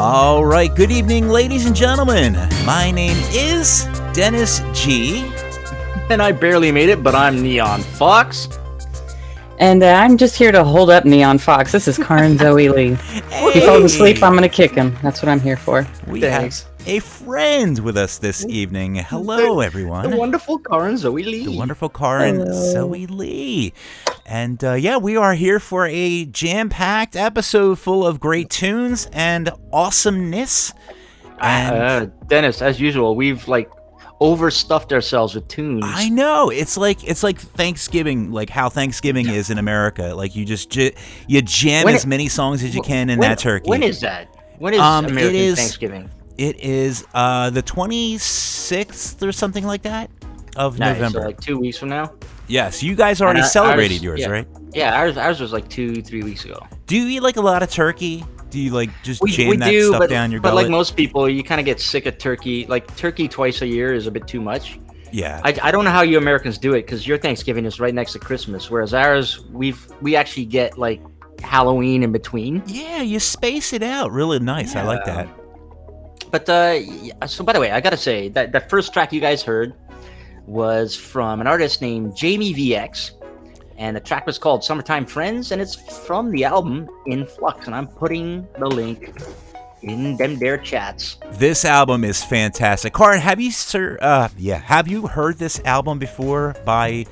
All right, good evening, ladies and gentlemen. My name is Dennis G. And I barely made it, but I'm Neon Fox. And I'm just here to hold up Neon Fox. This is Kaarin Zoe Lee. If he falls asleep, I'm going to kick him. That's what I'm here for. We have a friend with us this evening. Hello, everyone. The wonderful Kaarin Zoe Lee. The wonderful Kaarin Zoe Lee. And we are here for a jam-packed episode full of great tunes and awesomeness. And Dennis, as usual, we've overstuffed ourselves with tunes. I know. It's like Thanksgiving, like how Thanksgiving is in America. Like you just you jam as many songs as you can in that turkey. When is that? When is American Thanksgiving? It is the 26th or something like that of November. So like 2 weeks from now? Yes, you guys already celebrated yours, right? Yeah, ours was like 2-3 weeks ago. Do you eat like a lot of turkey? Do you just jam that stuff down your gullet? But like most people, you kind of get sick of turkey. Like turkey twice a year is a bit too much. Yeah. I don't know how you Americans do it because your Thanksgiving is right next to Christmas, whereas ours we actually get like Halloween in between. Yeah, you space it out really nice. Yeah. I like that. But so by the way, I gotta say that the first track you guys heard was from an artist named Jamie VX. And the track was called Summertime Friends, and it's from the album In Flux. And I'm putting the link in them there chats. This album is fantastic. Kaarin, have you heard this album before by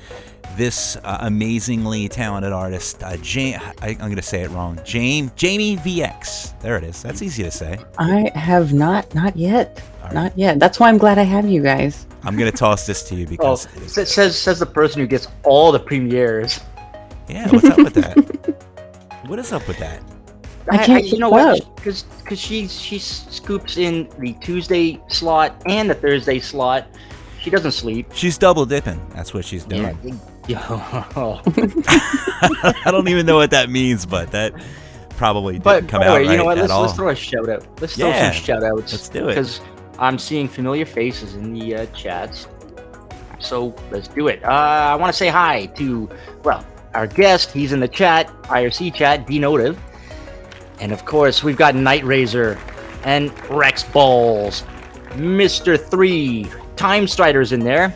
this amazingly talented artist? I'm going to say it wrong. Jamie VX. There it is. That's easy to say. I have not yet. Right. Not yet. That's why I'm glad I have you guys. I'm going to toss this to you because... it says the person who gets all the premieres. Yeah, what's up with that? What is up with that? I can't you know what? Because she scoops in the Tuesday slot and the Thursday slot. She doesn't sleep. She's double dipping. That's what she's doing. Yeah. I don't even know what that means, but that probably didn't come out right you know what? at all. Let's throw a shout out. Let's throw some shout outs. Let's do it. Because I'm seeing familiar faces in the chats. So let's do it. I want to say hi to, our guest. He's in the chat, IRC chat, d.notive. And of course, we've got Night Razor and Rex Balls. Mr. 3, Time Strider's in there.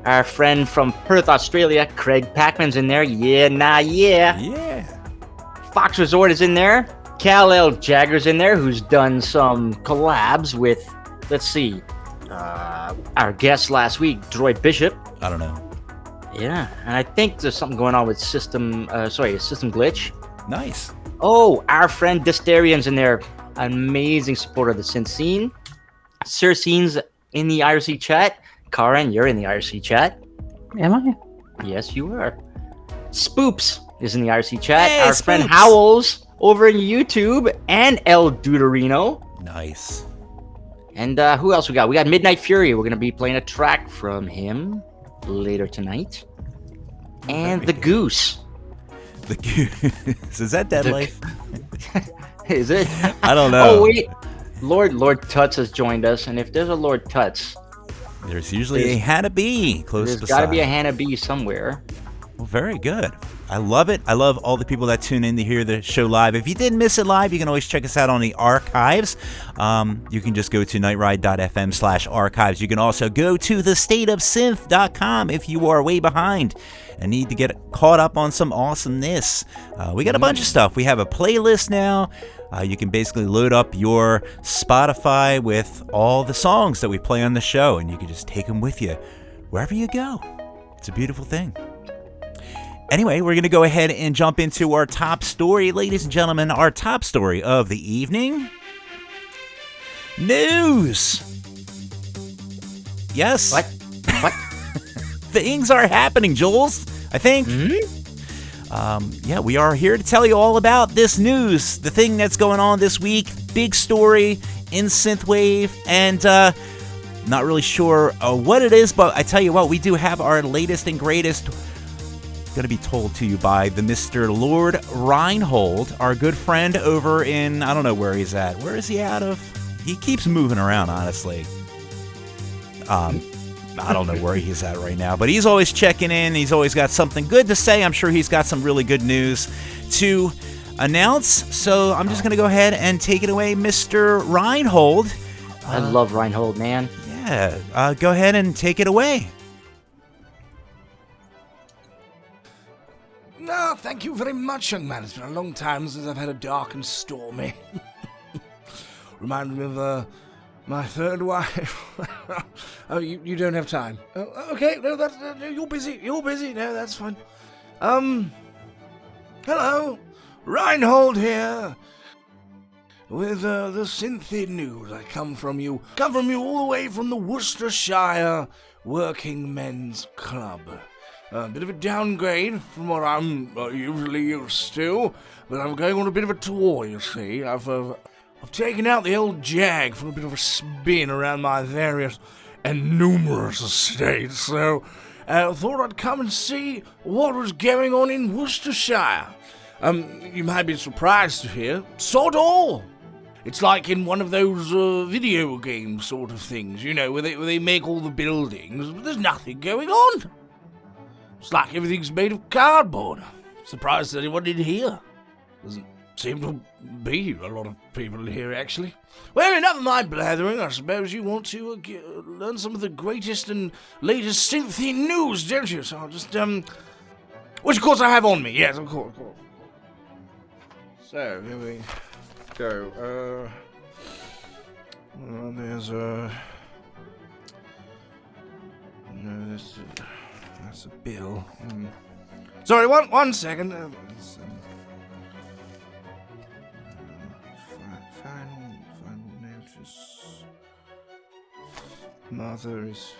Our friend from Perth, Australia, Craig Packman's in there. Yeah. Fox Resort is in there. Kal-El Jagger's in there, who's done some collabs with, let's see, our guest last week, Droid Bishop. I don't know. Yeah, and I think there's something going on with System Glitch. Nice. Oh, our friend Dysterian's in there. Amazing supporter of the synth scene. Sir Scene's in the IRC chat. Kaarin, you're in the IRC chat. Am I? Yes, you are. Spoops is in the IRC chat. Hey, our Spoops. friend Howells over in YouTube. And El Deuterino. Nice. And who else we got? We got Midnight Fury. We're going to be playing a track from him later tonight. And The Goose. The Goose. Is that Dead Life? Is it? I don't know. Oh, wait. Lord Tuts has joined us. And if there's a Lord Tuts, there's usually a Hannah B close beside. There's got to be a Hannah B somewhere. Well, very good. I love it. I love all the people that tune in to hear the show live. If you didn't miss it live, you can always check us out on the archives. You can just go to nightride.fm/archives. You can also go to thestateofsynth.com if you are way behind and need to get caught up on some awesomeness. We got a bunch of stuff. We have a playlist now. You can basically load up your Spotify with all the songs that we play on the show, and you can just take them with you wherever you go. It's a beautiful thing. Anyway, we're going to go ahead and jump into our top story, ladies and gentlemen. Our top story of the evening. News. Yes. What? Things are happening, Jules, I think. We are here to tell you all about this news, the thing that's going on this week. Big story in synthwave, and not really sure what it is, but I tell you what, we do have our latest and greatest going to be told to you by the Mr. Lord Reinhold, our good friend over in, I don't know where he's at. Where is he out of? He keeps moving around, honestly. I don't know where he's at right now, but he's always checking in. He's always got something good to say. I'm sure he's got some really good news to announce. So I'm just going to go ahead and take it away, Mr. Reinhold. I love Reinhold, man. Yeah, go ahead and take it away. No, thank you very much, young man. It's been a long time since I've had a dark and stormy. Reminded me of my third wife. Oh, you don't have time. Okay, no, that's you're busy. You're busy. No, that's fine. Hello, Reinhold here. With the synthy news. I come from you all the way from the Worcestershire Working Men's Club. A bit of a downgrade from what I'm usually used to, but I'm going on a bit of a tour, you see. I've taken out the old Jag for a bit of a spin around my various and numerous estates, so I thought I'd come and see what was going on in Worcestershire. You might be surprised to hear, sod all. It's like in one of those video game sort of things, you know, where they make all the buildings, but there's nothing going on. It's like everything's made of cardboard. Surprised anyone in here. Doesn't seem to be a lot of people here, actually. Well, enough of my blathering. I suppose you want to learn some of the greatest and latest synthy news, don't you? So I'll just, which of course I have on me. Yes, of course. So, here we go. There's no, that's a bill. Sorry, one second. Final notice. Mother is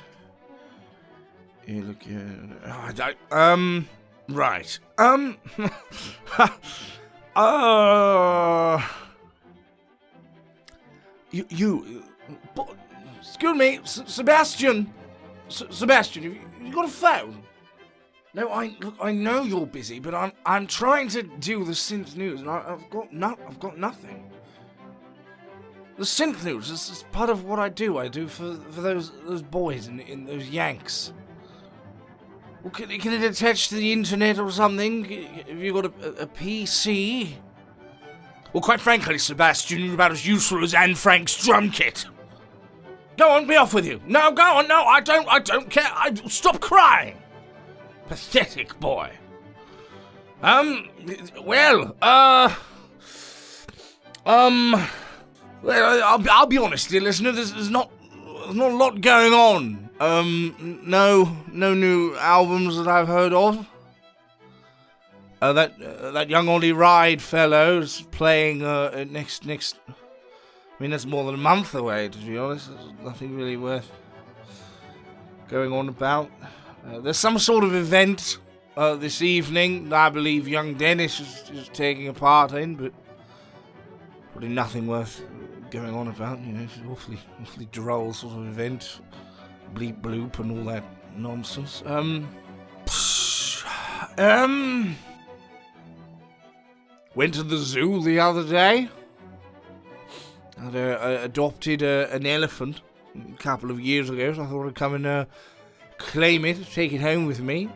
ill again. Right. Excuse me, Sebastian. Sebastian, you got a phone? No, I know you're busy, but I'm trying to do the synth news, and I've got nothing. The synth news is part of what I do. I do for those boys in those Yanks. Well, can it attach to the internet or something? Have you got a PC? Well, quite frankly, Sebastian, you're about as useful as Anne Frank's drum kit. Go on, be off with you. No, go on. No, I don't care. Stop crying. Pathetic boy. Well, I'll be honest, dear listener. There's not a lot going on. No new albums that I've heard of. That young Ollie Ride fellow's playing next. I mean, that's more than a month away, to be honest. There's nothing really worth going on about. There's some sort of event this evening that I believe young Dennis is taking a part in, but probably nothing worth going on about. You know, it's an awfully droll sort of event. Bleep bloop and all that nonsense. Went to the zoo the other day. I'd adopted an elephant a couple of years ago, so I thought I'd come and claim it, take it home with me.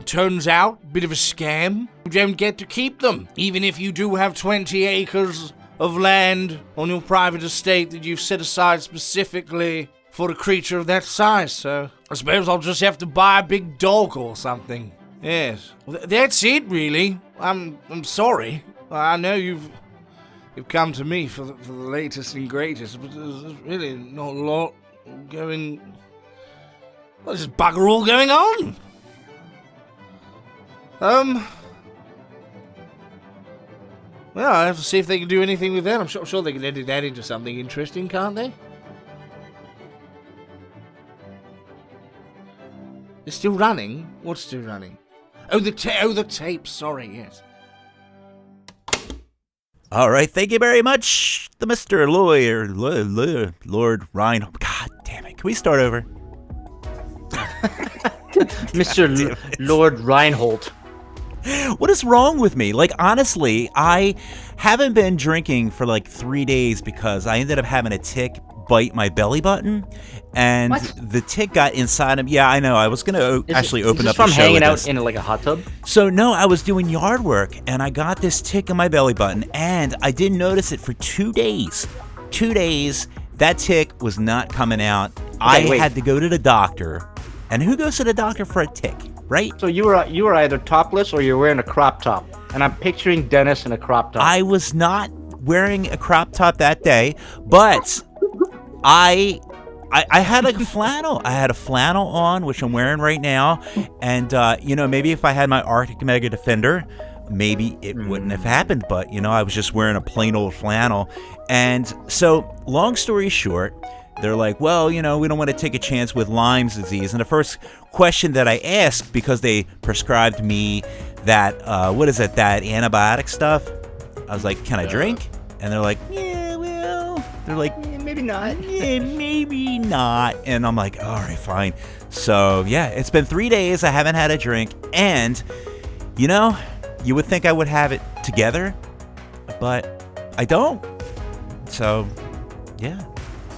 Turns out, bit of a scam. You don't get to keep them, even if you do have 20 acres of land on your private estate that you've set aside specifically for a creature of that size. So I suppose I'll just have to buy a big dog or something. Yes, well, that's it, really. I'm sorry. I know you've come to me for the latest and greatest, but there's really not a lot going. Well, there's bugger all going on. Well, I have to see if they can do anything with that. I'm sure they can edit that into something interesting, can't they? It's still running? What's still running? Oh, the tape. Sorry, yes. All right, thank you very much, the Mr. Lord Reinhold. God damn it. Can we start over? Mr. Lord Reinhold. What is wrong with me? Like, honestly, I haven't been drinking for like 3 days because I ended up having a tic bite my belly button, and the tick got inside him. Yeah, I know. I was gonna actually open up the show from hanging with out this. in like a hot tub. So no, I was doing yard work, and I got this tick in my belly button, and I didn't notice it for 2 days. 2 days, that tick was not coming out. I had to go to the doctor, and who goes to the doctor for a tick, right? So you were either topless or you're wearing a crop top, and I'm picturing Dennis in a crop top. I was not wearing a crop top that day, but I had like a flannel. I had a flannel on, which I'm wearing right now, and maybe if I had my Arctic Mega Defender, maybe it wouldn't have happened, but I was just wearing a plain old flannel. And so long story short, they're like, well, we don't want to take a chance with Lyme's disease. And the first question that I asked, because they prescribed me that that antibiotic stuff, I was like, can I drink? And they're like, yeah, well, they're like, maybe not. Yeah, maybe not. And I'm like, all right, fine. So yeah, it's been 3 days. I haven't had a drink, and you would think I would have it together, but I don't. So, yeah,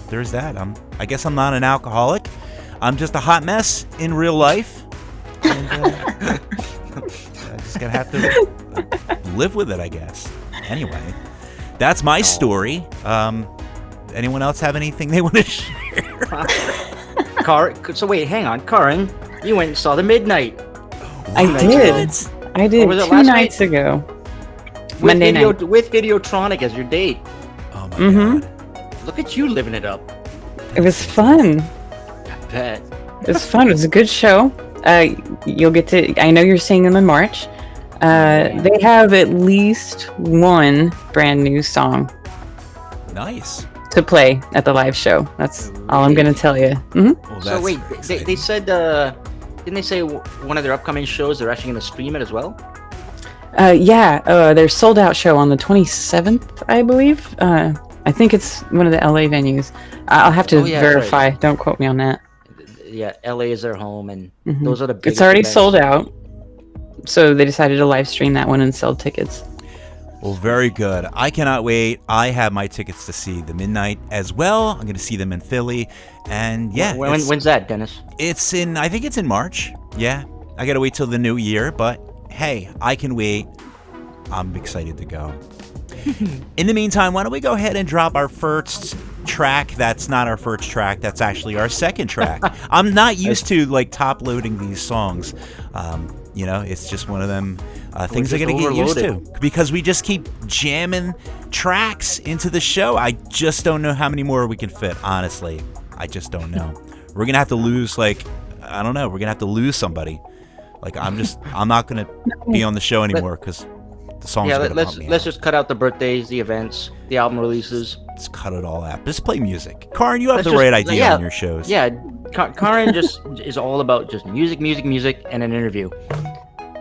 there's that. I guess I'm not an alcoholic. I'm just a hot mess in real life. And, I just gonna have to live with it, I guess. Anyway, that's my story. Anyone else have anything they want to share? So wait, hang on, Kaarin, you went and saw the Midnight. I did. I did was it 2 last nights night? ago. Monday night. With Videotronic as your date. Oh my God. Look at you living it up. It was fun. I bet. It was fun. It was a good show. You'll get to. I know you're seeing them in March. They have at least one brand new song Nice. to play at the live show. That's all I'm going to tell you. Well, So wait, they said, didn't they say one of their upcoming shows they're actually going to stream it as well? Their sold out show on the 27th, I believe. I think it's one of the LA venues. I'll have to verify. Right. Don't quote me on that. Yeah, LA is their home, and those are the big. It's already sold out, so they decided to live stream that one and sell tickets. Well, very good. I cannot wait. I have my tickets to see the Midnight as well. I'm going to see them in Philly, and yeah. When's that, Dennis? I think it's in March. Yeah, I got to wait till the new year, but hey, I can wait. I'm excited to go. In the meantime, why don't we go ahead and drop our first track? That's not our first track. That's actually our second track. I'm not used to top loading these songs. It's just one of them things I got to get used to, because we just keep jamming tracks into the show. I just don't know how many more we can fit. Honestly, I just don't know. We're gonna have to lose I don't know. We're gonna have to lose somebody. I'm not gonna be on the show anymore because the songs are gonna bump me let's out. just cut out the birthdays, the events, the album releases. Let's cut it all out. Just play music. Kaarin, you have the right idea on your shows. Yeah, Kaarin just is all about just music, and an interview.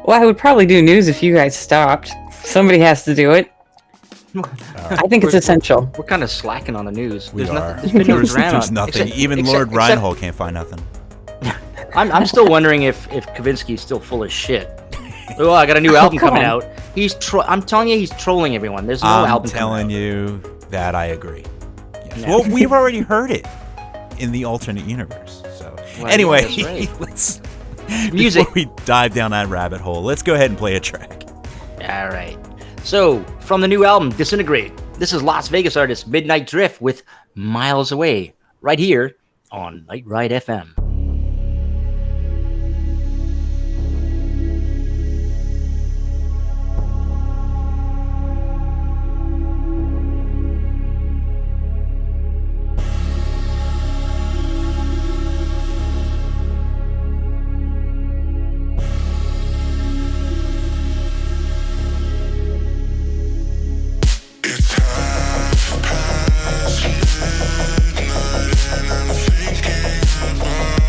Well, I would probably do news if you guys stopped. Somebody has to do it. I think it's essential. We're kind of slacking on the news. We are. There's been no drama. There's nothing. Even Lord Reinhold can't find nothing. I'm still wondering if Kavinsky's still full of shit. Oh, I got a new album coming out. I'm telling you, he's trolling everyone. There's no album coming out. I'm telling you that I agree. Yes. Yeah. Well, we've already heard it in the alternate universe. So anyway, right. Let's music. Before we dive down that rabbit hole, let's go ahead and play a track. All right. So from the new album, Disintegrate, this is Las Vegas artist Midnight Drift with Miles Away, right here on Night Ride FM. Midnight and I'm thinking about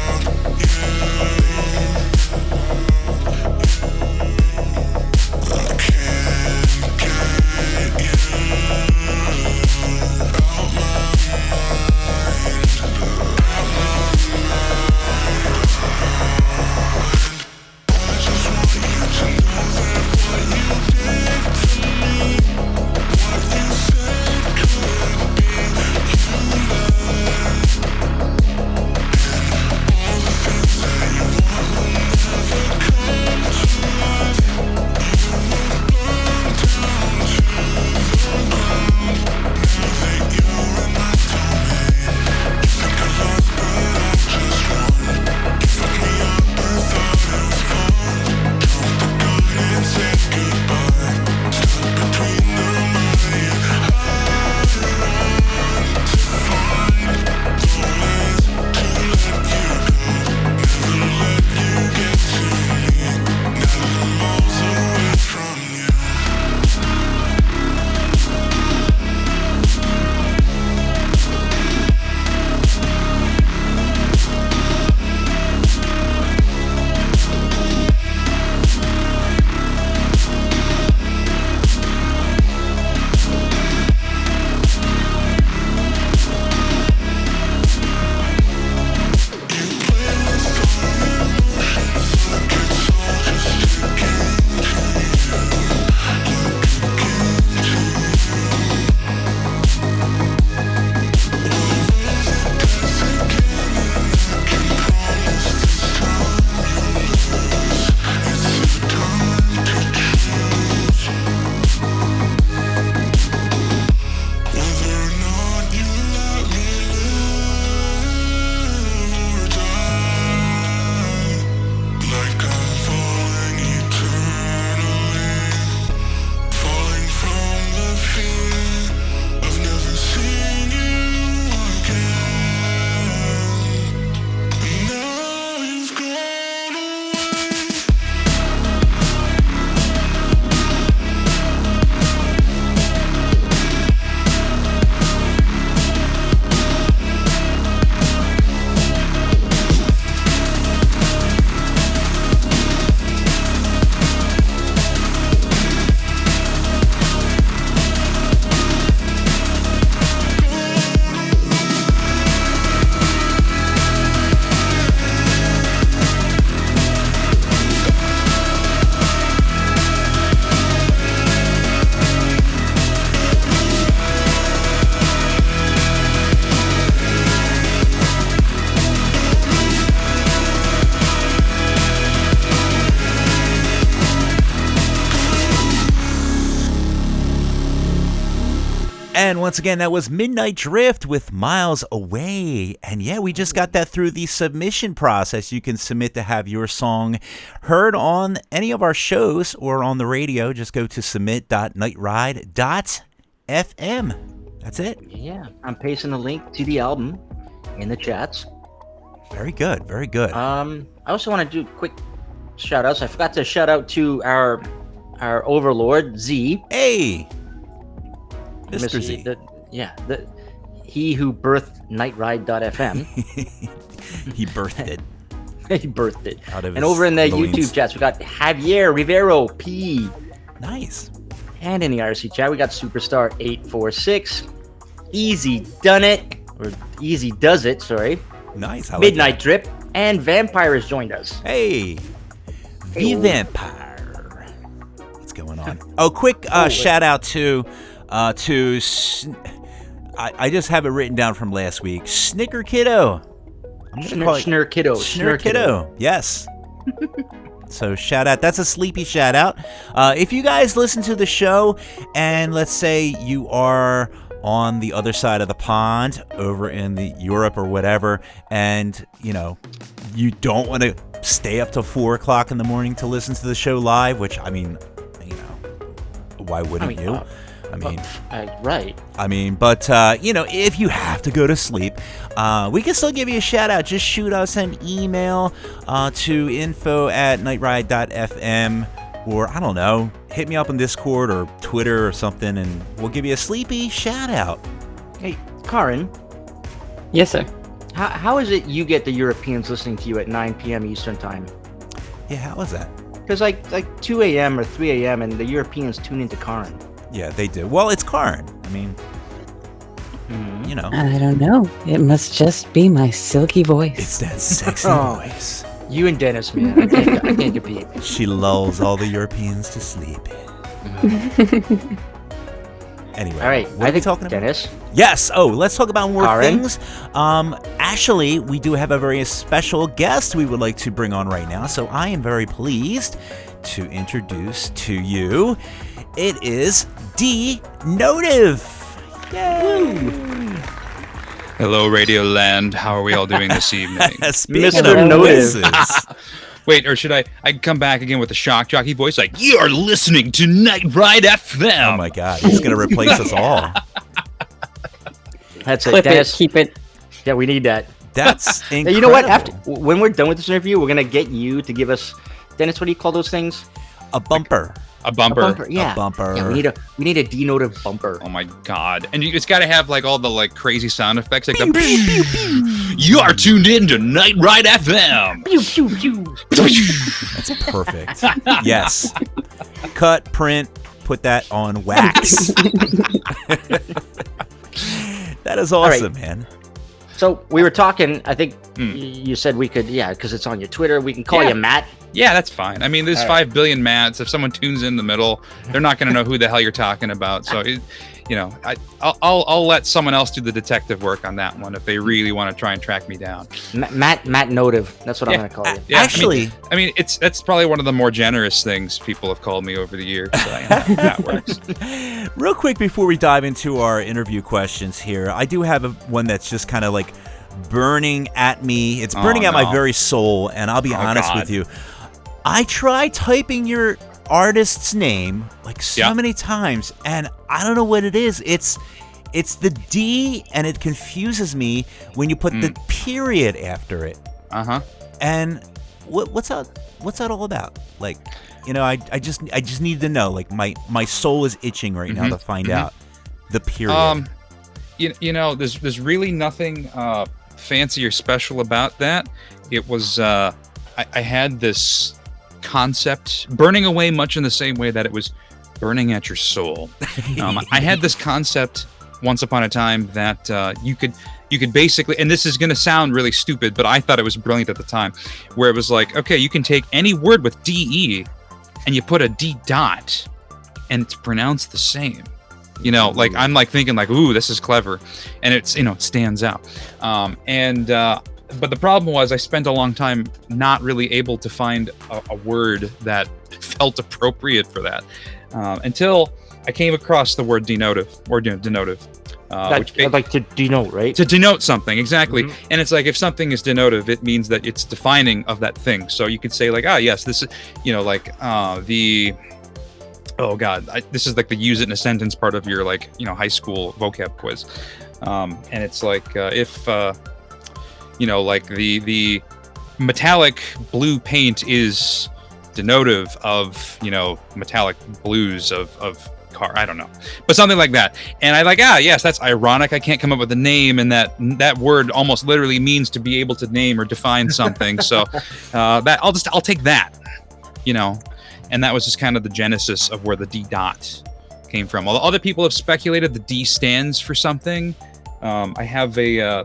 And once again, that was Midnight Drift with Miles Away. And yeah, we just got that through the submission process. You can submit to have your song heard on any of our shows or on the radio. Just go to submit.nightride.fm. That's it. Yeah, I'm pasting the link to the album in the chats. Very good, very good. I also want to do quick shout outs. I forgot to shout out to our overlord, Z. Hey! Mr. Z. He who birthed nightride.fm. He birthed it. He birthed it. Out of and his over in the loins. YouTube chats, we got Javier Rivero P. Nice. And in the IRC chat, we got Superstar 846, Easy Done It, or Easy Does It, sorry. Nice. I like Midnight that. Drip, and Vampire has joined us. Hey. The Hey. Vampire. What's going on? Oh, quick shout out to I just have it written down from last week. Snicker Kiddo. I'm gonna call it Schnur Kiddo. Schnur Kiddo. Yes. So shout out. That's a sleepy shout out. If you guys listen to the show and let's say you are on the other side of the pond over in the Europe or whatever, and you don't want to stay up till 4 o'clock in the morning to listen to the show live, which I mean, why wouldn't you? Right. I mean, but if you have to go to sleep, we can still give you a shout out. Just shoot us an email to info@nightride.fm, or I don't know, hit me up on Discord or Twitter or something, and we'll give you a sleepy shout out. Hey, Kaarin, Yes, sir. how is it you get the Europeans listening to you at 9 p.m. Eastern Time? Yeah, how was that? Because like 2 a.m. or 3 a.m. and the Europeans tune into Kaarin. Yeah, they do. Well, it's Kaarin. I mean, I don't know. It must just be my silky voice. it's that sexy Oh. voice. You and Dennis, man. I can't compete. She lulls all the Europeans to sleep. Anyway, All right, what are we talking about? Dennis. Yes. Oh, let's talk about more Kaarin? things. Actually, we do have a very special guest we would like to bring on right now. So I am very pleased to introduce to you. It is d.notive. Yay! Hello, Radio Land. How are we all doing this evening? Speaking Mr. of Notive. voices. Wait, or should I come back again with the shock jockey voice? Like, you're listening to Night Ride FM. Oh my God, he's gonna replace us all. That's it, Clip it, Dennis. keep it. Yeah, we need that. That's incredible. Hey, you know what? When we're done with this interview, we're gonna get you to give us, Dennis. What do you call those things? a bumper. A bumper. A bumper. Yeah. A bumper. Yeah, we need a d.notive bumper. Oh my God. And it's got to have like all the like crazy sound effects. Like the you are tuned in to Night Ride FM. Pew pew pew. That's perfect. Yes. Cut, print, put that on wax. That is awesome, man. So we were talking. I think you said we could. Yeah, because it's on your Twitter. We can call Yeah. you Matt. Yeah, that's fine. I mean, there's All 5 billion Matts. If someone tunes in the middle, they're not going to know who the hell you're talking about. So, I'll let someone else do the detective work on that one if they really want to try and track me down. Matt Notive. That's what I'm gonna call you. Yeah, Actually, I mean, that's probably one of the more generous things people have called me over the years. So, that works. real quick before we dive into our interview questions here, I do have one that's just kind of like burning at me. It's burning at my very soul, and I'll be honest God. with you. I tried typing your artist's name like so many times, and I don't know what it is. It's the D, and it confuses me when you put the period after it. And what's that all about? Like, I just need to know. Like my soul is itching right now to find out the period. There's really nothing fancy or special about that. It was I had this concept burning away much in the same way that it was burning at your soul. I had this concept once upon a time that you could basically, and this is going to sound really stupid, but I thought it was brilliant at the time, where it was like, okay, you can take any word with DE and you put a D dot and it's pronounced the same. Like I'm like thinking like, ooh, this is clever, and it's it stands out. But the problem was I spent a long time not really able to find a word that felt appropriate for that until I came across the word d.notive or denotive, which like to denote, right? to denote something, exactly. Mhm. And it's like if something is denotive, it means that it's defining of that thing. So you could say like, yes, this is, this is like the use it in a sentence part of your high school vocab quiz. And it's like if the metallic blue paint is denotive of metallic blues of car, I don't know, but something like that. And I yes, that's ironic. I can't come up with a name, and that word almost literally means to be able to name or define something. So that I'll take that, and that was just kind of the genesis of where the D dot came from. Although other people have speculated the D stands for something. I have a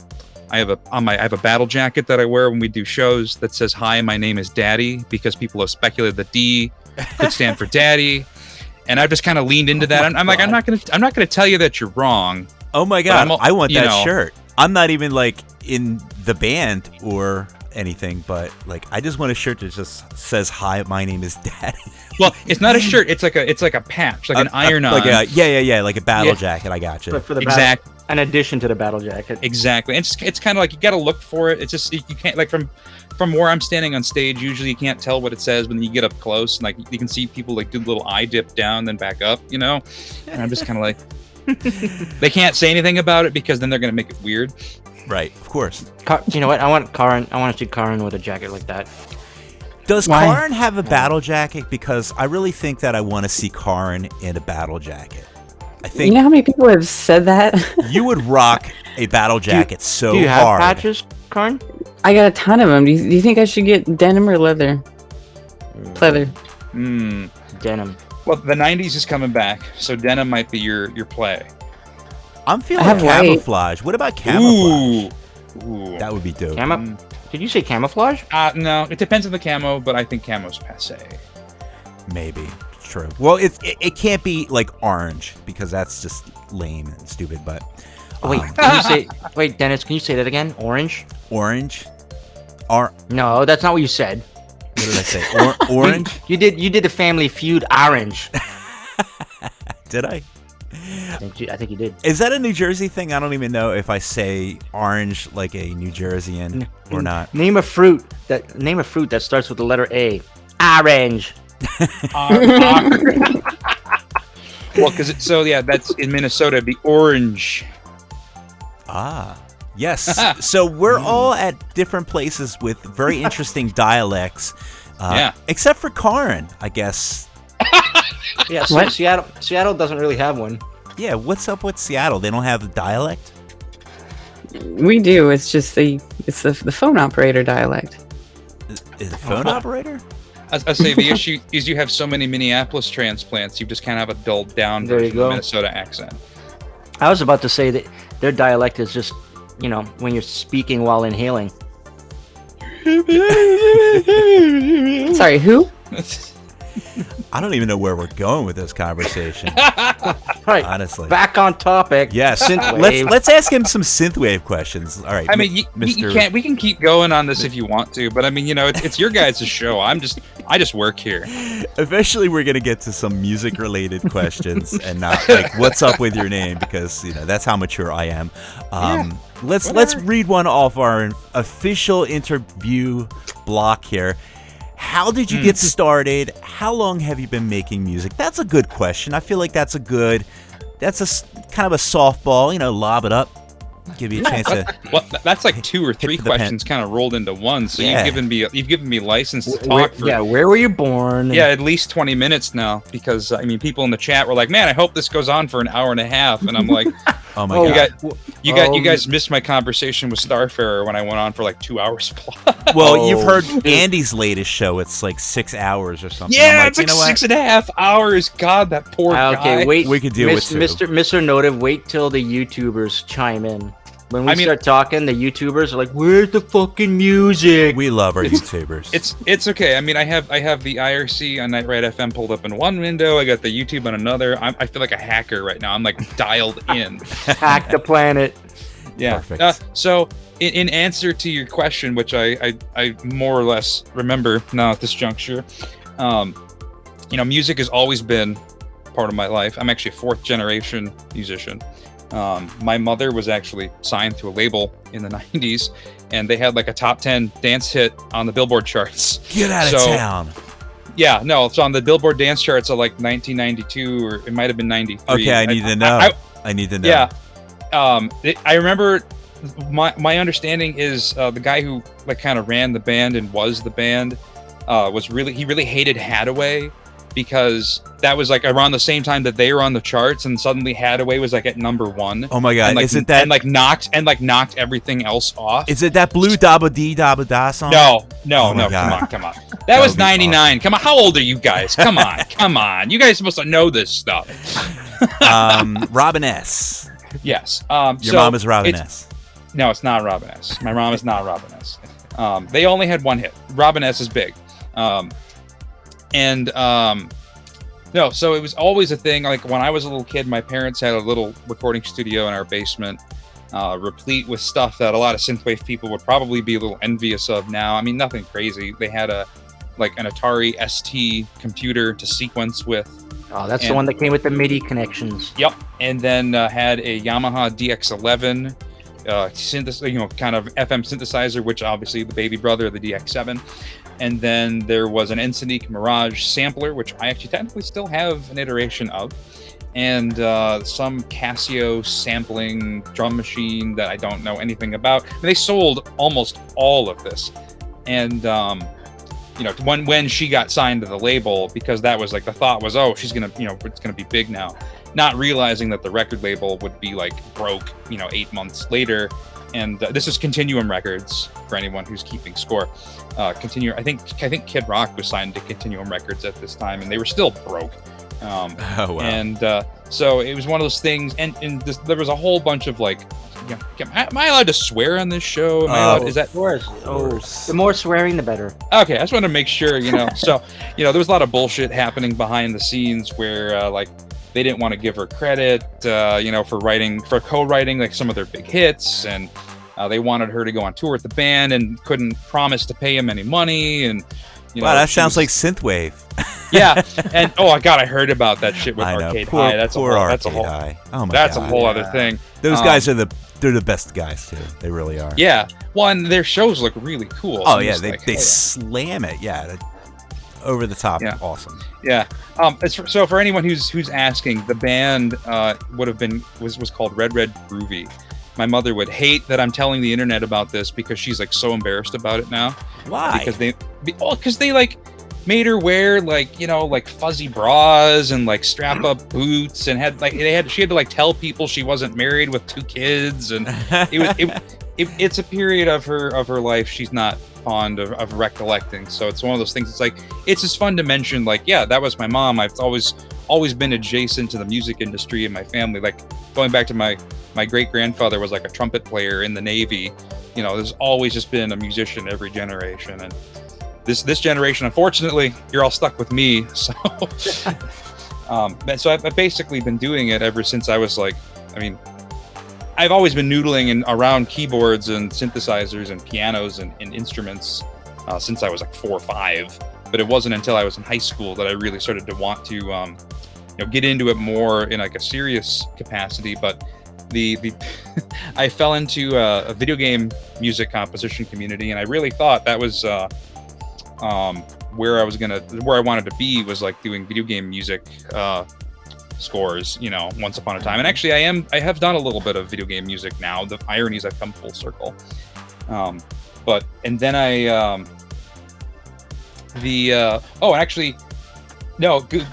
battle jacket that I wear when we do shows that says, "Hi, my name is Daddy," because people have speculated that D could stand for Daddy. And I've just kind of leaned into that. I'm like, I'm not gonna tell you that you're wrong. Oh my God, I want that shirt. I'm not even in the band or anything, but I just want a shirt that just says, "Hi, my name is Daddy." Well, it's not a shirt. It's like a patch, like an iron-on. Like a battle jacket. I got you. But for the exactly. An addition to the battle jacket. Exactly. It's kind of like you got to look for it. It's just you can't from where I'm standing on stage. Usually you can't tell what it says, but then you get up close and you can see people do the little eye dip down, then back up. And I'm just kind of they can't say anything about it because then they're gonna make it weird. Right. Of course. You know what? I want to see Kaarin with a jacket like that. Does Kaarin have a battle jacket? Because I really think that I want to see Kaarin in a battle jacket. I think You know how many people have said that? you would rock a battle jacket so hard. Do you have patches, Kaarin? I got a ton of them. Do you think I should get denim or leather? Leather. Denim. Well, the 90s is coming back, so denim might be your play. I'm feeling I have camouflage. What about camouflage? Ooh. That would be dope. Did you say camouflage? No, it depends on the camo, but I think camo's passe. Maybe. True. Well, it can't be orange because that's just lame and stupid. But Wait, can you say? Wait, Dennis, can you say that again? Orange? Orange? No, that's not what you said. What did I say? Orange? You did the Family Feud orange. Did I? I think you did. Is that a New Jersey thing? I don't even know if I say orange like a New Jerseyan or not. Name a fruit that starts with the letter A. Orange. Well, that's in Minnesota. It'd be orange. Yes. So we're all at different places with very interesting dialects. Except for Kaarin, I guess. Yeah, so Seattle doesn't really have one. Yeah, what's up with Seattle? They don't have a dialect? We do. It's just the phone operator dialect. Is it phone operator? I say the issue is you have so many Minneapolis transplants, you just kind of have a dulled down version of the Minnesota accent. I was about to say that their dialect is just, when you're speaking while inhaling. Sorry, who? I don't even know where we're going with this conversation. Right. Honestly. Back on topic. Yes. Synthwave. Let's ask him some synthwave questions. All right. I mean, you can't. We can keep going on this if you want to, but I mean, it's your guys' show. I just work here. Eventually, we're gonna get to some music-related questions and not what's up with your name, because that's how mature I am. Let's read one off our official interview block here. How did you get started? How long have you been making music? That's a good question. I feel like that's a kind of a softball. Lob it up, give you a chance to. Well, that's like two or three questions kind of rolled into one. So you've given me license to talk. Where were you born? Yeah, at least 20 minutes now, because people in the chat were like, "Man, I hope this goes on for an hour and a half," and I'm like, "Oh my god, you guys missed my conversation with Starfarer when I went on for 2 hours plus." Well, you've heard Andy's latest show. It's 6 hours or something. Yeah, it's 6.5 hours. God, that poor guy. Okay, wait. We could deal with Mr. Notive. Wait till the YouTubers chime in. When we start talking, the YouTubers are like, "Where's the fucking music?" We love our YouTubers. It's okay. I mean, I have the IRC on Night Ride FM pulled up in one window. I got the YouTube on another. I feel like a hacker right now. I'm dialed in. Hack the planet. Yeah. Perfect. So in answer to your question, which I more or less remember now at this juncture, music has always been part of my life. I'm actually a fourth generation musician. My mother was actually signed to a label in the 90s, and they had like a top 10 dance hit on the Billboard charts. Get out of town. Yeah, no, it's on the Billboard dance charts of like 1992, or it might have been 93. Okay, I need to know. I need to know. Yeah. I remember my understanding is the guy who like kind of ran the band and was the band he really hated Hadaway, because that was like around the same time that they were on the charts, and suddenly Hadaway was like at number 1. Oh my god! And, like, isn't that knocked everything else off? Is it that Blue Dabba Dee Dabba Da song? No. Oh my God. Come on. That was 99. Awesome. Come on, how old are you guys? Come on. You guys are supposed to know this stuff. Robin S. Yes. Your mom is Robin S. No, it's not Robin S. My mom is not Robin S. They only had one hit. Robin S is big. No, so it was always a thing. Like when I was a little kid, my parents had a little recording studio in our basement, replete with stuff that a lot of synthwave people would probably be a little envious of now. I mean, nothing crazy. They had an Atari ST computer to sequence with. Oh, that's the one that came with the MIDI connections. Yep, and then had a Yamaha DX11, kind of FM synthesizer, which obviously the baby brother of the DX7. And then there was an Ensoniq Mirage sampler, which I actually technically still have an iteration of, and some Casio sampling drum machine that I don't know anything about. And they sold almost all of this, and when she got signed to the label, because that was like the thought was, oh, she's gonna, it's gonna be big now, not realizing that the record label would be like broke, 8 months later. And this is Continuum Records for anyone who's keeping score. I think Kid Rock was signed to Continuum Records at this time, and they were still broke. Oh wow! And so it was one of those things. And there was a whole bunch of like, am I allowed to swear on this show? Is that? Of course. The more swearing, the better. Okay, I just want to make sure, So, there was a lot of bullshit happening behind the scenes where they didn't want to give her credit, for co-writing like some of their big hits, and they wanted her to go on tour with the band and couldn't promise to pay him any money. And wow, that sounds like synthwave. Yeah, and I heard about that shit with Arcade High. That's a whole other thing. Those guys they're the best guys too. They really are. Yeah, well, and their shows look really cool. Oh yeah, they slam it. Yeah. Over the top, awesome. Yeah. So for anyone who's asking, the band was called Red Groovy. My mother would hate that I'm telling the internet about this because she's like so embarrassed about it now. Why? Because they like made her wear like fuzzy bras and like strap up boots, and she had to like tell people she wasn't married with 2 kids, and it's a period of her life she's not fond of recollecting. So it's one of those things. It's like, it's just fun to mention, like, yeah, that was my mom. I've always been adjacent to the music industry in my family. Like going back to my great grandfather was like a trumpet player in the Navy. There's always just been a musician every generation, and this generation, unfortunately, you're all stuck with me. So so I've basically been doing it ever since I was like, I've always been noodling around keyboards and synthesizers and pianos and instruments since I was like 4 or 5. But it wasn't until I was in high school that I really started to want to get into it more in like a serious capacity. But I fell into a video game music composition community, and I really thought that was where I wanted to be, was like doing video game music scores, once upon a time. And actually I have done a little bit of video game music now. The ironies, I've come full circle.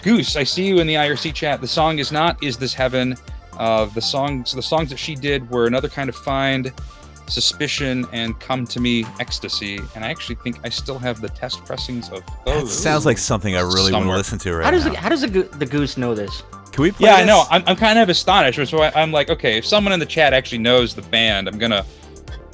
Goose, I see you in the IRC chat. The song is not Is This Heaven. The songs that she did were Another Kind of Find, Suspicion, and Come to Me, Ecstasy. And I actually think I still have the test pressings of those. That sounds like something I really want to listen to now. How does the Goose know this? Can we play this? I know. I'm kind of astonished. So I'm like, okay, if someone in the chat actually knows the band,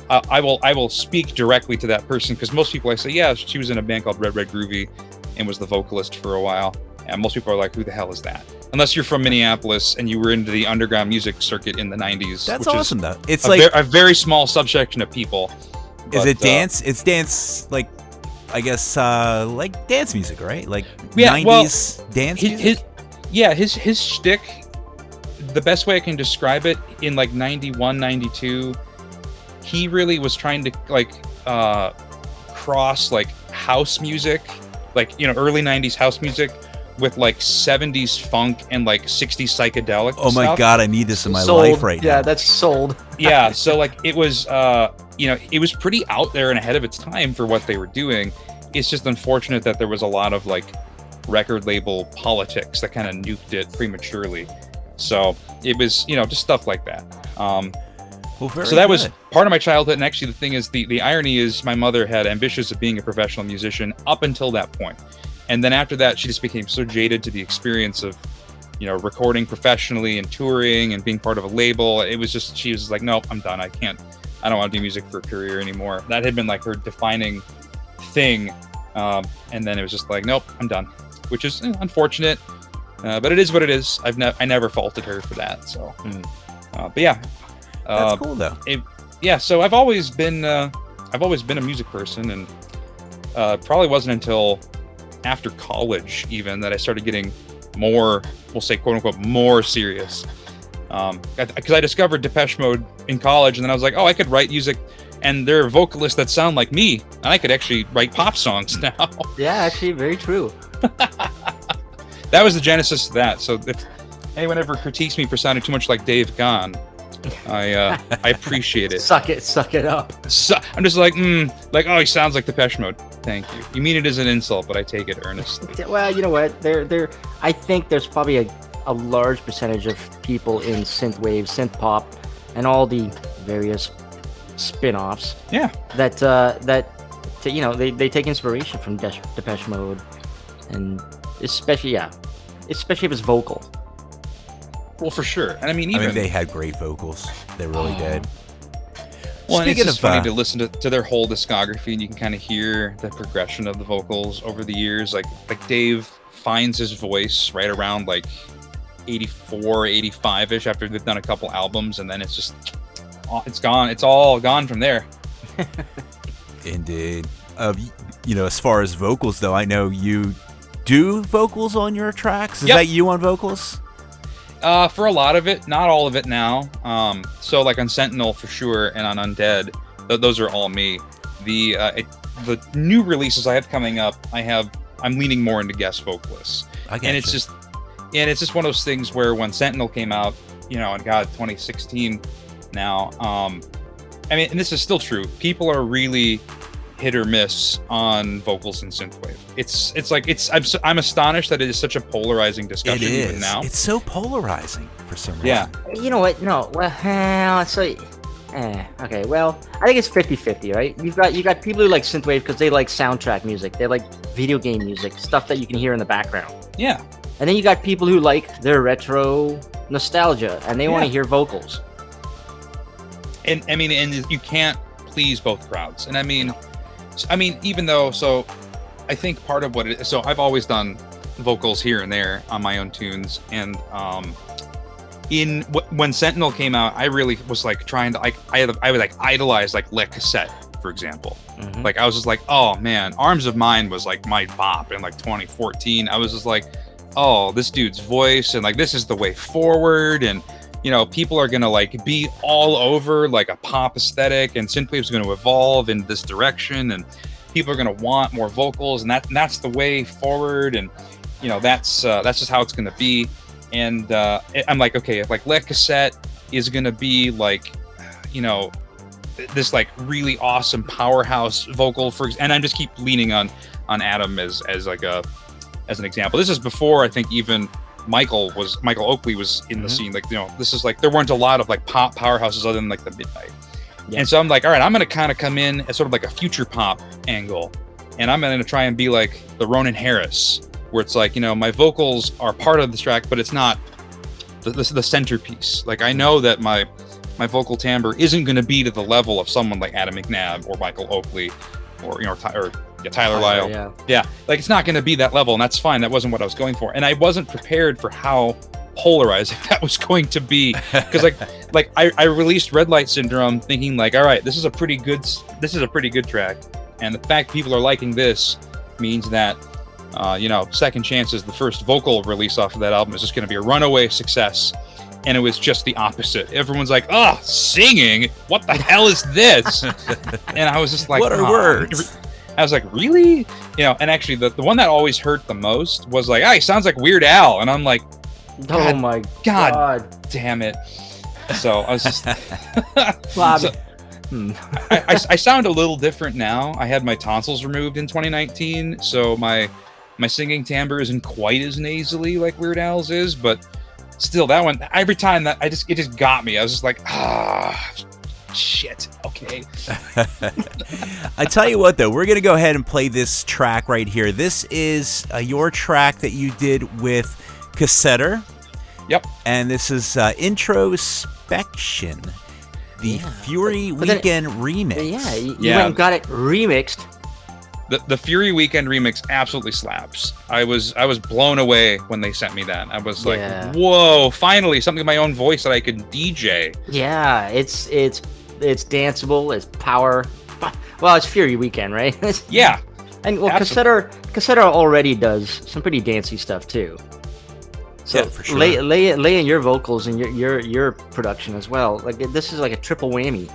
I will speak directly to that person, because most people I say, yeah, she was in a band called Red Groovy and was the vocalist for a while. And most people are like, who the hell is that? Unless you're from Minneapolis and you were into the underground music circuit in the 90s. That's awesome, though. It's a very small subsection of people. Is it dance? It's dance, like, I guess, like dance music, right? Like 90s dance music? Yeah, his shtick, the best way I can describe it, in like 91, 92, he really was trying to like cross like house music, like, you know, early 90s house music with like 70s funk and like 60s psychedelic Oh my stuff. God, I need this in my Sold. life right now. Yeah, that's sold. Yeah, so like it was you know, it was pretty out there and ahead of its time for what they were doing. It's just unfortunate that there was a lot of like record label politics that kind of nuked it prematurely. So it was, you know, just stuff like that. So that was part of my childhood. And actually the thing is, the irony is my mother had ambitions of being a professional musician up until that point. And then after that, she just became so jaded to the experience of, you know, recording professionally and touring and being part of a label. It was just, she was like, nope, I'm done. I don't want to do music for a career anymore. That had been like her defining thing. And then it was just like, nope, I'm done, which is unfortunate. But it is what it is. I never faulted her for that. So, but yeah, that's cool though. So I've always been a music person, and probably wasn't until after college even that I started getting more, we'll say, quote unquote, more serious. Because I discovered Depeche Mode in college, and then I was like, oh, I could write music, and there are vocalists that sound like me, and I could actually write pop songs now. Yeah, actually, very true. That was the genesis of that. So if anyone ever critiques me for sounding too much like Dave Gahan, I appreciate it. Suck it up. So, I'm just like, oh, he sounds like Depeche Mode. Thank you. You mean it as an insult, but I take it earnestly. Well, you know what? I think there's probably a large percentage of people in synthwave, synth pop, and all the various spin-offs. Yeah. That you know, they take inspiration from Depeche Mode, and especially if it's vocal. Well, for sure. And I mean, they had great vocals. They really did. Well, and it's Speaking just of, funny to listen to their whole discography, and you can kind of hear the progression of the vocals over the years. Like Dave finds his voice right around like 84, 85-ish after they've done a couple albums, and then it's gone. It's all gone from there. Indeed. You know, as far as vocals though, I know you do vocals on your tracks. Is that you on vocals? For a lot of it, not all of it now. So like on Sentinel for sure, and on Undead, those are all me. The new releases I have coming up, I'm leaning more into guest vocalists. It's just one of those things where when Sentinel came out, you know, and God, 2016 now. I mean, and this is still true. People are really hit or miss on vocals and synthwave. I'm astonished that it is such a polarizing discussion even now. It's so polarizing for some reason. Yeah. You know what? No. Well, okay. Well, I think it's 50-50, right? You got people who like synthwave because they like soundtrack music. They like video game music, stuff that you can hear in the background. Yeah. And then you got people who like their retro nostalgia, and they want to hear vocals. And I mean, and you can't please both crowds. And I mean, even though, so I think part of what it is, so I've always done vocals here and there on my own tunes. And when Sentinel came out, I really was like trying to, like, I would like idolize like Le Cassette, for example. Mm-hmm. Like I was just like, oh man, Arms of Mine was like my bop in like 2014. I was just like, oh, this dude's voice, and like this is the way forward, and you know, people are gonna like be all over like a pop aesthetic, and synthwave is going to evolve in this direction, and people are going to want more vocals, and that's the way forward, and you know, that's just how it's going to be. And I'm like, okay, if like Le Cassette is going to be like, you know, this like really awesome powerhouse vocal and I just keep leaning on Adam as an example. This is before I think even Michael Oakley was in the scene. Like, you know, this is like, there weren't a lot of like pop powerhouses other than like the Midnight. Yeah. And so I'm like, all right, I'm going to kind of come in as sort of like a future pop angle. And I'm going to try and be like the Ronan Harris, where it's like, you know, my vocals are part of this track, but it's not the centerpiece. Like, I know that my vocal timbre isn't going to be to the level of someone like Adam McNabb or Michael Oakley or, you know, Tyler Lyle. Yeah. Like, it's not going to be that level, and that's fine. That wasn't what I was going for. And I wasn't prepared for how polarizing that was going to be. Because like I released Red Light Syndrome thinking like, all right, this is a pretty good track. And the fact people are liking this means that Second Chances, the first vocal release off of that album, is just going to be a runaway success. And it was just the opposite. Everyone's like, "Oh, singing? What the hell is this?" And I was just like, what are words? I was like, really? And actually, the one that always hurt the most was like, "He sounds like Weird Al," and I'm like, Oh my God damn it! So I was just, Bob. I sound a little different now. I had my tonsils removed in 2019, so my singing timbre isn't quite as nasally like Weird Al's is, but still, that one, every time that it just got me. I was just like, shit. Okay. I tell you what, though, we're gonna go ahead and play this track right here. This is your track that you did with Cassetter. Yep. And this is Introspection, the Fury Weekend remix. Yeah, you went and got it remixed. The Fury Weekend remix absolutely slaps. I was blown away when they sent me that. I was like, whoa, finally something in my own voice that I could DJ. Yeah, it's danceable, it's power. Well, it's Fury Weekend, right? Yeah. And Cassetter already does some pretty dancey stuff too. So yeah, for sure. lay in your vocals and your production as well. Like this is like a triple whammy.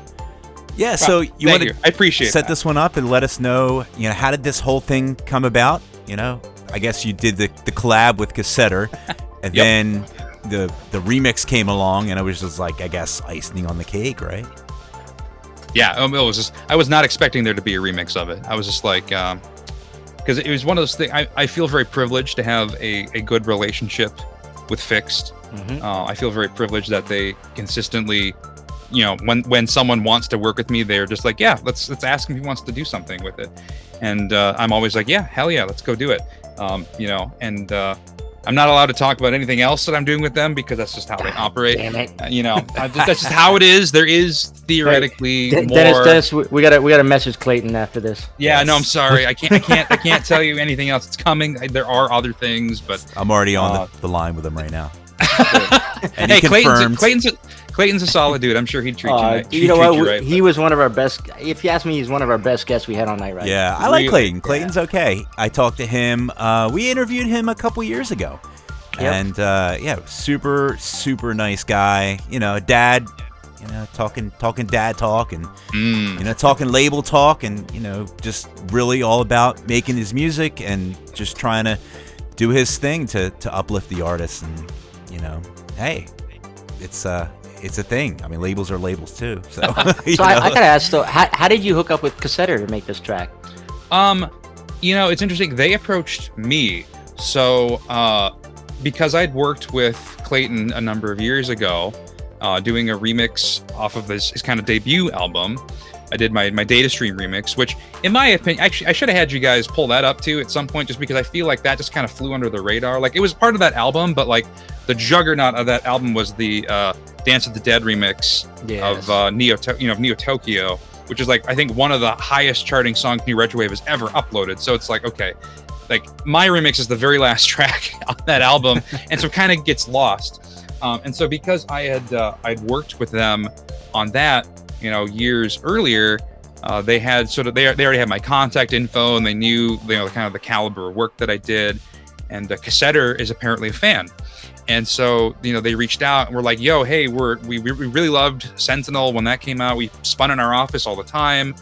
Yeah, so you want to I appreciate set that. this one up and let us know, how did this whole thing come about? I guess you did the collab with Cassetter, and then the remix came along, and it was just like, I guess, icing on the cake, right? Yeah, it was just, I was not expecting there to be a remix of it. I was just like, because it was one of those things, I feel very privileged to have a good relationship with Fixed. Mm-hmm. I feel very privileged that they consistently, when someone wants to work with me, they're just like, yeah, let's ask him if he wants to do something with it. And I'm always like, yeah, hell yeah, let's go do it. And I'm not allowed to talk about anything else that I'm doing with them because that's just how they operate. Damn it. That's just how it is. There is theoretically more. Dennis, we gotta message Clayton after this. Yeah, no, I'm sorry. I can't tell you anything else. It's coming. There are other things, but I'm already on the line with him right now. And hey, he confirmed. Clayton's a solid dude. I'm sure he'd treat you. You know what? Right, he was one of our best. If you ask me, he's one of our best guests we had on Night Ride. Yeah, I like Clayton. Clayton's okay. I talked to him. We interviewed him a couple years ago. Yep. And super, super nice guy. Dad, talking dad talk and, talking label talk and, just really all about making his music and just trying to do his thing to uplift the artists. And, hey, it's a thing. I mean, labels are labels too. So, I gotta ask though, how did you hook up with Cassetter to make this track? It's interesting. They approached me. So, because I'd worked with Clayton a number of years ago, doing a remix off of his kind of debut album. I did my Data Stream remix, which, in my opinion, actually, I should have had you guys pull that up too at some point, just because I feel like that just kind of flew under the radar. Like, it was part of that album, but like the juggernaut of that album was the Dance of the Dead remix of Neo Tokyo, which is like, I think, one of the highest charting songs New Retrowave has ever uploaded. So it's like, okay, like my remix is the very last track on that album, and so it kind of gets lost. And so because I'd worked with them on that, years earlier, they had they already had my contact info, and they knew kind of the caliber of work that I did. And Cassetter is apparently a fan, and so they reached out and were like, "Yo, hey, we really loved Sentinel when that came out. We spun in our office all the time.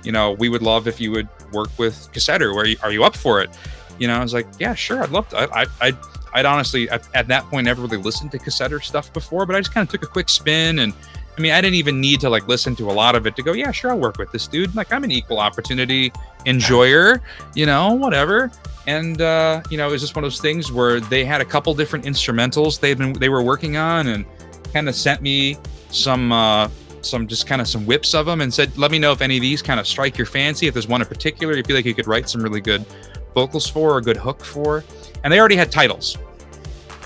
We would love if you would work with Cassetter. Are you up for it?" I was like, "Yeah, sure, I'd love to." I'd honestly at that point never really listened to Cassetter stuff before, but I just kind of took a quick spin, and I mean, I didn't even need to like listen to a lot of it to go, yeah, sure, I'll work with this dude. Like, I'm an equal opportunity enjoyer, whatever. And it was just one of those things where they had a couple different instrumentals they were working on, and kind of sent me some whips of them and said, let me know if any of these kind of strike your fancy. If there's one in particular you feel like you could write some really good vocals for or a good hook for. And they already had titles,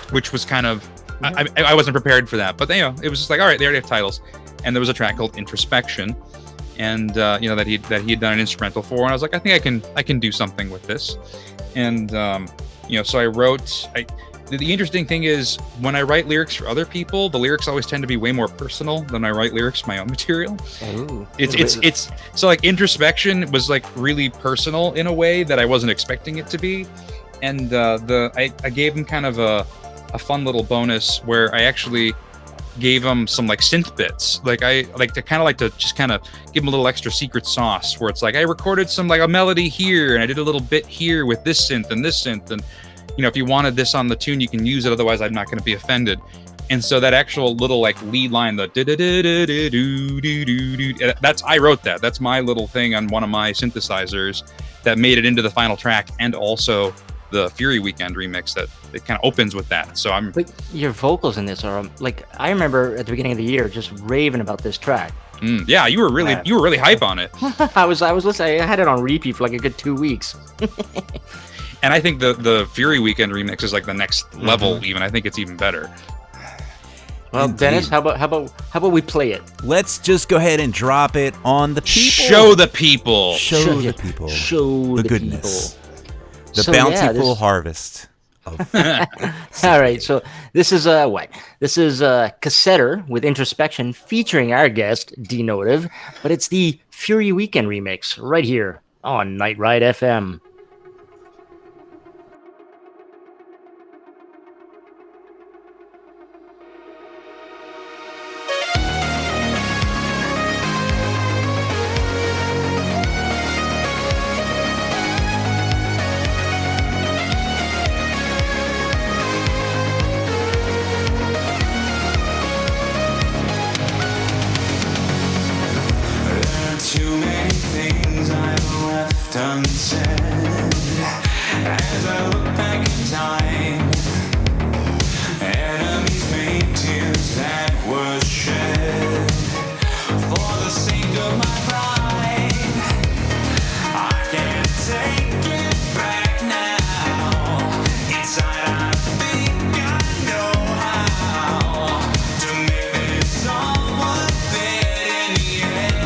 which was kind of, I wasn't prepared for that, but it was just like, all right, they already have titles. And there was a track called Introspection, and that he had done an instrumental for, and I was like, I think I can do something with this. And so I wrote. The interesting thing is, when I write lyrics for other people, the lyrics always tend to be way more personal than I write lyrics for my own material. Ooh. It's so like Introspection was like really personal in a way that I wasn't expecting it to be. and I gave him kind of a fun little bonus where I actually gave him some like synth bits. Like I like to just kind of give him a little extra secret sauce where it's like I recorded some like a melody here and I did a little bit here with this synth, and you know, if you wanted this on the tune, you can use it. Otherwise, I'm not going to be offended. And so that actual little like lead line, the that's I wrote that. That's my little thing on one of my synthesizers that made it into the final track, and also the Fury Weekend remix that it kind of opens with that. So I'm. But your vocals in this are like, I remember at the beginning of the year just raving about this track. Yeah, you were really hype on it. I was listening. I had it on repeat for like a good 2 weeks. And I think the Fury Weekend remix is like the next level. Even I think it's even better. Well, Indeed. Dennis, how about we play it? Let's just go ahead and drop it on the people. Show the people. Show the people. Show the the goodness. people. The So, bountiful harvest. Of All right, so this is what? This is Cassetter with Introspection featuring our guest d.notive, but it's the Fury Weekend remix right here on Night Ride FM. Too many things I've left unsaid as I look back in time. Enemies made, tears that were shed for the sake of my pride. I can't take it back now. Inside I think I know how to make this all worth it in the end.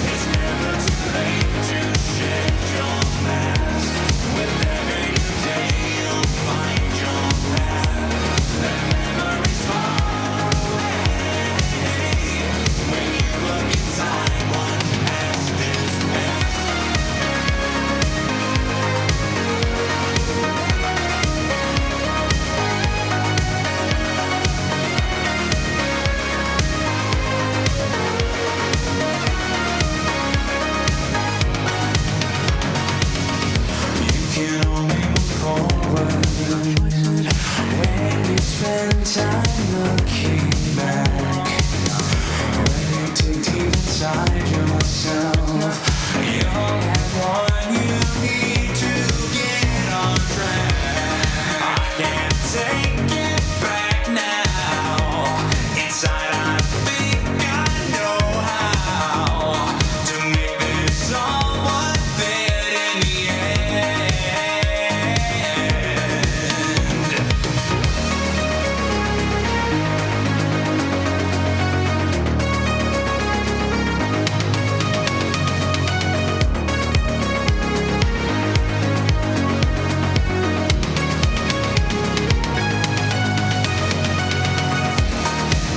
It's never too late to shed your mask. With every new day you'll find your path. The memories far away. When you look inside, what past is past. You can only move forward when you spend time looking back. When you dig deep inside yourself, you'll have what you need to get on track. I can't take it back now. Inside I think I know how to make this all worth it in the end.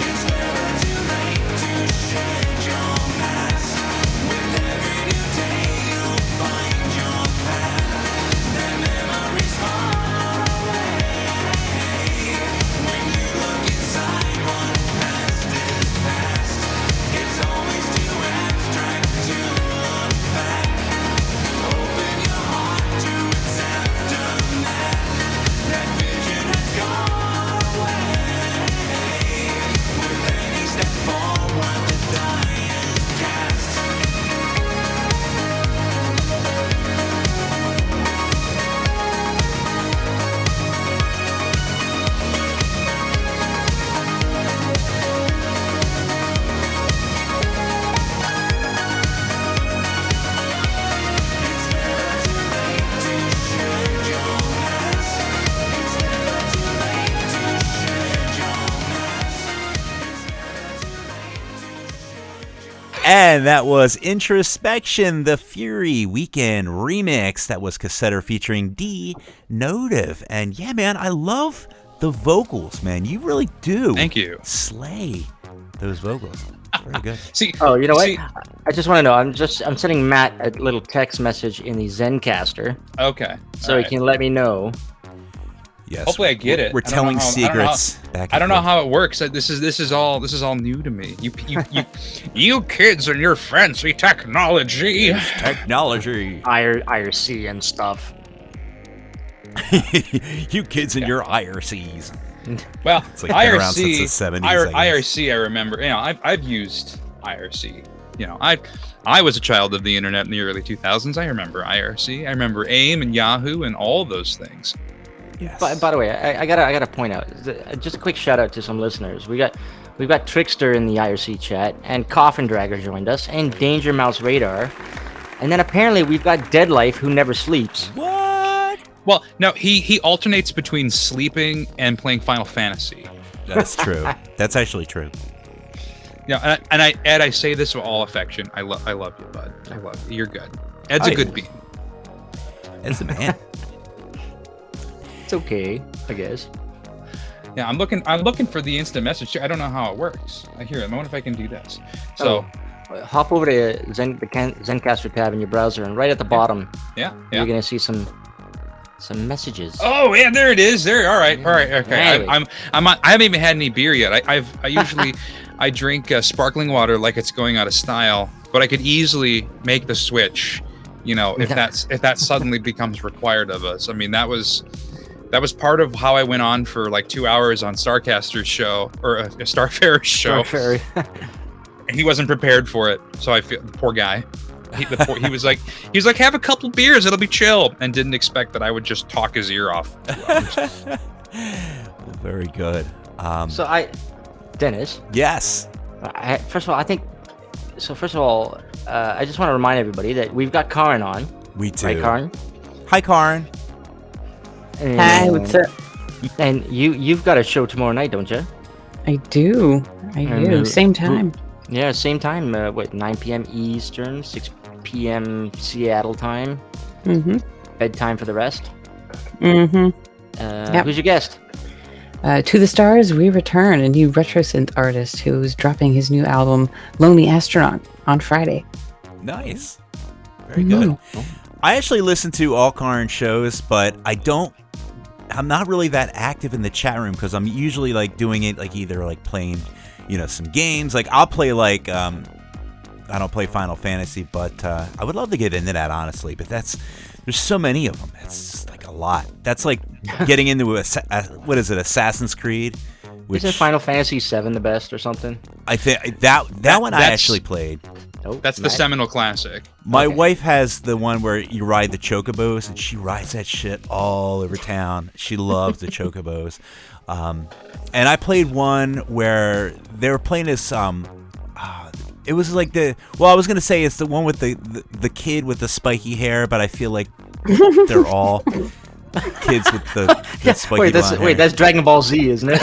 It's never too late to shed your mask. With every new day you'll find your path. The memories far away. When you look inside, what past is past. It's always too abstract to look back. Open your heart to its aftermath. That vision has gone away. With any step forward, the die is cast. It's never too late to shed your mask. It's never too late to shed your mask. And that was Introspection, the Fury Weekend remix. That was Cassetter featuring d.notive. And yeah, man, I love the vocals, man. You really do. Thank you. Slay those vocals. Very good. See, Oh, you know what? see- I just want to know. I'm sending Matt a little text message in the Zencaster, Okay. so all he right. can let me know. Yes. Hopefully I get it. We're I don't telling know how- I don't know secrets back. I and don't know forth. how it works. This is all new to me. You kids and your fancy technology. Technology. IRC and stuff. You kids and your IRCs. Well, It's like been around since IRC, the 70s, I guess. IRC, I remember. You know, I've used IRC. You know, I was a child of the internet in the early 2000s. I remember IRC. I remember AIM and Yahoo and all those things. Yes. By the way, I gotta point out just a quick shout out to some listeners. We've got Trickster in the IRC chat, and Coffin Dragger joined us, and Danger Mouse Radar, and then apparently we've got Dead Life who never sleeps. What? Well, no, he alternates between sleeping and playing Final Fantasy. That's true. That's actually true. Yeah, and I say this with all affection. I love you, bud. I love you. You're good. Ed's Oh, a good yeah. bean. That's the man. It's okay, I guess. Yeah, I'm looking for the instant message. I don't know how it works. I hear it. I wonder if I can do this. So Hop over to the Zencaster tab in your browser, and right at the bottom, yeah. you're gonna see some messages. Oh yeah, there it is. There. All right. Okay. Anyway. I haven't even had any beer yet. I usually I drink sparkling water like it's going out of style, but I could easily make the switch. You know, if that suddenly becomes required of us. I mean, that was part of how I went on for like 2 hours on Starcaster's show or a Starfarer's show. Fairy. And he wasn't prepared for it, so I feel the poor guy. He was like, have a couple beers, it'll be chill, and didn't expect that I would just talk his ear off. Very good. So Dennis. Yes. First of all, I just want to remind everybody that we've got Kaarin on. We do. Right, Kaarin? Hi, Kaarin. And, Hi, what's up? And you've got a show tomorrow night, don't you? I do. Same time. Yeah, same time. 9 p.m. Eastern, 6 p.m. Seattle time. Mm-hmm. Bedtime for the rest. Mm-hmm. Yep. Who's your guest? To the Stars We Return, a new retro synth artist who's dropping his new album, Lonely Astronaut, on Friday. Nice. Very good. I actually listen to all Kaarin shows, but I'm not really that active in the chat room because I'm usually like doing it like either like playing, some games. Like I'll play like I don't play Final Fantasy, but I would love to get into that honestly. But there's so many of them. It's just like a lot. That's like getting into what is it, Assassin's Creed? Isn't Final Fantasy VII the best or something? I think that one I actually played. Nope. That's the Matt? seminal classic. My Okay. wife has the one where you ride the chocobos, and she rides that shit all over town. She loves the chocobos. And I played one where they were playing this. It was like I was gonna say it's the one with the kid with the spiky hair, but I feel like they're all kids with the spiky blonde hair. That's Dragon Ball Z, isn't it?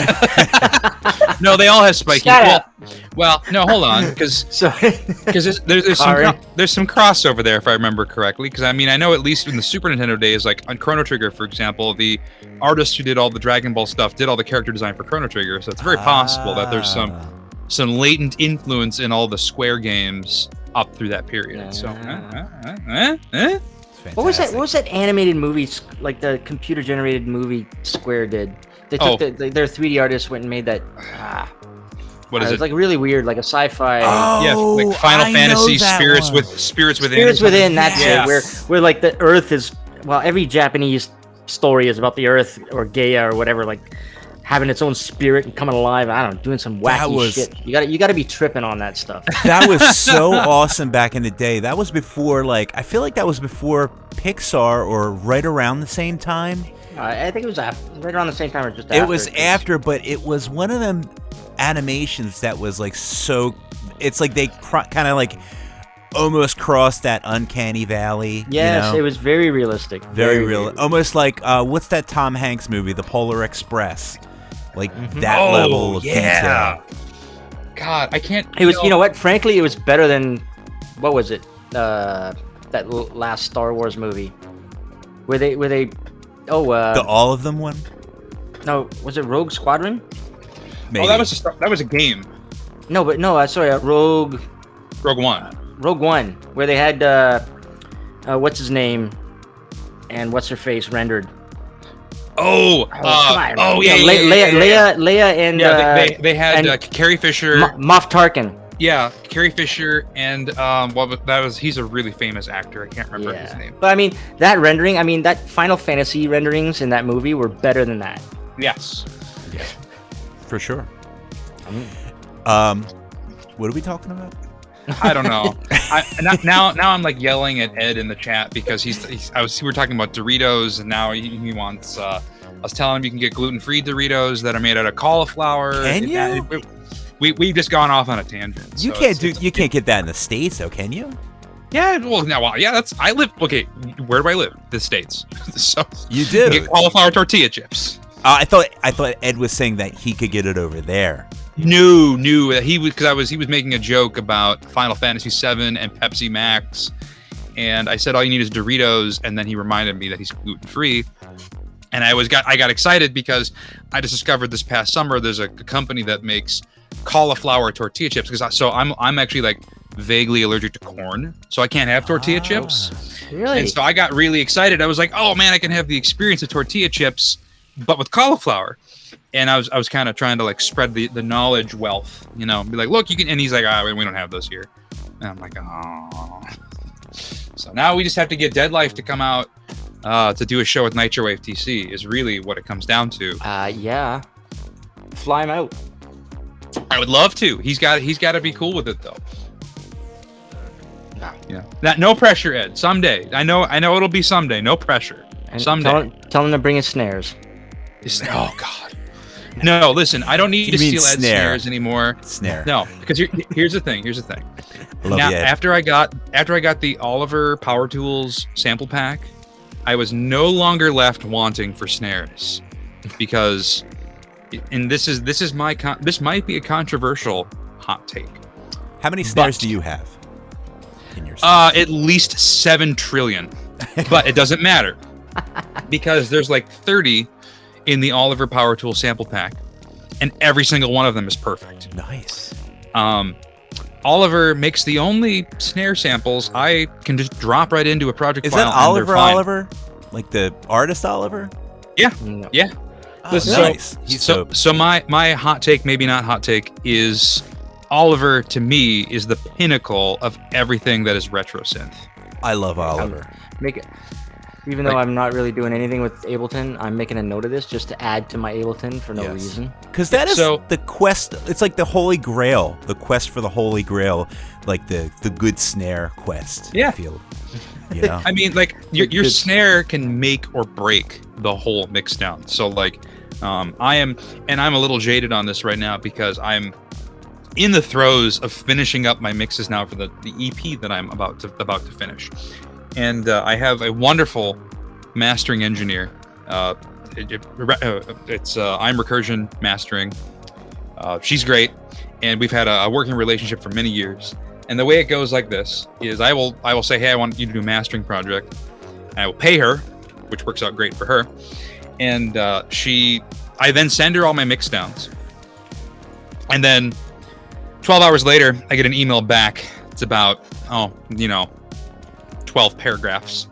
No, they all have spiky. Shut up. Well, no, hold on, because Sorry. there's some Sorry. there's some crossover there if I remember correctly. Because I mean, I know at least in the Super Nintendo days, like on Chrono Trigger, for example, the artist who did all the Dragon Ball stuff did all the character design for Chrono Trigger. So it's very possible that there's some latent influence in all the Square games up through that period. So, What was that animated movie? Like the computer generated movie Square did. They took their 3D artists went and made that. What is It it? was like really weird, like a sci-fi. Yeah, like Final I Fantasy know that Spirits one. Spirits Within. Spirits Within. That's Yes. it. Where like the Earth is. Well, every Japanese story is about the Earth or Gaia or whatever, like having its own spirit and coming alive. I don't know, doing some wacky shit. You gotta be tripping on that stuff. That was so awesome back in the day. That was before, I feel like that was before Pixar or right around the same time. I think it was right around the same time or just after. It was after, but it was one of them animations that was like so. It's like they kind of like almost crossed that uncanny valley. Yes, it was very realistic. Very real. Almost like what's that Tom Hanks movie, The Polar Express? Like that level of detail. God, I can't. It was, you know what? Frankly, it was better than what was it? That last Star Wars movie, where they The all of them one. no, was it Rogue Squadron? Maybe. Oh, that was a game. No, but no. Sorry, Rogue Rogue One, where they had what's his name and what's her face rendered. Oh, come on. yeah, Leia, and they had and Carrie Fisher. Moff Tarkin. Yeah, Carrie Fisher, and he's a really famous actor. I can't remember his name. But I mean, that rendering, that Final Fantasy renderings in that movie were better than that. Yes. For sure. What are we talking about? I don't know. Now I'm like yelling at Ed in the chat because we were talking about Doritos, and now he wants. I was telling him you can get gluten-free Doritos that are made out of cauliflower. Can you? We've just gone off on a tangent. You can't get that in the States, though, can you? Yeah, I live. Okay, where do I live? The States. So you do get cauliflower tortilla chips. I thought Ed was saying that he could get it over there. No, he was making a joke about Final Fantasy VII and Pepsi Max, and I said all you need is Doritos, and then he reminded me that he's gluten free, and I got excited because I just discovered this past summer there's a company that makes cauliflower tortilla chips so I'm actually like vaguely allergic to corn, so I can't have tortilla chips. Really? And so I got really excited. I was like, oh man, I can have the experience of tortilla chips, but with cauliflower. And I was kind of trying to like spread the knowledge wealth, be like, look, you can. And he's like, we don't have those here. And I'm like, oh. So now we just have to get Dead Life to come out to do a show with Nitrowave TC is really what it comes down to. Yeah. Fly him out. I would love to. He's got to be cool with it though. No. Yeah. No pressure, Ed. Someday. I know it'll be someday. No pressure. And Someday. Tell him to bring his snares. Oh God. No, listen. I don't need to steal Ed's snares anymore. Snare. No, because here's the thing. Love Now, you, Ed. after I got the Oliver Power Tools sample pack, I was no longer left wanting for snares, because, and this might be a controversial hot take. How many snares do you have in your At least 7 trillion, but it doesn't matter because there's like 30 in the Oliver Power Tool sample pack, and every single one of them is perfect. Nice. Oliver makes the only snare samples I can just drop right into a project Is file. that Oliver? Like the artist Oliver? Yeah. No. Yeah. Oh, nice. He's dope. So my hot take, maybe not hot take, is Oliver to me is the pinnacle of everything that is retro synth. I love Oliver. Make it. Even though I'm not really doing anything with Ableton, I'm making a note of this just to add to my Ableton for no reason. Because that is the quest. It's like the Holy Grail, the quest for the Holy Grail, like the good snare quest. Yeah. I feel, I mean, like your snare can make or break the whole mix down. So like, I'm a little jaded on this right now because I'm in the throes of finishing up my mixes now for the EP that I'm about to finish. And I have a wonderful mastering engineer. It's I'm Recursion Mastering. She's great, and we've had a working relationship for many years. And the way it goes like this is I will say, hey, I want you to do a mastering project. And I will pay her, which works out great for her. And I then send her all my mix downs. And then 12 hours later, I get an email back. It's about 12 paragraphs,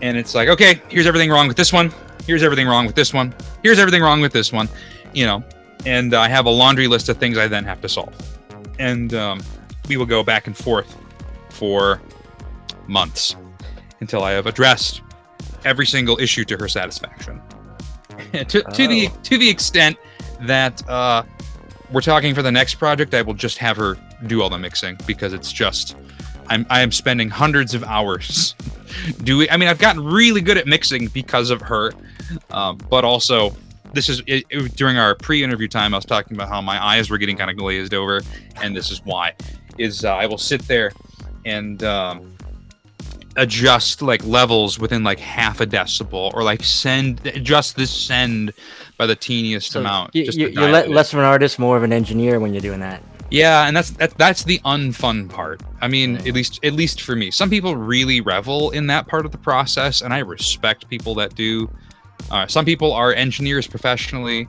and it's like, okay, here's everything wrong with this one, here's everything wrong with this one, here's everything wrong with this one, and I have a laundry list of things I then have to solve, and we will go back and forth for months until I have addressed every single issue to her satisfaction. to the extent that we're talking for the next project, I will just have her do all the mixing, because it's just I am spending hundreds of hours doing. I mean, I've gotten really good at mixing because of her, but also this is during our pre-interview time. I was talking about how my eyes were getting kind of glazed over, and this is why. I will sit there and adjust like levels within like half a decibel, or like adjust the send by the teeniest amount. You're less of an artist, more of an engineer when you're doing that. Yeah, and that's the unfun part. I mean, at least for me. Some people really revel in that part of the process, and I respect people that do. Some people are engineers professionally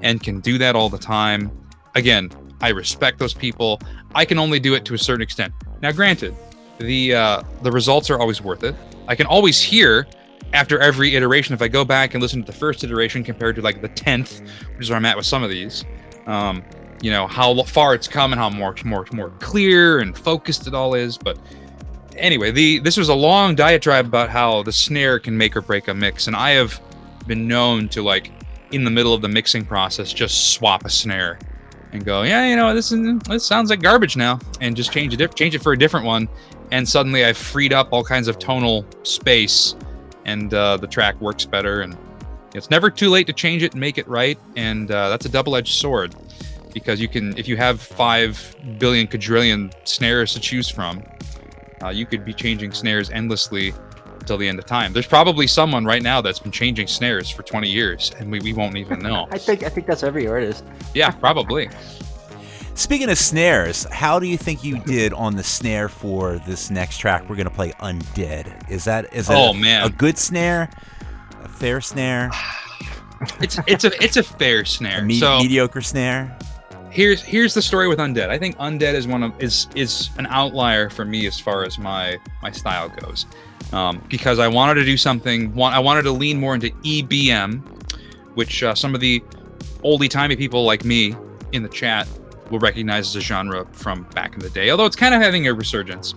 and can do that all the time. Again, I respect those people. I can only do it to a certain extent. Now, granted, the results are always worth it. I can always hear after every iteration, if I go back and listen to the first iteration compared to like the 10th, which is where I'm at with some of these, you know, how far it's come and how more clear and focused it all is. But anyway, this was a long diatribe about how the snare can make or break a mix, and I have been known to, like, in the middle of the mixing process, just swap a snare and go, yeah, you know, this sounds like garbage now, and just change it for a different one, and suddenly I've freed up all kinds of tonal space, and the track works better. And it's never too late to change it and make it right, and that's a double-edged sword, because you can, if you have 5 billion quadrillion snares to choose from, you could be changing snares endlessly until the end of time. There's probably someone right now that's been changing snares for 20 years, and we won't even know. I think that's every artist. Yeah, probably. Speaking of snares, how do you think you did on the snare for this next track we're gonna play, Undead? Is that a good snare? A fair snare? It's a fair snare. Mediocre snare? Here's the story with Undead. I think Undead is an outlier for me as far as my style goes, because I wanted to do something. I wanted to lean more into EBM, which some of the oldie-timey people like me in the chat will recognize as a genre from back in the day. Although it's kind of having a resurgence.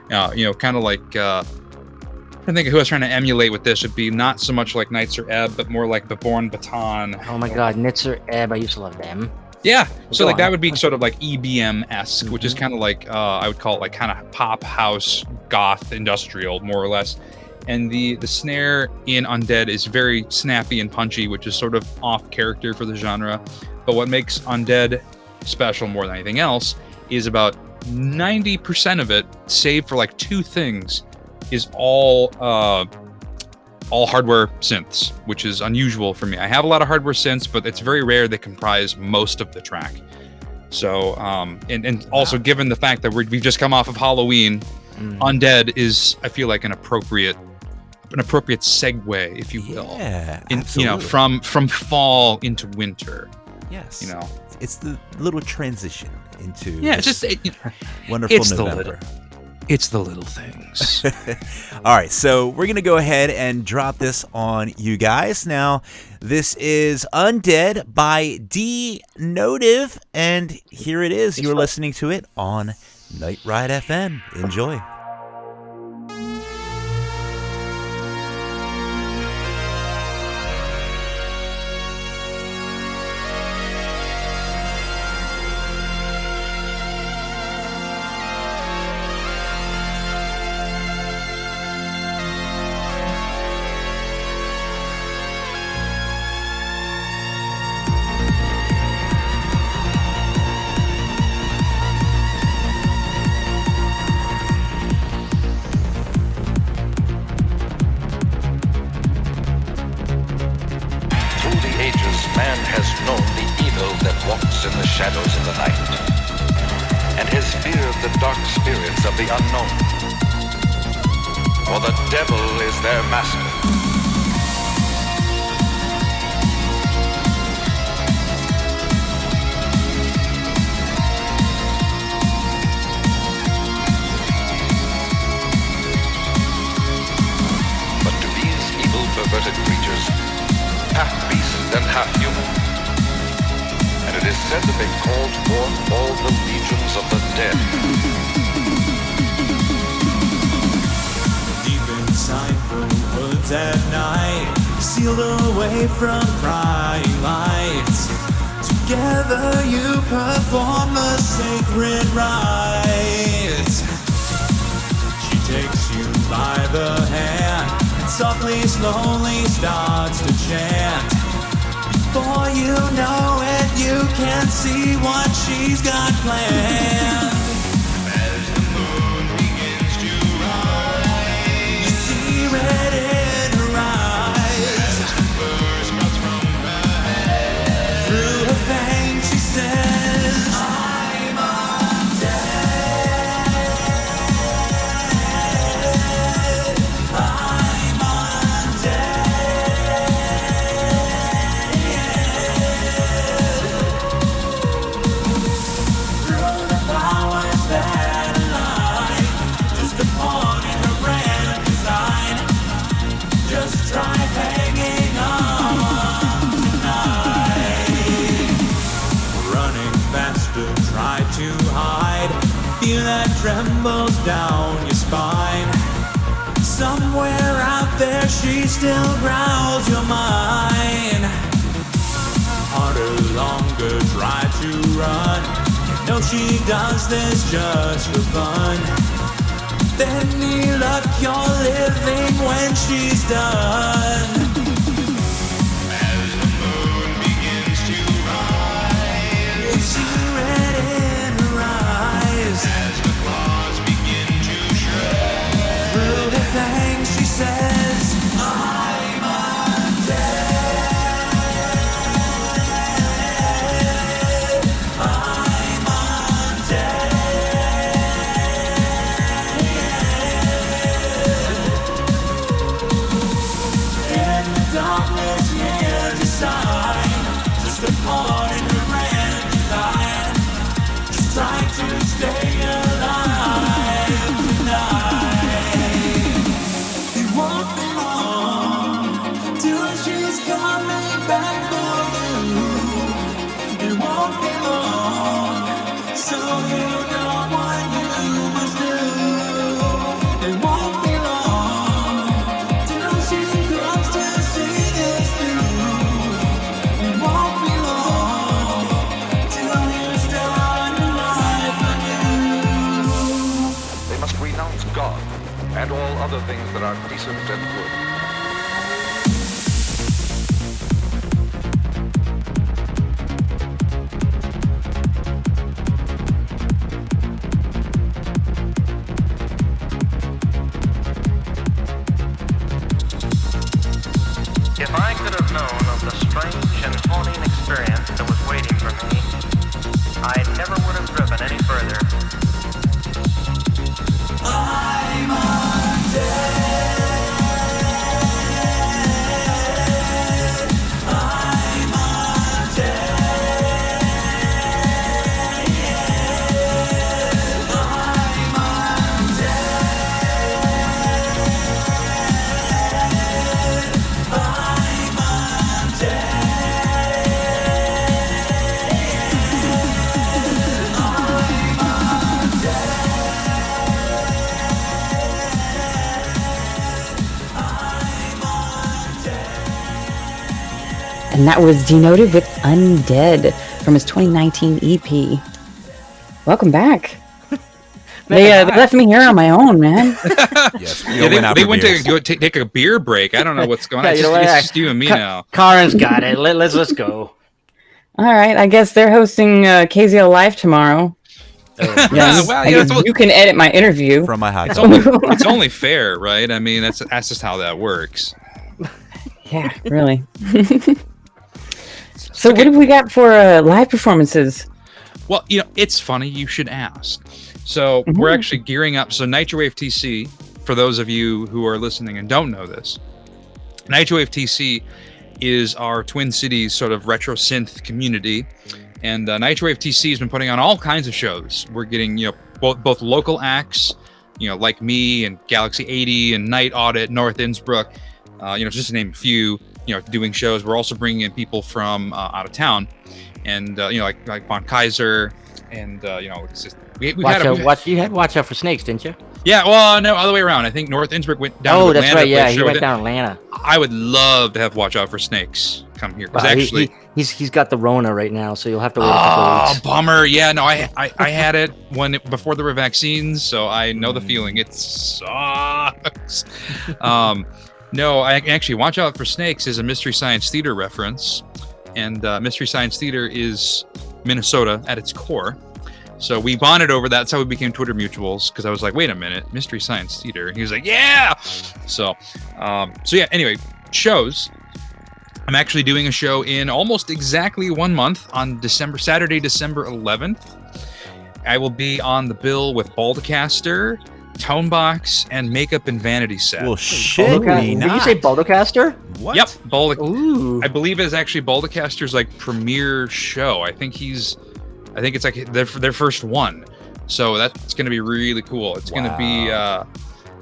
You know, kind of like I think who I was trying to emulate with this would be not so much like Knights or Ebb, but more like Beborn Baton. Oh my God, Nitzer Ebb, I used to love them. Yeah, so like that would be sort of like EBM-esque, which is kind of like I would call it like kind of pop house goth industrial, more or less. And the snare in Undead is very snappy and punchy, which is sort of off character for the genre. But what makes Undead special more than anything else is about 90% of it, save for like 2 things, is all hardware synths, which is unusual for me. I have a lot of hardware synths, but it's very rare they comprise most of the track. So, and also given the fact that we've just come off of Halloween, Undead is, I feel like, an appropriate segue, if you will. Yeah, you know, from fall into winter. Yes. You know, it's the little transition into wonderful November. It's the little things. All right, so we're going to go ahead and drop this on you guys. Now, this is Undead by d.notive, and here it is. You're listening to it on Night Ride FM. Enjoy. Man has known the evil that walks in the shadows of the night, and has feared the dark spirits of the unknown, for the devil is their master. But to these evil, perverted creatures, half beast and half human, and it is said that they called forth all the legions of the dead. Deep inside the woods at night, sealed away from prying lights, together you perform the sacred rites. She takes you by the hand and softly, slowly starts to chant. Before you know it, you can see what she's got planned. As the moon begins to rise, you see red in her eyes. As the fur sprouts from her head, through her fangs she says, I'm undead. I'm undead. to hide. Fear that trembles down your spine. Somewhere out there she still growls your mind. Harder, longer, try to run. No, she does this just for fun. Then kneel up, you're living when she's done. As the moon begins to rise, you see red in her eyes. As the claws begin to shred through the fangs, she says, I'm undead. Just a pawn in her hand line. Just trying to stay alive tonight. It won't be long till she's coming back for you. It won't be long, so you know what you must do. It won't be long till she comes to see us through. It won't be long till you start a life anew. They must renounce God and all other things that are decent and good. If I could have known of the strange and haunting experience that was waiting for me, I never would have driven any further. I'm undead. I'm undead. I'm undead. I'm And that was d.notive with Undead from his 2019 EP. Welcome back. They left me here on my own, man. Yes, Yeah, they went to go take a beer break. I don't know what's going on. It's just you and me now. Kaarin's got it. Let's go. All right, I guess they're hosting KZL Live tomorrow. Yeah, well, I guess you can edit my interview. From my hot It's dog. it's only fair, right? I mean, that's just how that works. Yeah, really. So what have we got for live performances? Well, it's funny you should ask. So we're actually gearing up. So Nitrowave TC, for those of you who are listening and don't know this, Nitrowave TC is our Twin Cities sort of retro synth community, and Nitrowave TC has been putting on all kinds of shows. We're getting both local acts, like me and Galaxy 80 and Night Audit, North Innsbruck, just to name a few. Doing shows. We're also bringing in people from out of town, and like Von Kaiser, and it's just we Watch out for snakes, didn't you? Yeah, well, no, other way around. I think North Innsbruck went down. Oh, to that's Atlanta right. to play Yeah, a he show went with down Atlanta. I would love to have Watch Out for Snakes come here because Wow, actually, he's got the Rona right now, so you'll have to wait a couple weeks. bummer. Yeah, no, I had it before there were vaccines, so I know the feeling. It sucks. No, I actually Watch Out for Snakes is a Mystery Science Theater reference, and Mystery Science Theater is Minnesota at its core. So we bonded over that. That's how we became Twitter mutuals, because I was like, wait a minute, Mystery Science Theater. And he was like, yeah. So yeah, anyway, shows. I'm actually doing a show in almost exactly 1 month on Saturday, December 11th. I will be on the bill with Baldacaster, Tonebox, and Makeup and Vanity Set. Well, shit, me Did not. you say Baldacaster? What? Yep, Ooh. I believe it's actually Baldacaster's like premiere show. I think it's like their first one. So that's going to be really cool. It's going to be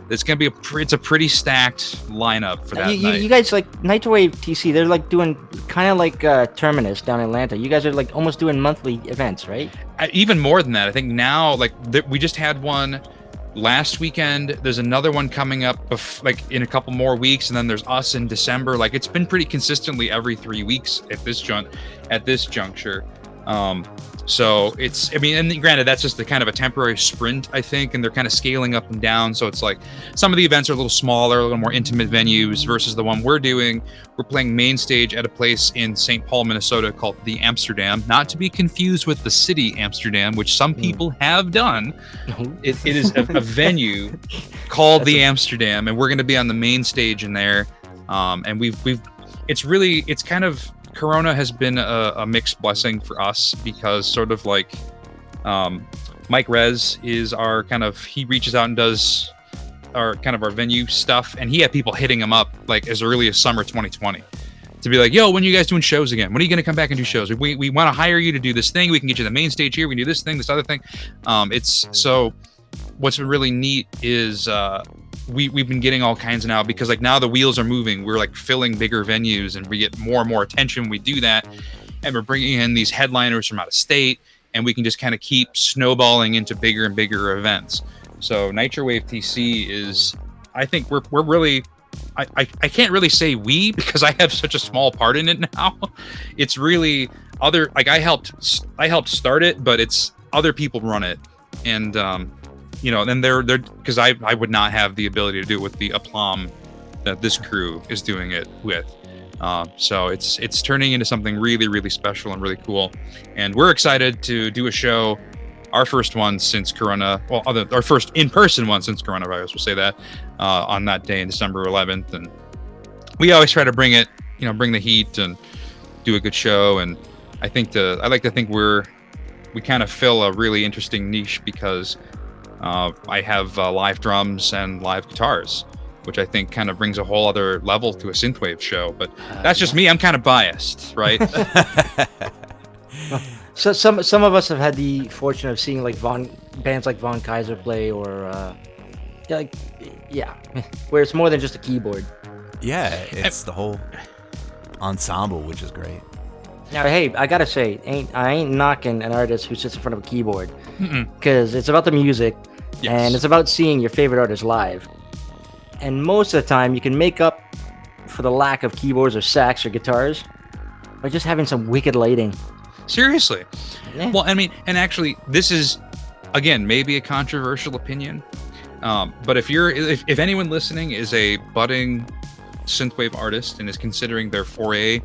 it's a pretty stacked lineup for that night. You guys like Nitrowave TC? They're like doing kind of like Terminus down in Atlanta. You guys are like almost doing monthly events, right? even more than that. I think now, like we just had one last weekend. There's another one coming up, like in a couple more weeks, and then there's us in December. Like it's been pretty consistently every 3 weeks at this juncture. So it's, I mean, and granted, that's just the kind of a temporary sprint, I think, and they're kind of scaling up and down. So it's like some of the events are a little smaller, a little more intimate venues versus the one we're doing. We're playing main stage at a place in St. Paul, Minnesota called the Amsterdam, not to be confused with the city Amsterdam, which some people have done. It is a venue called the Amsterdam, and we're going to be on the main stage in there. And it's kind of, Corona has been a mixed blessing for us because sort of like Mike Rez is our kind of, he reaches out and does our kind of our venue stuff, and he had people hitting him up like as early as summer 2020 to be like, yo, when are you guys doing shows again? When are you going to come back and do shows? We want to hire you to do this thing. We can get you the main stage here. We can do this thing, this other thing. It's so what's been really neat is we've been getting all kinds now because like now the wheels are moving. We're like filling bigger venues and we get more and more attention when we do that. And we're bringing in these headliners from out of state, and we can just kind of keep snowballing into bigger and bigger events. So Nitrowave TC is, I think we're really, I can't really say we because I have such a small part in it now. It's really other, like I helped start it, but it's other people run it. And, you know, then they're because I would not have the ability to do it with the aplomb that this crew is doing it with. So it's turning into something really, really special and really cool. And we're excited to do a show, our first one since Corona, well, our first in-person one since coronavirus, we'll say that, on that day in December 11th. And we always try to bring it, you know, bring the heat and do a good show. And I like to think we kind of fill a really interesting niche because I have live drums and live guitars, which I think kind of brings a whole other level to a synthwave show. But that's just me. I'm kind of biased, right? So some of us have had the fortune of seeing like bands like Von Kaiser play, or where it's more than just a keyboard. Yeah, it's the whole ensemble, which is great. Now, hey, I gotta say, I ain't knocking an artist who sits in front of a keyboard, because it's about the music, and it's about seeing your favorite artist live. And most of the time, you can make up for the lack of keyboards or sax or guitars by just having some wicked lighting. Seriously. Yeah. Well, I mean, and actually, this is, again, maybe a controversial opinion, but if anyone listening is a budding synthwave artist and is considering their foray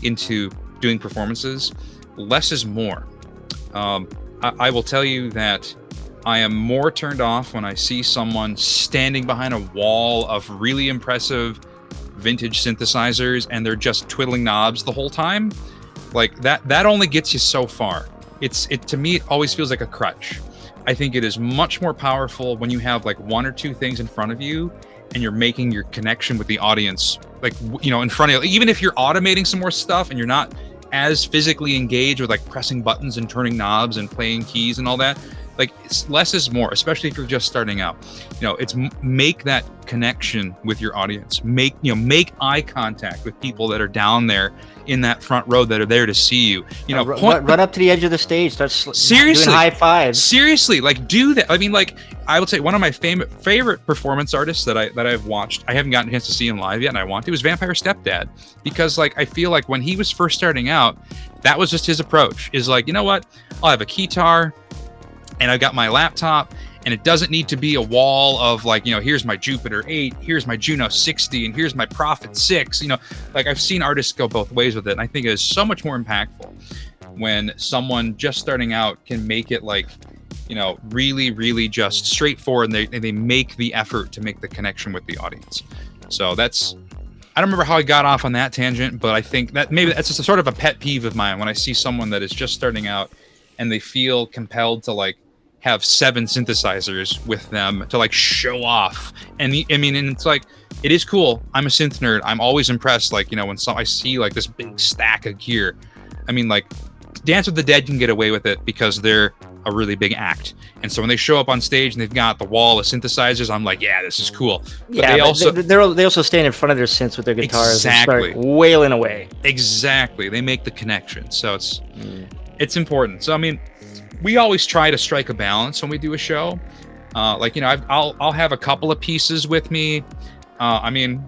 into doing performances, less is more. I will tell you that I am more turned off when I see someone standing behind a wall of really impressive vintage synthesizers and they're just twiddling knobs the whole time. Like that only gets you so far. To me, it always feels like a crutch. I think it is much more powerful when you have like one or two things in front of you and you're making your connection with the audience, like, you know, in front of you. Even if you're automating some more stuff and you're not as physically engaged with like pressing buttons and turning knobs and playing keys and all that, like it's less is more, especially if you're just starting out. You know, it's make that connection with your audience. Make eye contact with people that are down there in that front row that are there to see you. You know, run up to the edge of the stage, start seriously doing high fives. Seriously, like do that. I mean, like I would say one of my favorite performance artists that I've watched. I haven't gotten a chance to see him live yet, and I want to. Was Vampire Stepdad, because like I feel like when he was first starting out, that was just his approach. Is like, you know what? I'll have a guitar, and I've got my laptop, and it doesn't need to be a wall of like, you know, here's my Jupiter 8, here's my Juno 60, and here's my Prophet 6. You know, like I've seen artists go both ways with it, and I think it is so much more impactful when someone just starting out can make it like, you know, really, really just straightforward, and they make the effort to make the connection with the audience. So that's, I don't remember how I got off on that tangent, but I think that maybe that's just a sort of a pet peeve of mine when I see someone that is just starting out and they feel compelled to like have 7 synthesizers with them to like show off. And I mean, and it's like, it is cool. I'm a synth nerd. I'm always impressed. Like, you know, when I see like this big stack of gear, I mean, like Dance with the Dead can get away with it because they're a really big act. And so when they show up on stage and they've got the wall of synthesizers, I'm like, yeah, this is cool. But yeah, they also stand in front of their synths with their guitars and start wailing away. Exactly. They make the connection. So it's important. So I mean, we always try to strike a balance when we do a show. Like, you know, I'll have a couple of pieces with me. I mean,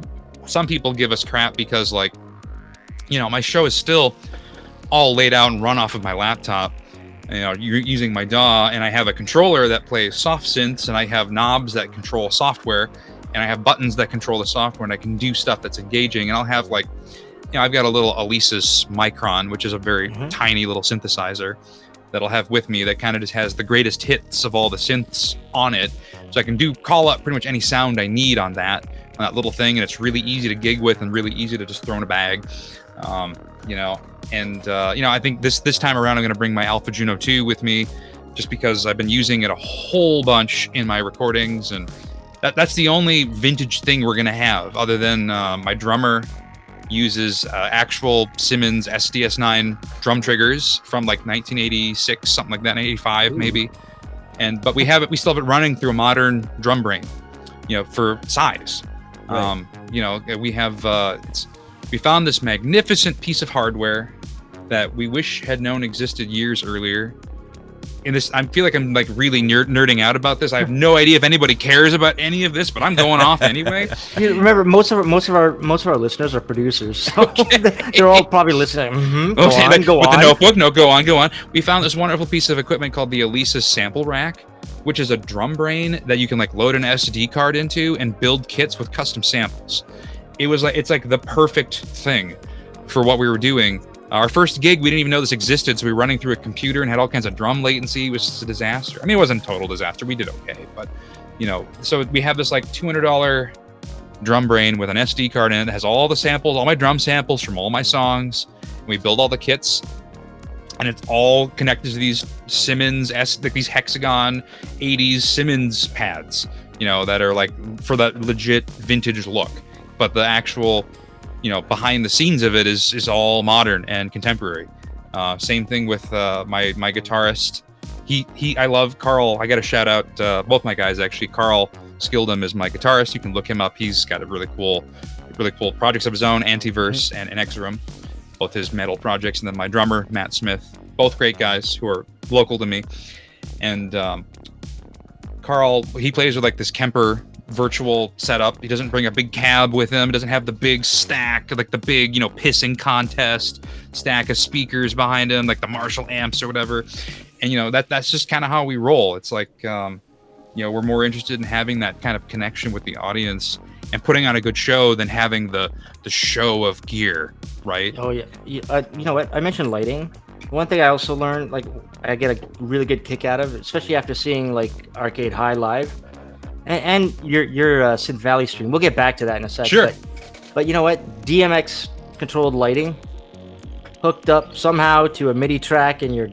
some people give us crap because, like, you know, my show is still all laid out and run off of my laptop. You know, you're using my DAW, and I have a controller that plays soft synths, and I have knobs that control software, and I have buttons that control the software, and I can do stuff that's engaging. And I'll have, like, you know, I've got a little Alesis Micron, which is a very tiny little synthesizer that I'll have with me that kind of just has the greatest hits of all the synths on it. So I can call up pretty much any sound I need on that little thing, and it's really easy to gig with and really easy to just throw in a bag. You know, and you know, I think this time around I'm going to bring my Alpha Juno 2 with me, just because I've been using it a whole bunch in my recordings, and that's the only vintage thing we're going to have, other than my drummer uses actual Simmons SDS9 drum triggers from like 1986, something like that, 85 maybe. But we still have it running through a modern drum brain, you know, for size. Right. You know, we have we found this magnificent piece of hardware that we wish had known existed years earlier. And this, I feel like I'm like really nerding out about this. I have no idea if anybody cares about any of this, but I'm going off anyway. You remember, most of our listeners are producers, so they're all probably listening. Go on. The notebook. No, go on. We found this wonderful piece of equipment called the Alesis Sample Rack, which is a drum brain that you can like load an SD card into and build kits with custom samples. It's like the perfect thing for what we were doing. Our first gig, we didn't even know this existed, so we were running through a computer and had all kinds of drum latency. It was just a disaster. I mean, it wasn't a total disaster. We did okay, but, you know, so we have this like $200 drum brain with an SD card in it that has all the samples, all my drum samples from all my songs. And we build all the kits, and it's all connected to these Simmons, like these Hexagon 80s Simmons pads, you know, that are like for that legit vintage look. But the actual, you know, behind the scenes of it is all modern and contemporary. Same thing with my guitarist. I love Carl. I got to shout out both my guys actually. Carl Skildum is my guitarist. You can look him up. He's got a really cool projects of his own, Antiverse and Exerum, both his metal projects. And then my drummer Matt Smith, both great guys who are local to me. And Carl, he plays with like this Kemper virtual setup. He doesn't bring a big cab with him. He doesn't have the big stack, like the big, you know, pissing contest stack of speakers behind him, like the Marshall amps or whatever. And, you know, that's just kind of how we roll. It's like, you know, we're more interested in having that kind of connection with the audience and putting on a good show than having the show of gear, right? Oh yeah. You know what? I mentioned lighting. One thing I also learned, like, I get a really good kick out of, especially after seeing like Arcade High live. And your Synth Valley stream. We'll get back to that in a second. Sure. But you know what? DMX controlled lighting hooked up somehow to a MIDI track in your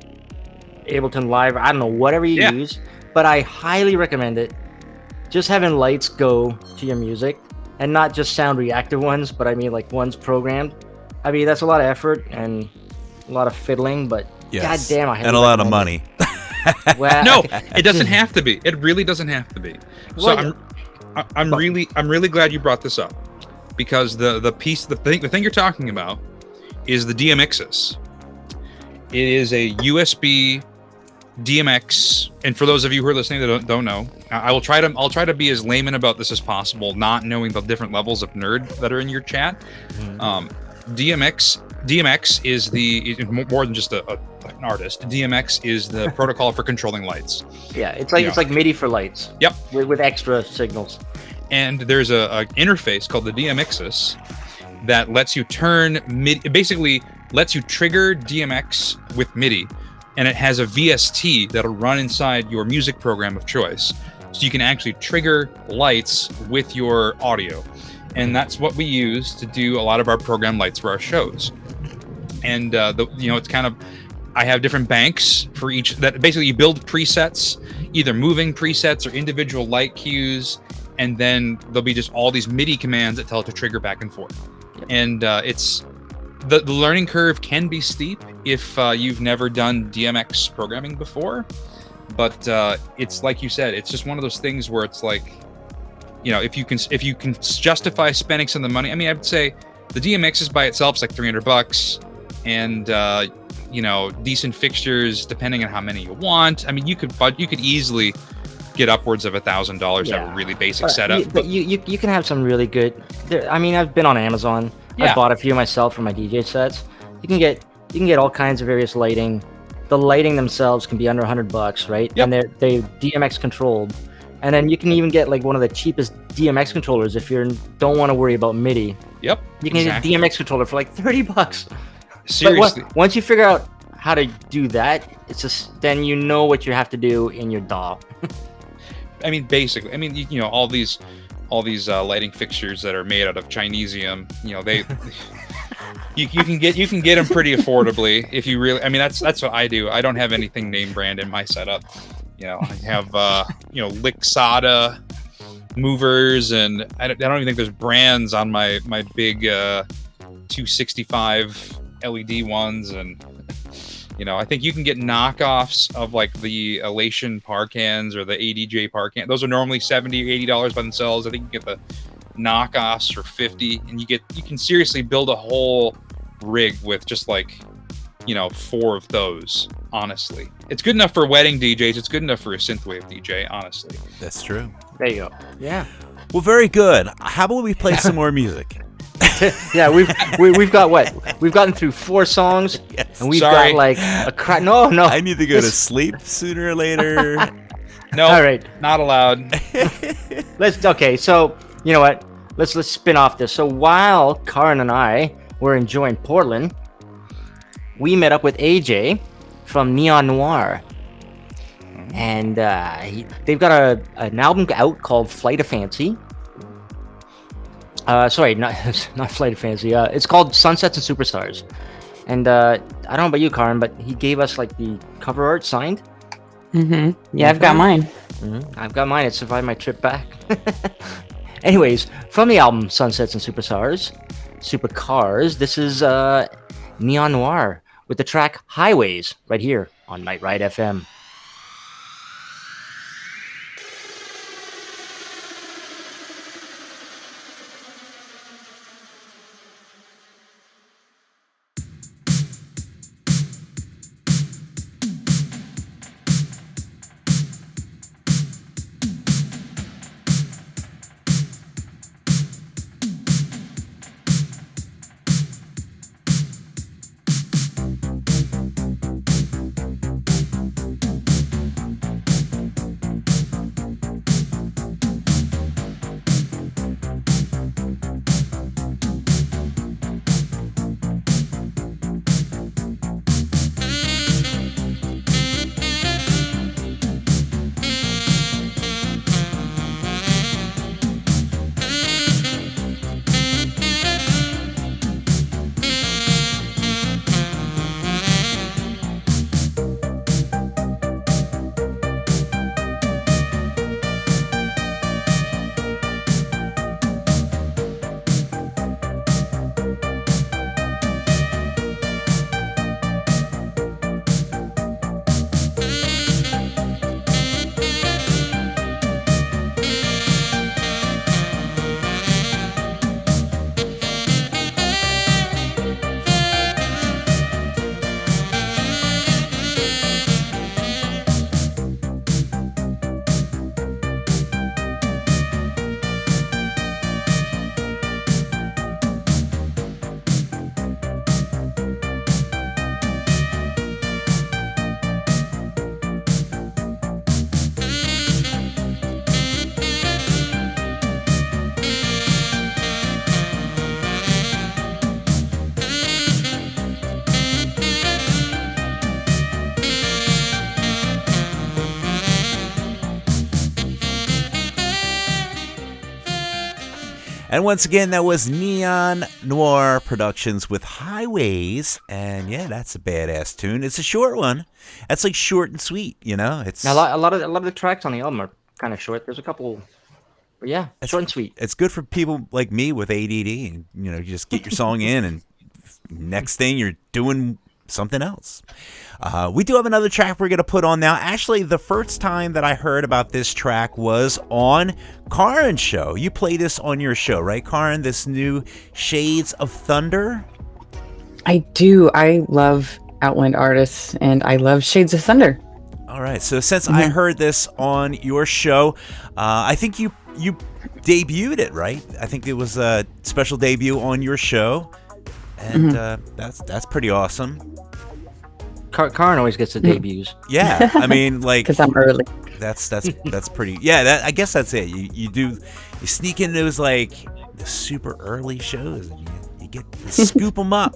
Ableton Live. I don't know, whatever you use. But I highly recommend it. Just having lights go to your music and not just sound reactive ones, but I mean like ones programmed. I mean, that's a lot of effort and a lot of fiddling, but Yes. goddamn, I and a lot of money. Well, No, it doesn't have to be. It really doesn't have to be. So Well, I'm really glad you brought this up, because the thing you're talking about is the DMXs. It is a USB DMX, and for those of you who are listening that don't know, I'll try to be as layman about this as possible, not knowing the different levels of nerd that are in your chat. DMX is more than just an artist. DMX is the protocol for controlling lights. yeah, it's like MIDI for lights. Yep. With extra signals. And there's a interface called the DMXs that lets you turn MIDI, basically lets you trigger DMX with MIDI, and it has a VST that'll run inside your music program of choice, so you can actually trigger lights with your audio. And that's what we use to do a lot of our program lights for our shows. And it's kind of, I have different banks for each, that basically you build presets, either moving presets or individual light cues, and then there'll be just all these MIDI commands that tell it to trigger back and forth. And it's the learning curve can be steep if you've never done DMX programming before, but it's like you said, it's just one of those things where it's like, you know, if you can justify spending some of the money. I mean, I would say the DMX is by itself is like $300, and decent fixtures depending on how many you want. I mean, you could easily get upwards of $1,000 to have a really basic setup. But you can have some really good. I mean, I've been on Amazon. Yeah. I bought a few myself for my DJ sets. You can get all kinds of various lighting. The lighting themselves can be under $100, right? Yep. And they're DMX controlled. And then you can even get like one of the cheapest DMX controllers if you don't want to worry about MIDI. Yep. You can get a DMX controller for like $30. Seriously. But once you figure out how to do that, it's just then you know what you have to do in your DAW. I mean, basically, all these lighting fixtures that are made out of Chinesium, they you can get them pretty affordably if you really. I mean, that's what I do. I don't have anything name brand in my setup. I have Lixada movers, and I don't even think there's brands on my big 265 LED ones, and I think you can get knockoffs of like the Elation Parcans or the ADJ Parcan. Those are normally $70 or $80 by themselves. I think you can get the knockoffs for $50, and you can seriously build a whole rig with just like 4 of those. Honestly, it's good enough for wedding DJs. It's good enough for a synthwave DJ. Honestly, That's true. There you go. Yeah. Well, very good. How about we play some more music? Yeah, we've got what? We've gotten through 4 songs, Yes. and we've Sorry. got like a crack. No. I need to go to sleep sooner or later. no, All right. not allowed. Okay, so you know what? Let's spin off this. So while Kaarin and I were enjoying Portland, we met up with AJ from Neon Noir, and they've got an album out called Flight of Fancy. Sorry, not Flight of Fancy. It's called Sunsets and Superstars. And I don't know about you, Kaarin, but he gave us like the cover art signed. Mm-hmm. Yeah, I've got mine. I've got mine. It survived my trip back. Anyways, from the album Sunsets and Supercars, this is Neon Noir with the track Highways right here on Night Ride FM. And once again, that was Neon Noir Productions with Highways. And yeah, that's a badass tune. It's a short one. That's like short and sweet, It's Now, a lot of the tracks on the album are kind of short. There's a couple, but yeah, short and sweet. It's good for people like me with ADD. And, you just get your song in, and next thing you're doing something else. We do have another track we're going to put on now. Actually, the first time that I heard about this track was on Kaarin's show. You play this on your show, right, Kaarin? This new Shades of Thunder? I do. I love Outland artists, and I love Shades of Thunder. All right. So since I heard this on your show, I think you debuted it, right? I think it was a special debut on your show, and that's pretty awesome. Kaarin always gets the debuts. Yeah, I mean, like, Because I'm early. that's pretty. Yeah, I guess that's it. You sneak into those like the super early shows, and you scoop them up.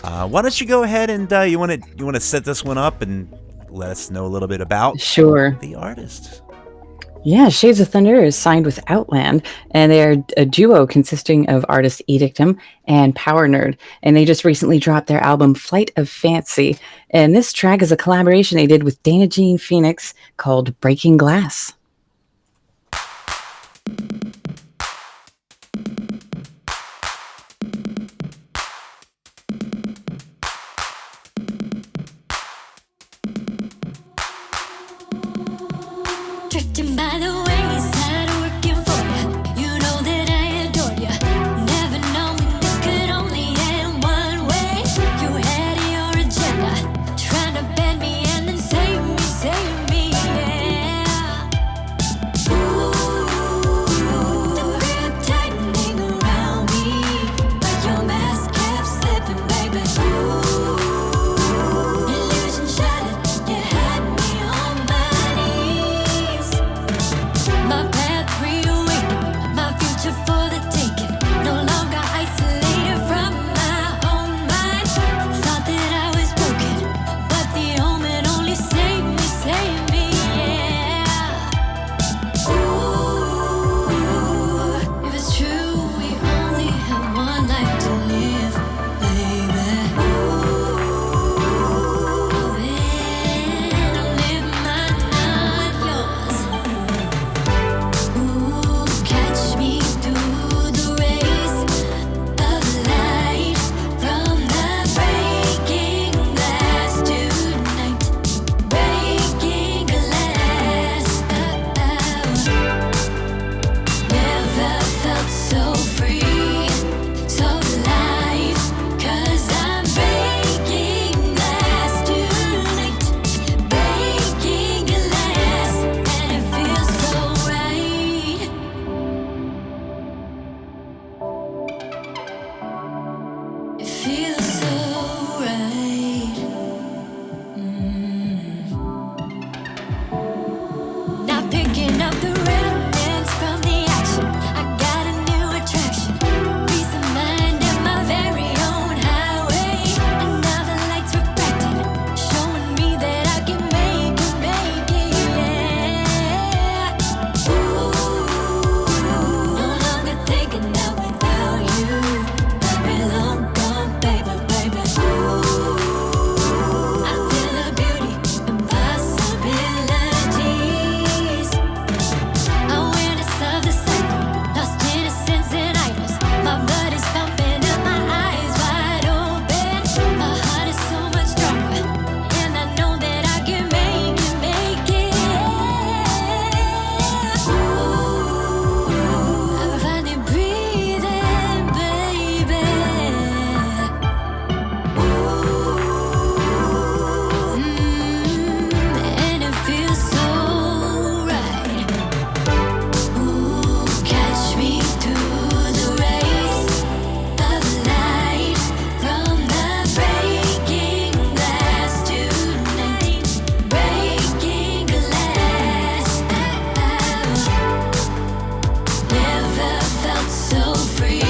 Why don't you go ahead and you want to set this one up and let us know a little bit about Sure. the artist. Yeah, Shades of Thunder is signed with Outland, and they're a duo consisting of artist Edictum and Power Nerd. And they just recently dropped their album Flight of Fancy. And this track is a collaboration they did with Dana Jean Phoenix called Breaking Glass. Drifting by the wayside, working for you. You know that I adore you. Never knowing this could only end one way. You had your agenda, trying to bend me and then save me, yeah. Ooh, the grip tightening around me, but your mask kept slipping, baby. Ooh, illusion shattered, you had me on my knees. My path reawakened, my future for the taking. No longer isolated from my own mind. Thought that I was broken, but the omen only saved me, yeah. Ooh, if it's true, we only have one life to live, baby. Ooh, and I'll live mine, not yours. Ooh, catch me through the rays of light from the breaking glass tonight. Breaking glass. Never felt so free, so alive. 'Cause I'm breaking glass tonight. Breaking glass, and it feels so right. It feels so right. Not picking up the remnants from the action. I got a new attraction. Peace of mind in my very own highway. And now the lights reflecting, showing me that I can make it, yeah. Ooh, no longer thinking that without you, I'd be long gone, baby. Ooh, I feel the beauty and possibilities. Awareness of the cycle, lost innocence and idols. My blood is pumping and my eyes wide open. My heart is so much stronger, and I know that I can make it. Ooh, I'm finally breathing, baby. And it feels so right. Ooh, catch me through the rays of light from the breaking glass tonight. Breaking glass. Never felt so free,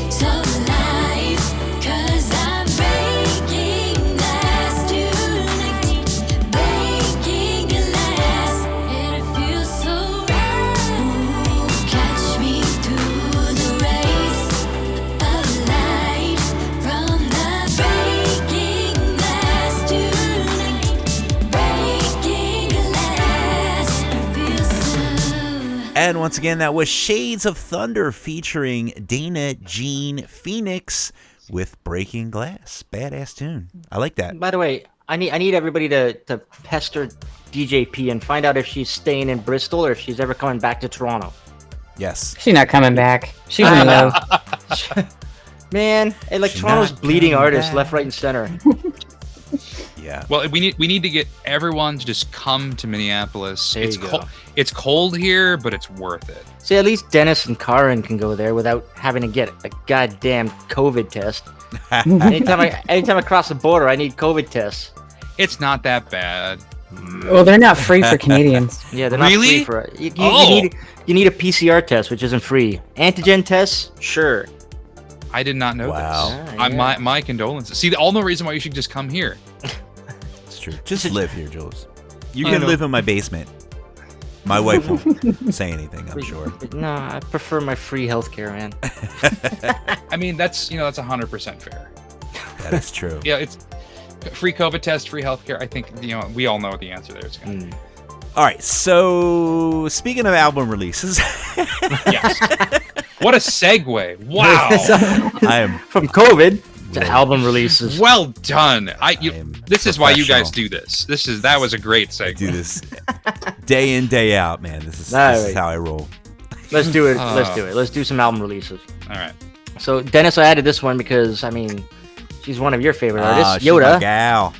so alive. 'Cause I'm breaking glass tonight. Breaking glass, and it feels so right. Ooh, catch me through the rays of light from the breaking glass tonight. Breaking glass, it feels so. And once again, that was Shades of Thunder featuring Dana Jean Phoenix with Breaking Glass. Badass tune. I like that. By the way, I need everybody to pester DJP and find out if she's staying in Bristol or if she's ever coming back to Toronto. Yes. She's not coming back. She's I in know. love. Man, hey, like She's Toronto's not bleeding coming artists back. left, right, and center. Yeah. Well, we need to get everyone to just come to Minneapolis. There It's you go. cold. It's cold here, but it's worth it. See, at least Dennis and Kaarin can go there without having to get a goddamn COVID test. Anytime I cross the border, I need COVID tests. It's not that bad. Well, they're not free for Canadians. Yeah, they're not Really? free for it. Oh. You need a PCR test, which isn't free. Antigen tests, sure. I did not know Wow. this. Ah, yeah. My condolences. See, all the reason why you should just come here. It's true. Just live here, Jules. You I can know. live in my basement. My wife won't say anything, I'm sure. No, I prefer my free healthcare, man. I mean, that's 100% fair. That is true. Yeah, it's free COVID test, free healthcare. I think we all know what the answer there is going to be. All right, so speaking of album releases, Yes. What a segue! Wow. I am From COVID to album releases. Well done. am This is why you guys professional. do this. That was a great segue. do this day in, day out, man. This is Alright. how I roll. Let's do it. Let's do it. Let's do some album releases. All right. So, Dennis, I added this one because, I mean, she's one of your favorite artists. She's my Yoda. gal.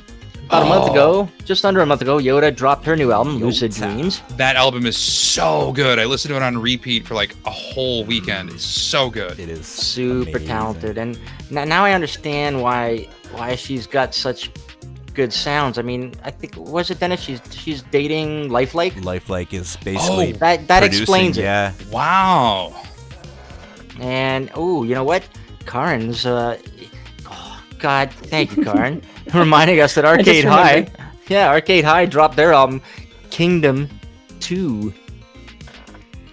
About a month ago, just under a month ago, Yoda dropped her new album, Lucid Yoda. Dreams. That album is so good. I listened to it on repeat for like a whole weekend. It's so good. It is Super amazing. talented. And now I understand why she's got such good sounds. I mean, I think, was it Dennis? She's dating Lifelike? Lifelike is basically That producing, explains it. Yeah, Wow. And, oh, you know what? Kaarin's, God, thank you, Kaarin. Reminding us that Arcade High, remembered. Arcade High dropped their album, Kingdom 2.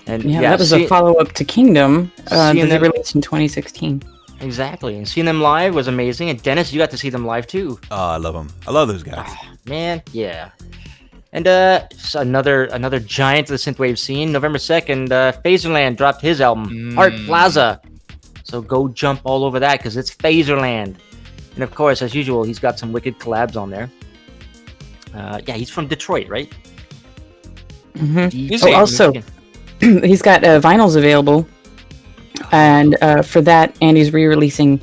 And Yeah, that was a follow-up to Kingdom that seeing they them- released in 2016. Exactly. And seeing them live was amazing. And Dennis, you got to see them live too. oh, I love them. I love those guys. Man, yeah. And so another giant of the synthwave scene. November 2nd, Phaserland dropped his album, Art Plaza. So go jump all over that because it's Phaserland. And of course, as usual, he's got some wicked collabs on there. Yeah, he's from Detroit, right? Mhm. Is Oh, he? also, he's got vinyls available, and for that, Andy's re-releasing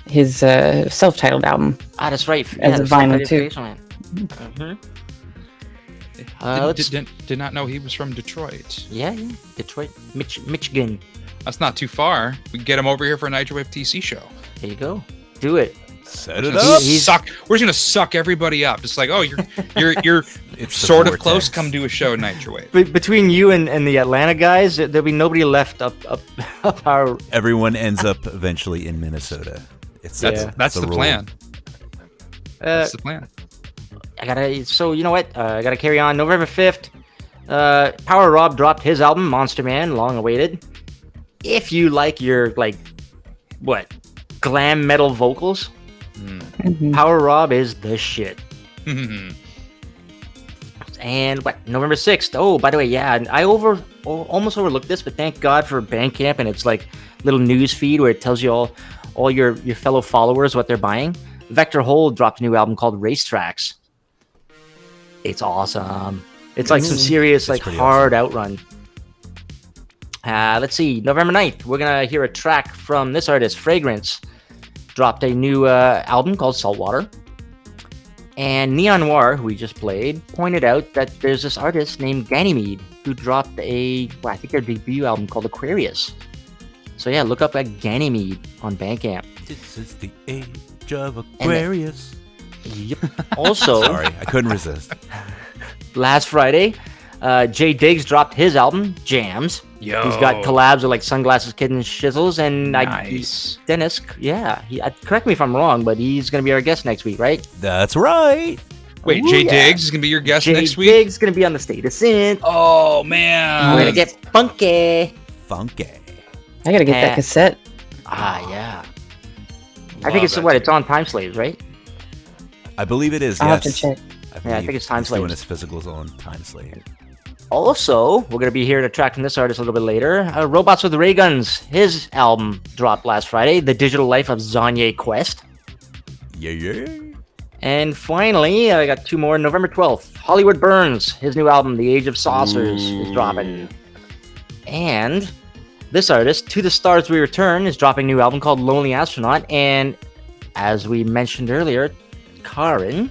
his self-titled album. That's right. As a the vinyl, Sunday too. Phaserland. Did not know he was from Detroit. Yeah, Detroit, Michigan. That's not too far. We can get him over here for a Nitro TC show. There you go. Do it. Set We're it just up. gonna We're just gonna suck everybody up. Just like, oh, you're It's the sort of vortex. close. Come do a show, Nitro. Between you and the Atlanta guys, there'll be nobody left up our. Everyone ends up eventually in Minnesota. That's Yeah. that's the rule. plan. Uh, That's the plan. I gotta. So you know what? I gotta carry on. November 5th, Power Rob dropped his album Monster Man, long awaited. If you like your glam metal vocals, Mhm. Power Rob is the shit. And November 6th. Oh, by the way, yeah, and I almost overlooked this, but thank God for Bandcamp and its like little news feed where it tells you all your fellow followers what they're buying. Vector Hold dropped a new album called Racetracks. It's awesome. It's like some serious, like pretty hard outrun. Let's see, November 9th, we're gonna hear a track from this artist, Fragrance. Dropped a new album called Saltwater. And Neon Noir, who we just played, pointed out that there's this artist named Ganymede who dropped I think their debut album called Aquarius. So yeah, look up at Ganymede on Bandcamp. This is the age of Aquarius. Yep. Also, Sorry, I couldn't resist. last Friday, Jay Diggs dropped his album, Jams. Yo. He's got collabs with like Sunglasses Kid and Shizzles, and Nice. Dennis, yeah, correct me if I'm wrong, but he's gonna be our guest next week, right? That's right. Wait, Ooh, Jay yeah. Diggs is gonna be your guest Jay next week. Diggs is gonna be on the State of Synth. Oh man. We're gonna get funky. Funky. I gotta get that cassette. Yeah. I Love think it's it. it's on Time Slaves, right? I believe it is. I'll have yes. to check. Yeah, I think it's Time he's doing Slaves. his physicals on Time Slave. Also, we're gonna be hearing a track from this artist a little bit later. Robots with Ray Guns. His album dropped last Friday, The Digital Life of Zanye Quest. Yeah. And finally, I got two more. November 12th, Hollywood Burns. His new album, The Age of Saucers, is dropping. And this artist, To the Stars We Return, is dropping a new album called Lonely Astronaut. And as we mentioned earlier, Kaarin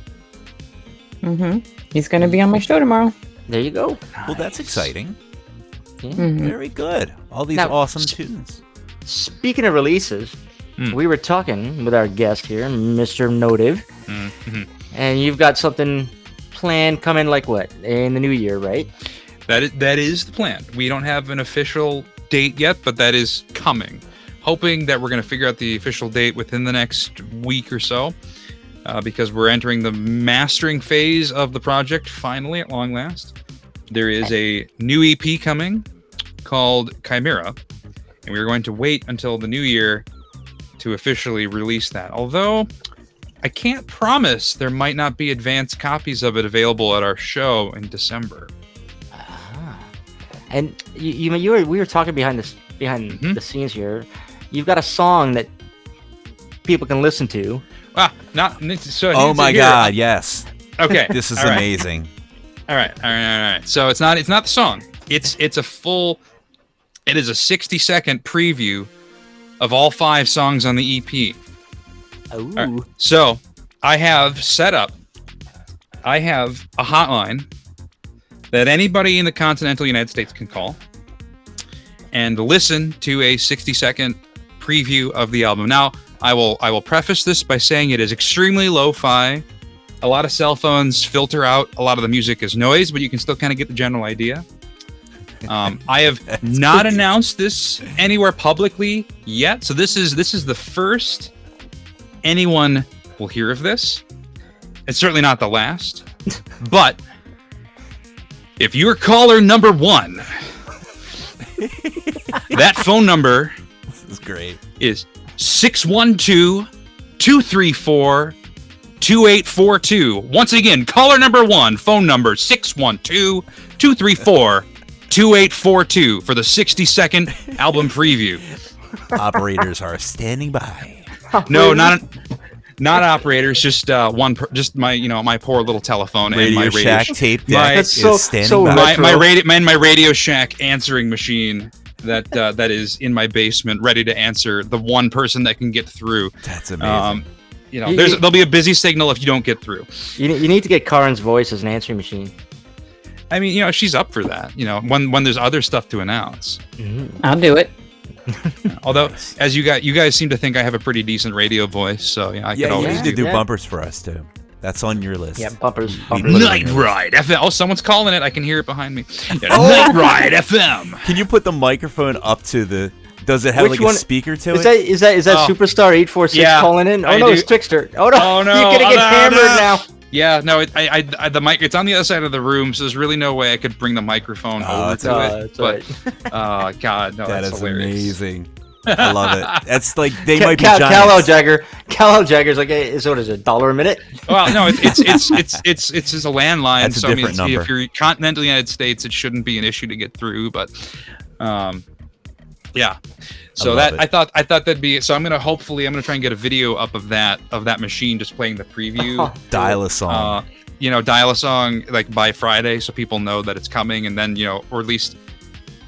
He's going to be on my show tomorrow. There you go. Well, that's exciting. Yeah. Very good. All these Now, awesome tunes. Speaking of releases, we were talking with our guest here, Mr. Notive, and you've got something planned coming like what in the new year, right? That is the plan. We don't have an official date yet, but that is coming. Hoping that we're going to figure out the official date within the next week or so, because we're entering the mastering phase of the project finally at long last. There is a new EP coming called Chimera, and we're going to wait until the new year to officially release that. Although I can't promise there might not be advanced copies of it available at our show in December. And we were talking behind the scenes here. You've got a song that people can listen to. So Oh my God! Yes. Okay. This is all right. amazing. All right. So it's not the song. It is a 60-second preview of all 5 songs on the EP. Ooh. All right. So I have a hotline that anybody in the continental United States can call and listen to a 60-second preview of the album. Now, I will preface this by saying it is extremely lo-fi. A lot of cell phones filter out a lot of the music as noise, but you can still kind of get the general idea. I have not announced this anywhere publicly yet, so this is the first anyone will hear of this. It's certainly not the last, but if you're caller number 1, that phone number This is great. is 612-234-2842. Once again, caller number 1, phone number 612-234-2842 for the 60-second album preview. Operators are standing by. No, not operators, just my poor little telephone and my Radio Shack radio tape my- deck That's is so- standing so by. my Radio Shack answering machine that is in my basement, ready to answer the one person that can get through. That's amazing. There'll be a busy signal if you don't get through. You need to get Kaarin's voice as an answering machine. I mean, she's up for that. When there's other stuff to announce. I'll do it. Although, as you guys seem to think I have a pretty decent radio voice, so I could You always need to do yeah. bumpers for us too. That's on your list. Yeah, bumpers. Night Ride FM. Oh, someone's calling it. I can hear it behind me. Night Ride FM. Can you put the microphone up to the? Does it have Which like one- a speaker to Is it? that Oh. Superstar 846 Yeah, calling in? Oh I no, do. it's Twixter. Oh no, Oh, no. you're gonna get Oh, no, hammered no. now. Yeah, no, the mic. It's on the other side of the room, so there's really no way I could bring the microphone over that's to all it. It's But alright. God, no, That that's is hilarious. amazing. I love it. That's like they might be giants. Cal Jagger's like, hey, what is it, $1 a minute? Well, no, it's just a landline. That's a so I mean, different number. if you're continental United States, it shouldn't be an issue to get through. But, yeah. So love it. I thought that'd be. So I'm gonna try and get a video up of that machine just playing the preview. Dial a song. Dial a song like by Friday, so people know that it's coming, and then or at least.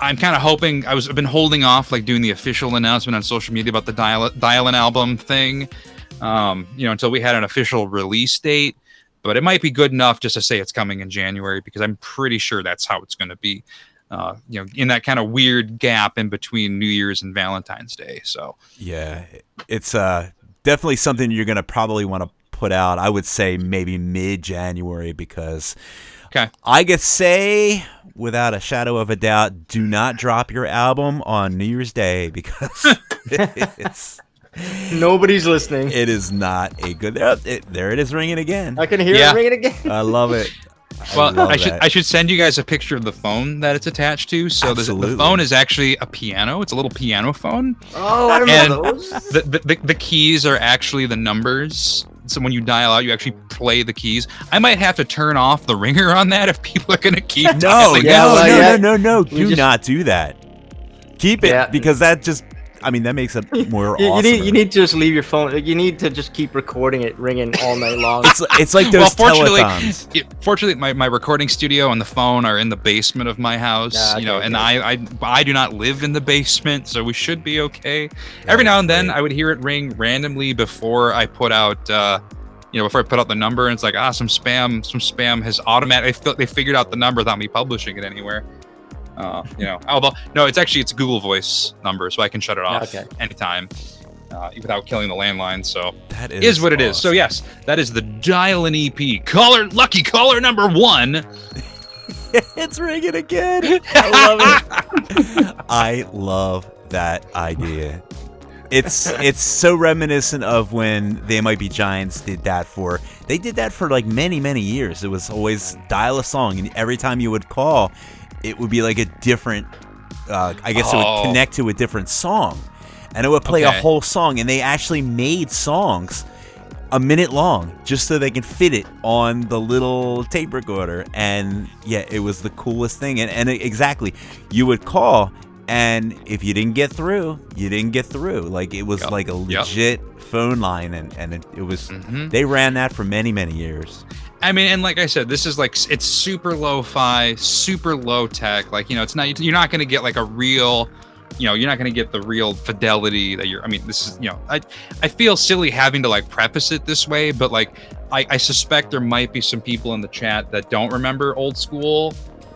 I'm kind of hoping. I've been holding off, like doing the official announcement on social media about the dial-in album thing, until we had an official release date. But it might be good enough just to say it's coming in January, because I'm pretty sure that's how it's going to be. In that kind of weird gap in between New Year's and Valentine's Day. So Yeah, it's definitely something you're gonna probably want to put out. I would say maybe mid-January, because okay, I could say without a shadow of a doubt, do not drop your album on New Year's Day, because Nobody's listening. it is not a good. There it is ringing again. I can hear Yeah. it ringing again. I love it. well, love I should that. I should send you guys a picture of the phone that it's attached to. So the Absolutely. phone is actually a piano. It's a little piano phone. Oh, I And remember those. the keys are actually the numbers. So when you dial out, you actually play the keys. I might have to turn off the ringer on that if people are going to keep No, dialing yeah, out. well, yeah. no. We Do just- not do that. Keep it, Yeah. because that just. I mean, that makes it more You awesome. need to just leave your phone. You need to just keep recording it ringing all night long. It's like those fortunately, telethons. fortunately, my recording studio and the phone are in the basement of my house. Ah, okay, and okay. I do not live in the basement, so we should be okay. Every now and then, I would hear it ring randomly before I put out before I put out the number, and it's like, some spam has they figured out the number without me publishing it anywhere. Although no, it's Google Voice number, so I can shut it off anytime without killing the landline. So that is what it is. So yes, that is the Dial-In EP. Lucky caller number 1. It's ringing again. I love it. I love that idea. It's so reminiscent of when They Might Be Giants did that for like many years. It was always dial a song, and every time you would call, it would be like a different it would connect to a different song, and it would play a whole song. And they actually made songs a minute long just so they can fit it on the little tape recorder. And yeah, it was the coolest thing. And exactly, you would call, and if you didn't get through, you didn't get through. Like, it was like a legit phone line, and it was they ran that for many years. I mean, and like I said, this is like, it's super lo-fi, super low tech. Like, it's not, you're not going to get like a real, you're not going to get the real fidelity that this is, I feel silly having to like preface it this way, but like, I suspect there might be some people in the chat that don't remember old school,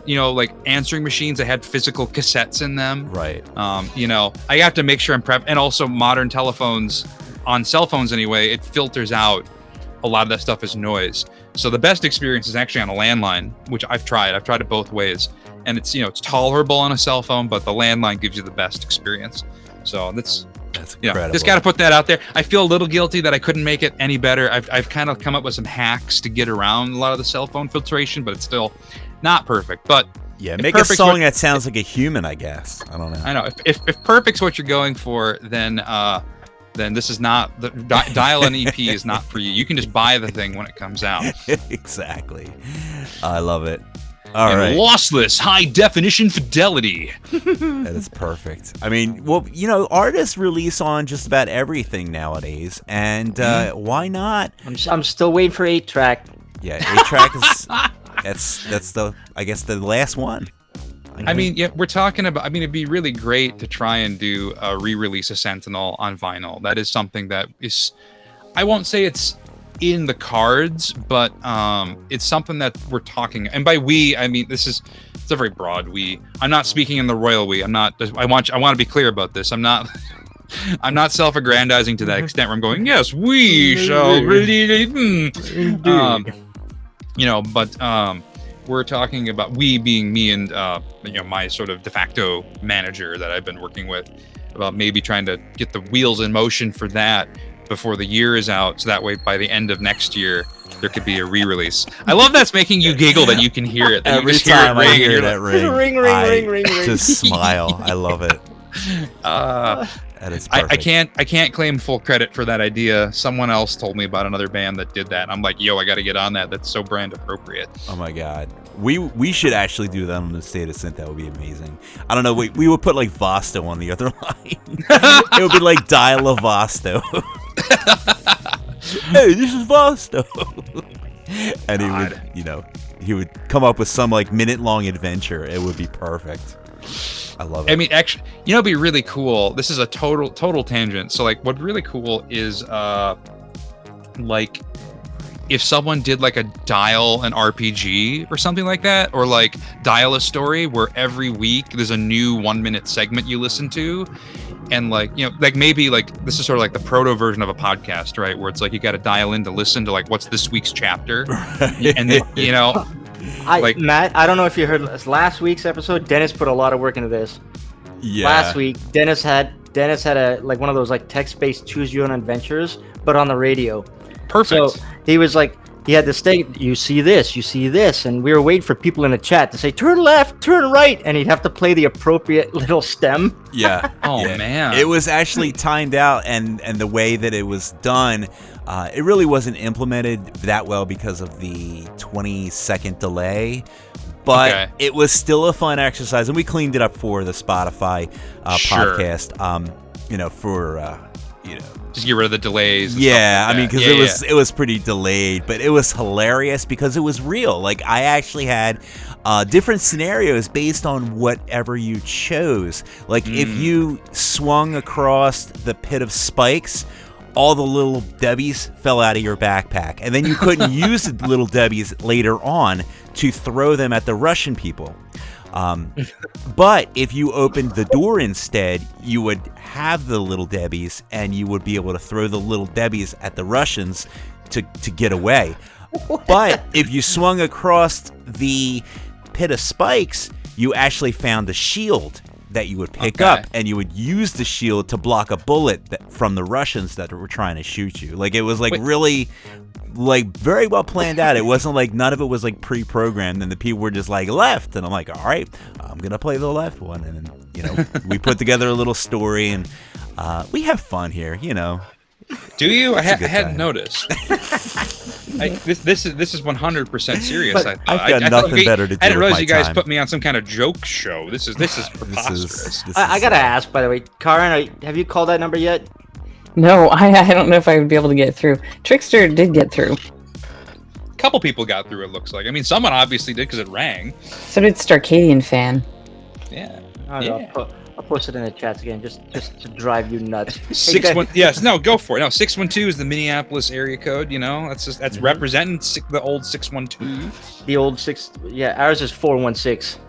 like answering machines that had physical cassettes in them. Right. I have to make sure I'm and also modern telephones, on cell phones anyway, it filters out a lot of that stuff as noise. So the best experience is actually on a landline, which I've tried it both ways. And it's, it's tolerable on a cell phone, but the landline gives you the best experience. So that's incredible. Just got to put that out there. I feel a little guilty that I couldn't make it any better. I've kind of come up with some hacks to get around a lot of the cell phone filtration, but it's still not perfect. But yeah, make a song that sounds like a human, I guess. I don't know. I know. If perfect's what you're going for, then this is not the Dial-In EP is not for you. You can just buy the thing when it comes out. Exactly. I love it. All right. Lossless high definition fidelity. That is perfect. I mean, well, artists release on just about everything nowadays, and why not? I'm still waiting for 8-track. Yeah, 8-track is that's the, I guess, the last one. I mean, yeah, we're talking about, it'd be really great to try and do a re-release of Sentinel on vinyl. That is something that is, I won't say it's in the cards, but it's something that we're talking, and by we, I mean, it's a very broad we. I'm not speaking in the royal we. I want to be clear about this. I'm not self-aggrandizing to that extent where I'm going, yes, we shall really, but we're talking about, we being me and my sort of de facto manager that I've been working with, about maybe trying to get the wheels in motion for that before the year is out, so that way by the end of next year there could be a re-release. I love that's making you giggle that you can hear it. That Every you just time hear it I ring, hear and that you're ring, ring. just smile. I love it. That is perfect. I can't claim full credit for that idea. Someone else told me about another band that did that, and I'm like, yo, I got to get on that. That's so brand appropriate. Oh my god, we should actually do that on the State of Synth. That would be amazing. I don't know. We would put like Vasto on the other line. It would be like Dial a Vasto. Hey, this is Vasto. And he would come up with some like minute-long adventure. It would be perfect. I love it. I mean, actually, it'd be really cool. This is a total tangent. So like, what'd be really cool is like if someone did like a Dial an RPG or something like that, or like Dial a Story, where every week there's a new 1-minute segment you listen to. And like, like maybe like this is sort of like the proto version of a podcast, right? Where it's like you got to dial in to listen to like what's this week's chapter, and then, Matt, I don't know if you heard last week's episode. Dennis put a lot of work into this. Yeah. Last week, Dennis had a like one of those like text-based choose your own adventures, but on the radio. Perfect. So he was like, he had to state, you see this, and we were waiting for people in the chat to say, turn left, turn right, and he'd have to play the appropriate little stem. Yeah. Oh, man. It was actually timed out, and the way that it was done, it really wasn't implemented that well because of the 20-second delay. But it was still a fun exercise, and we cleaned it up for the Spotify podcast. Just get rid of the delays. Yeah, like I mean, because it was pretty delayed, but it was hilarious because it was real. Like, I actually had different scenarios based on whatever you chose. Like, if you swung across the pit of spikes, all the little Debbies fell out of your backpack. And then you couldn't use the little Debbies later on to throw them at the Russian people. But if you opened the door instead, you would have the little Debbies, and you would be able to throw the little Debbies at the Russians to get away. But if you swung across the pit of spikes, you actually found the shield that you would pick up, and you would use the shield to block a bullet from the Russians that were trying to shoot you. Like, it was like really, like, very well planned out. It wasn't like, none of it was like pre-programmed, and the people were just like, left, and I'm like, all right, I'm gonna play the left one. And then, you know, we put together a little story, and we have fun here, you know. Do you? I hadn't noticed. This is 100% serious. But I've got nothing better to do. I didn't with realize my you guys time. put me on some kind of joke show. This is preposterous. I gotta ask, by the way, Kaarin, have you called that number yet? No, I don't know if I would be able to get through. Trickster did get through. A couple people got through, it looks like. I mean, someone obviously did because it rang. So did Starcadian Fan. Yeah. I'll post it in the chats again, just to drive you nuts. Yes, no, go for it. No, 612 is the Minneapolis area code. You know, that's representing the old 612. The old ours is 416.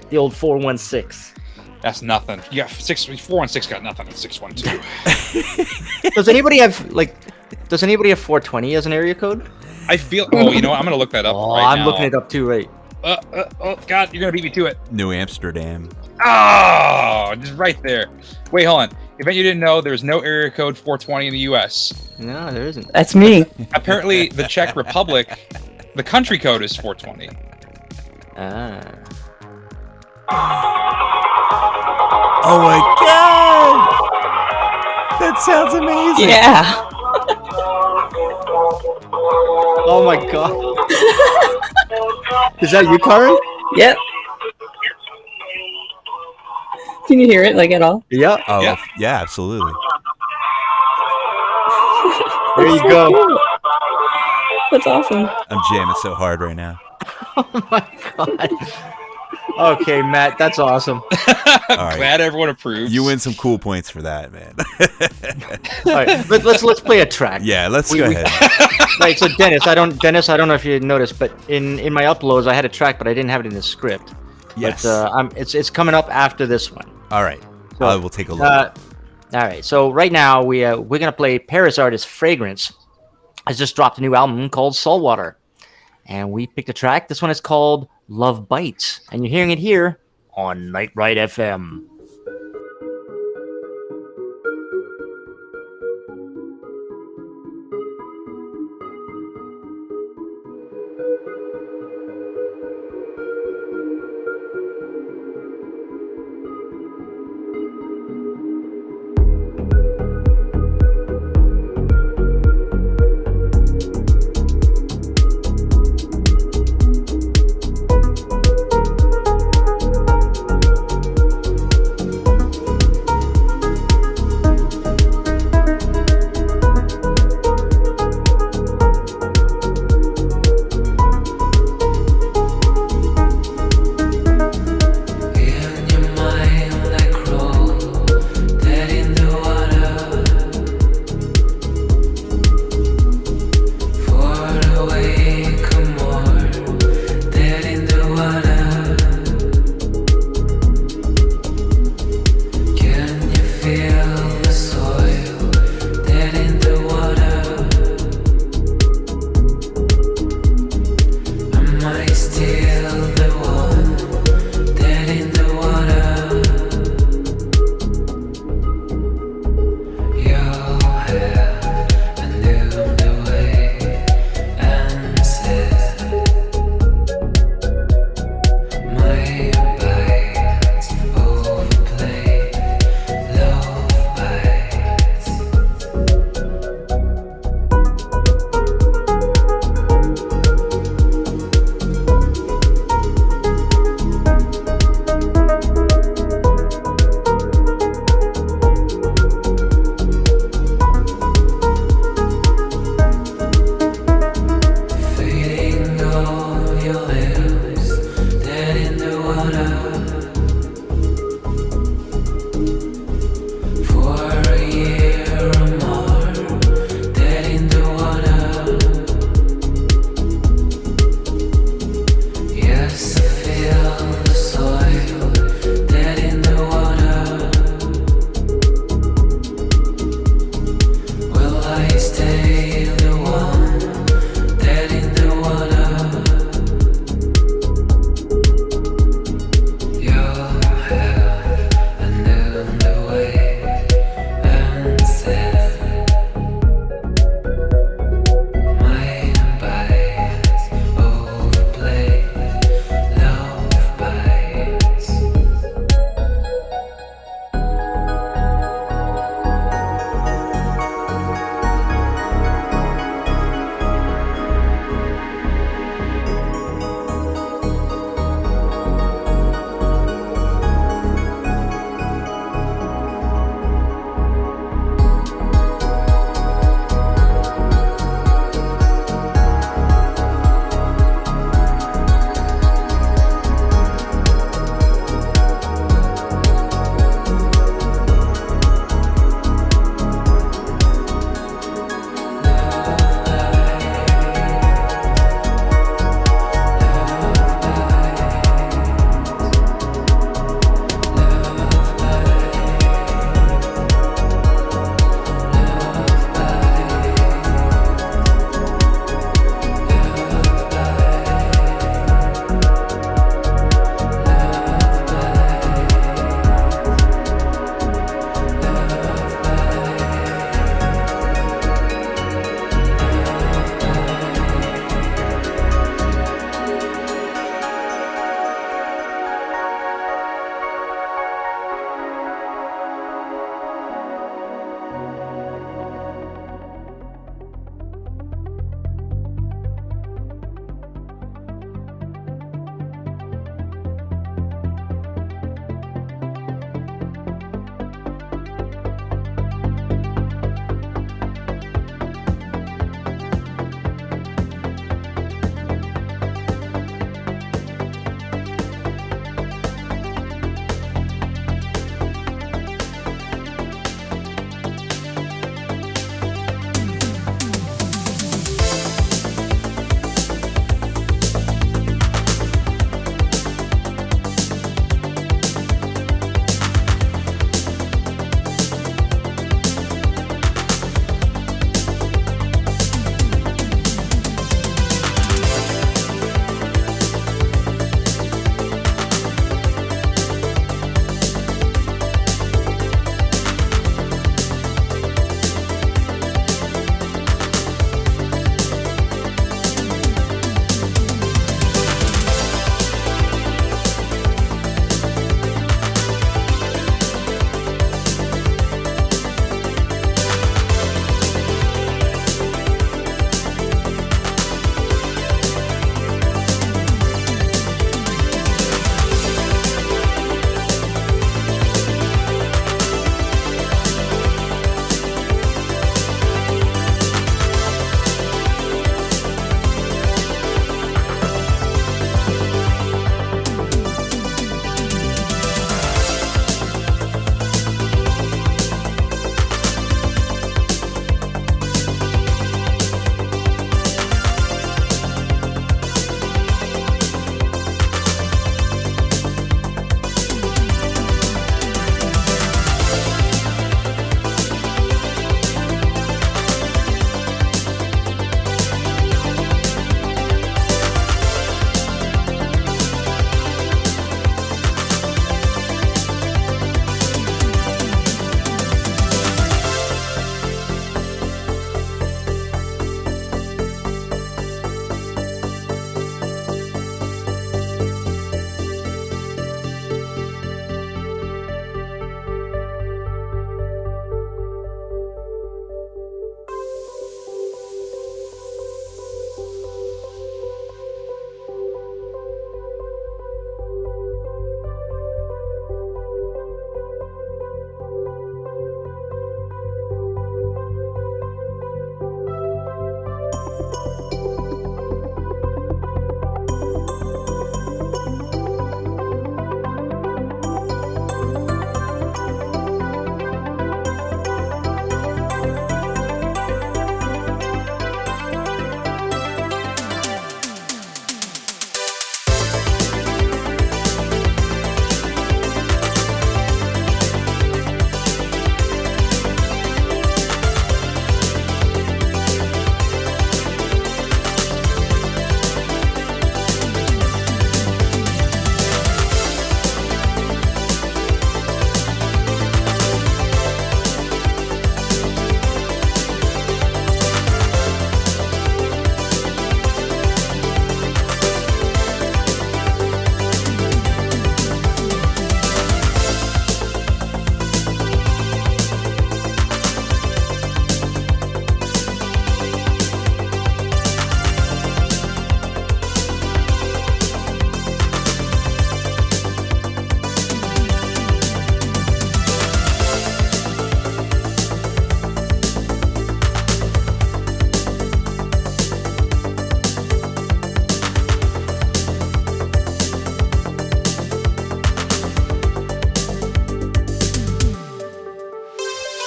The old 416. That's nothing. You got 416 got nothing at 612. Does anybody have 420 as an area code? I feel. Oh, you know what? I'm gonna look that up. I'm now. looking it up too, right? Oh God, you're gonna beat me to it. New Amsterdam. Oh, just right there. Wait, hold on. If you didn't know, there's no area code 420 in the U.S. No, there isn't. That's me. Apparently, the Czech Republic, the country code is 420. Oh my God! That sounds amazing. Yeah. Oh my God. Is that you, Kaarin? Yep. Can you hear it, like, at all? Yeah. Oh, Yeah. yeah, absolutely. There you go. That's awesome. I'm jamming so hard right now. Oh my God. Okay, Matt, that's awesome. All right. Glad everyone approves. You win some cool points for that, man. All right, let's play a track. Yeah, let's go ahead. Right, so Dennis, I don't know if you noticed, but in my uploads I had a track, but I didn't have it in the script. Yes. But it's coming up after this one. All right. So, I will take a look. All right, so right now we're gonna play Paris artist Fragrance. Has just dropped a new album called Saltwater, and we picked a track. This one is called Love Bites, and you're hearing it here on Night Ride FM.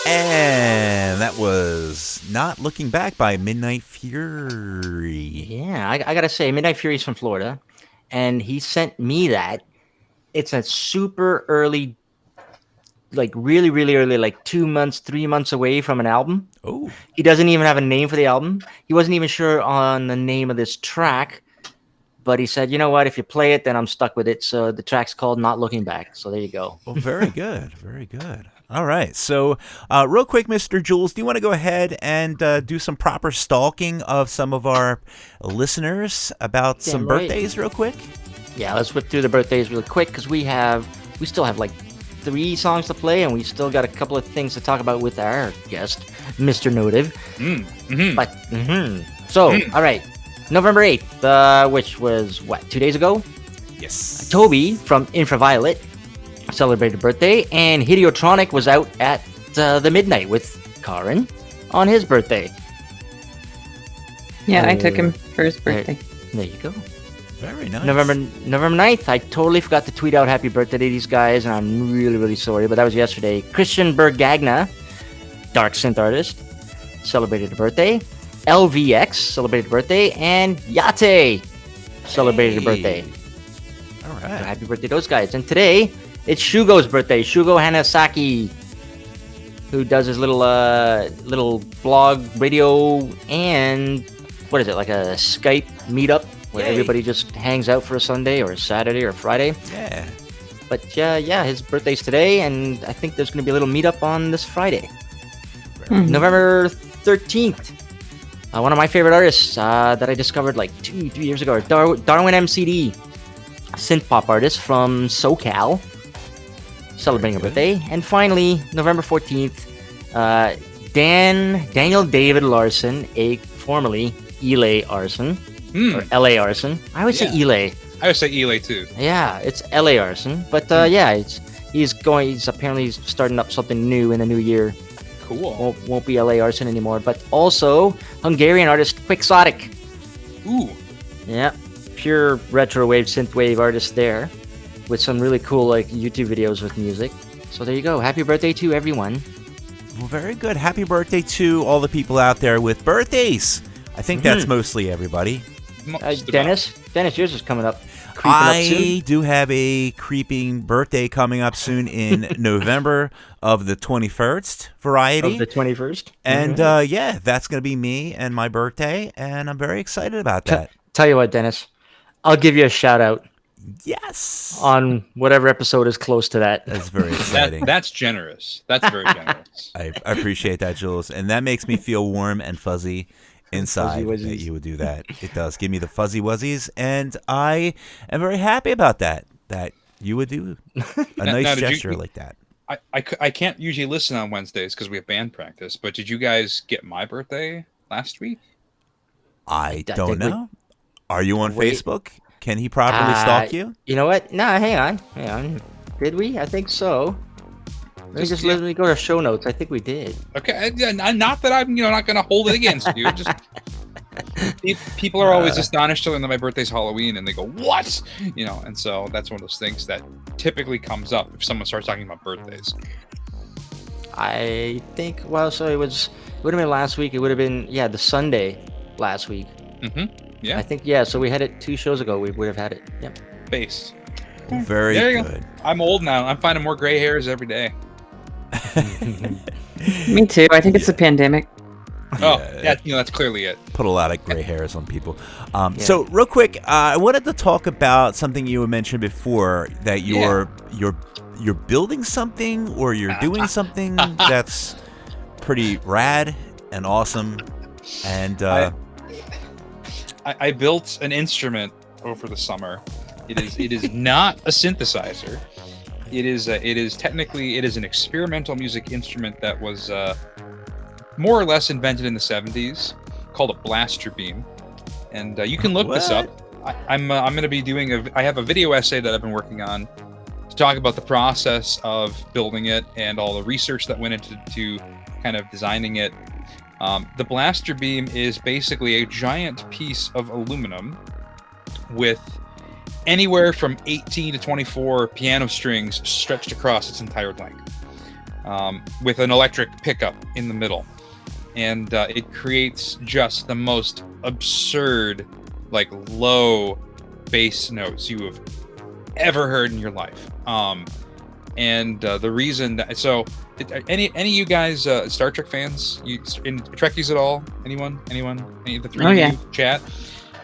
And that was Not Looking Back by Midnight Fury. Yeah, I gotta say, Midnight Fury's from Florida, and he sent me that. It's a super early, like really, really early, like 2 months, 3 months away from an album. Oh, He doesn't even have a name for the album. He wasn't even sure on the name of this track, but he said, you know what, if you play it, then I'm stuck with it. So the track's called Not Looking Back. So there you go. well, very good. Very good. All right. So, real quick, Mr. Jules, do you want to go ahead and do some proper stalking of some of our listeners about some Damn right. birthdays real quick? Yeah, let's whip through the birthdays really quick because we still have like 3 songs to play, and we still got a couple of things to talk about with our guest, Mr. Notive. So, all right, November 8th, which was what, 2 days ago? Yes. Toby from Infraviolet celebrated birthday, and Hideotronic was out at the midnight with Kaarin on his birthday. Yeah, I took him for his birthday. There you go. Very nice. November 9th, I totally forgot to tweet out happy birthday to these guys, and I'm really, really sorry, but that was yesterday. Christian Bergagna, dark synth artist, celebrated a birthday. LVX celebrated a birthday, and Yate celebrated a birthday. All So right. happy birthday to those guys. And today, it's Shugo's birthday. Shugo Hanasaki, who does his little blog, radio, and what is it, like a Skype meetup where Yay. everybody just hangs out for a Sunday or a Saturday or Friday. Yeah. But yeah, his birthday's today, and I think there's going to be a little meetup on this Friday. Mhm. November 13th. One of my favorite artists that I discovered like 2-3 years ago, Darwin MCD, synth pop artist from SoCal, celebrating a Very birthday. And finally, November 14th, Daniel David Larson, formerly Elay Arson, or LA Arson. I would say Yeah. Elay. I would say Elay too. Yeah, it's LA Arson. But yeah, he's apparently starting up something new in the new year. Cool. Won't be LA Arson anymore, but also Hungarian artist Quixotic. Ooh. Yeah, pure retro wave synthwave artist there, with some really cool like YouTube videos with music. So there you go. Happy birthday to everyone. Well, very good. Happy birthday to all the people out there with birthdays. I think that's mostly everybody. Most Dennis, yours is coming up. Creeping up soon. I do have a creeping birthday coming up soon in November of the 21st variety. Of the 21st. And yeah, that's going to be me and my birthday, and I'm very excited about that. Tell you what, Dennis, I'll give you a shout out Yes. on whatever episode is close to that. That's very exciting. That's generous. That's very generous. I appreciate that, Jules. And that makes me feel warm and fuzzy inside Fuzzy that wuzzies. you would do that. It does give me the fuzzy wuzzies, and I am very happy about that you would do a nice now, did you- gesture like that. I can't usually listen on Wednesdays because we have band practice, but did you guys get my birthday last week? I think don't know. Are you on Wait. Facebook? Can he properly stalk you? You know what? No, hang on. Did we? I think so. Let me go to show notes. I think we did. Okay, not that I'm not going to hold it against you. Just people are always astonished to learn that my birthday's Halloween, and they go, "What?" And so that's one of those things that typically comes up if someone starts talking about birthdays. I think. Well, so it would have been last week. It would have been the Sunday last week. Yeah, I think So we had it 2 shows ago. We would have had it. Yep. base. Very There you good. go. I'm old now. I'm finding more gray hairs every day. Me too. I think it's the pandemic. Oh, yeah, that's clearly it. Put a lot of gray hairs on people. So real quick, I wanted to talk about something you mentioned before, that you're building something, or you're doing something that's pretty rad and awesome. And I built an instrument over the summer. It is not a synthesizer. It is technically an experimental music instrument that was more or less invented in the 70s, called a blaster beam. And you can look this up. I'm going to be doing I have a video essay that I've been working on to talk about the process of building it and all the research that went into kind of designing it. The blaster beam is basically a giant piece of aluminum with anywhere from 18 to 24 piano strings stretched across its entire length. with an electric pickup in the middle, and it creates just the most absurd, like low bass notes you have ever heard in your life. And the reason that any of you guys Star Trek fans, you in Trekkies at all? Anyone? Any of the three Oh, of yeah. you chat?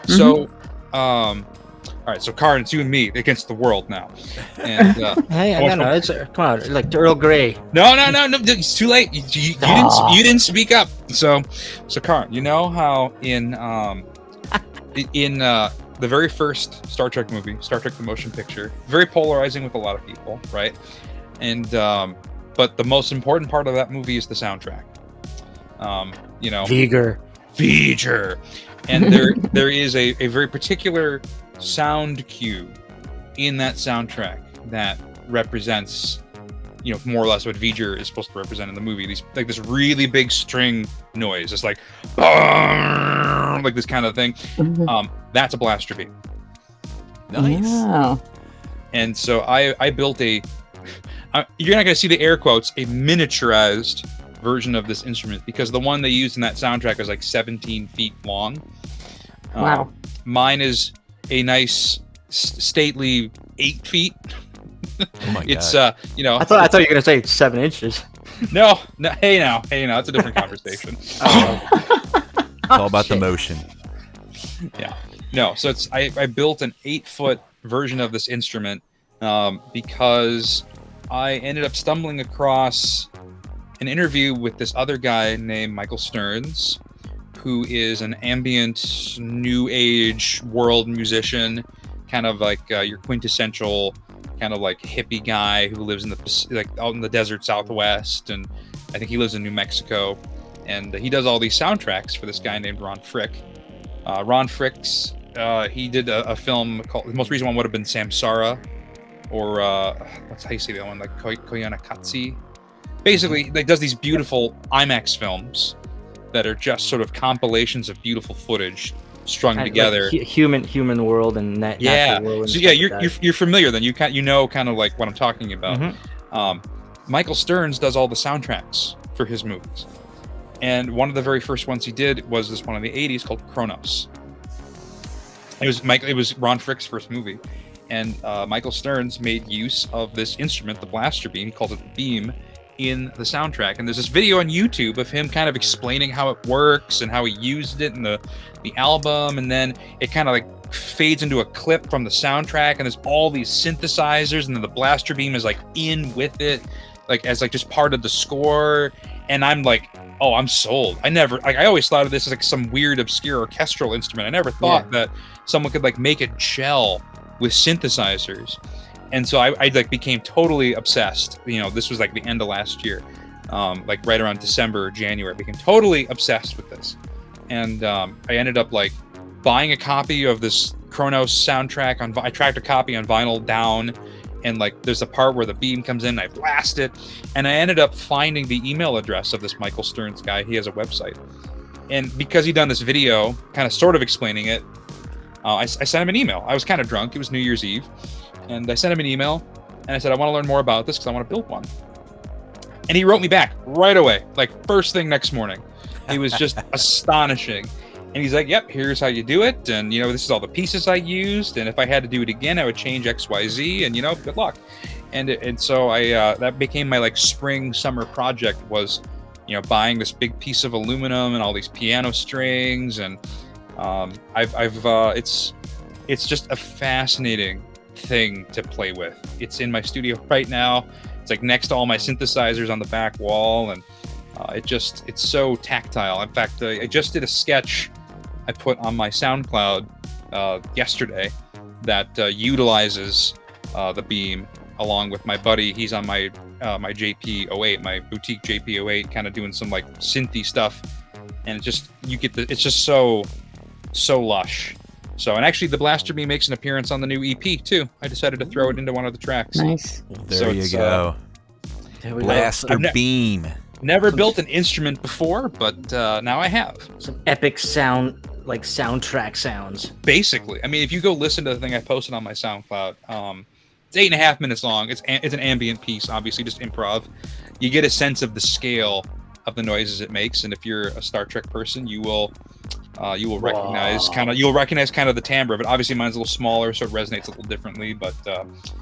So, all right. So Kaarin, it's you and me against the world now. And Hey, I no, it's come on, like Earl Grey. no, it's too late. You didn't speak up. So Kaarin, you know how in the very first Star Trek movie, Star Trek the Motion Picture, very polarizing with a lot of people, right? And but the most important part of that movie is the soundtrack. You know, V'ger. And there is a very particular sound cue in that soundtrack that represents, you know, more or less what V'ger is supposed to represent in the movie. These like this really big string noise. It's like this kind of thing. That's a blaster beam. Nice. Wow. And so I built you're not going to see the air quotes, a miniaturized version of this instrument, because the one they used in that soundtrack is like 17 feet long. Wow. Mine is a nice stately 8 feet. Oh my It's God. you know, I thought you were gonna say 7 inches. no, hey now, it's a different conversation. It's all about the motion. Yeah. No, so I built an 8-foot version of this instrument because I ended up stumbling across an interview with this other guy named Michael Stearns, who is an ambient new age world musician, kind of like your quintessential kind of like hippie guy who lives in the out in the desert Southwest, and I think he lives in New Mexico, and he does all these soundtracks for this guy named Ron Frick. Ron Frick's he did a film called, the most recent one would have been Samsara, or what's how you say the other one, like Koyana. Basically, like does these beautiful IMAX films that are just sort of compilations of beautiful footage strung together. Like human world and natural world. And so yeah, stuff like you're familiar then. You know kind of like what I'm talking about. Michael Stearns does all the soundtracks for his movies, and one of the very first ones he did was this one in the '80s called Kronos. It was Ron Frick's first movie, and Michael Stearns made use of this instrument, the blaster beam. He called it the beam in the soundtrack, and there's this video on YouTube of him kind of explaining how it works and how he used it in the album, and then it kind of like fades into a clip from the soundtrack, and there's all these synthesizers, and then the blaster beam is like in with it, like as like just part of the score. And I'm like, oh, I'm sold. I always thought of this as like some weird obscure orchestral instrument. I never thought that someone could like make it gel with synthesizers. And so I like became totally obsessed. You know, this was like the end of last year, like right around December or January. I became totally obsessed with this, and I ended up like buying a copy of this Kronos soundtrack. I tracked a copy on vinyl down, and like there's a part where the beam comes in, and I blast it, and I ended up finding the email address of this Michael Stearns guy. He has a website, and because he'd done this video, kind of sort of explaining it, I sent him an email. I was kind of drunk. It was New Year's Eve. And I sent him an email, and I said, I want to learn more about this because I want to build one. And he wrote me back right away, like first thing next morning. He was just astonishing. And he's like, yep, here's how you do it. And, you know, this is all the pieces I used. And if I had to do it again, I would change X, Y, Z. And, you know, good luck. And so that became my like spring, summer project, was, you know, buying this big piece of aluminum and all these piano strings. And it's just a fascinating thing to play with. It's in my studio right now. It's like next to all my synthesizers on the back wall, and it's so tactile. In fact, I just did a sketch I put on my SoundCloud yesterday that utilizes the beam along with my buddy. He's on my my JP08, my boutique JP08, kind of doing some like synthy stuff, and it's just so lush. So, and actually the blaster beam makes an appearance on the new EP too. I decided to throw it into one of the tracks. Nice. There you go. Blaster beam. Never built an instrument before, but now I have. Some epic sound, like soundtrack sounds. Basically, I mean, if you go listen to the thing I posted on my SoundCloud, It's 8.5 minutes long. It's an ambient piece, obviously, just improv. You get a sense of the scale of the noises it makes, and if you're a Star Trek person, you will recognize kind of the timbre of it. Obviously, mine's a little smaller, so it resonates a little differently. But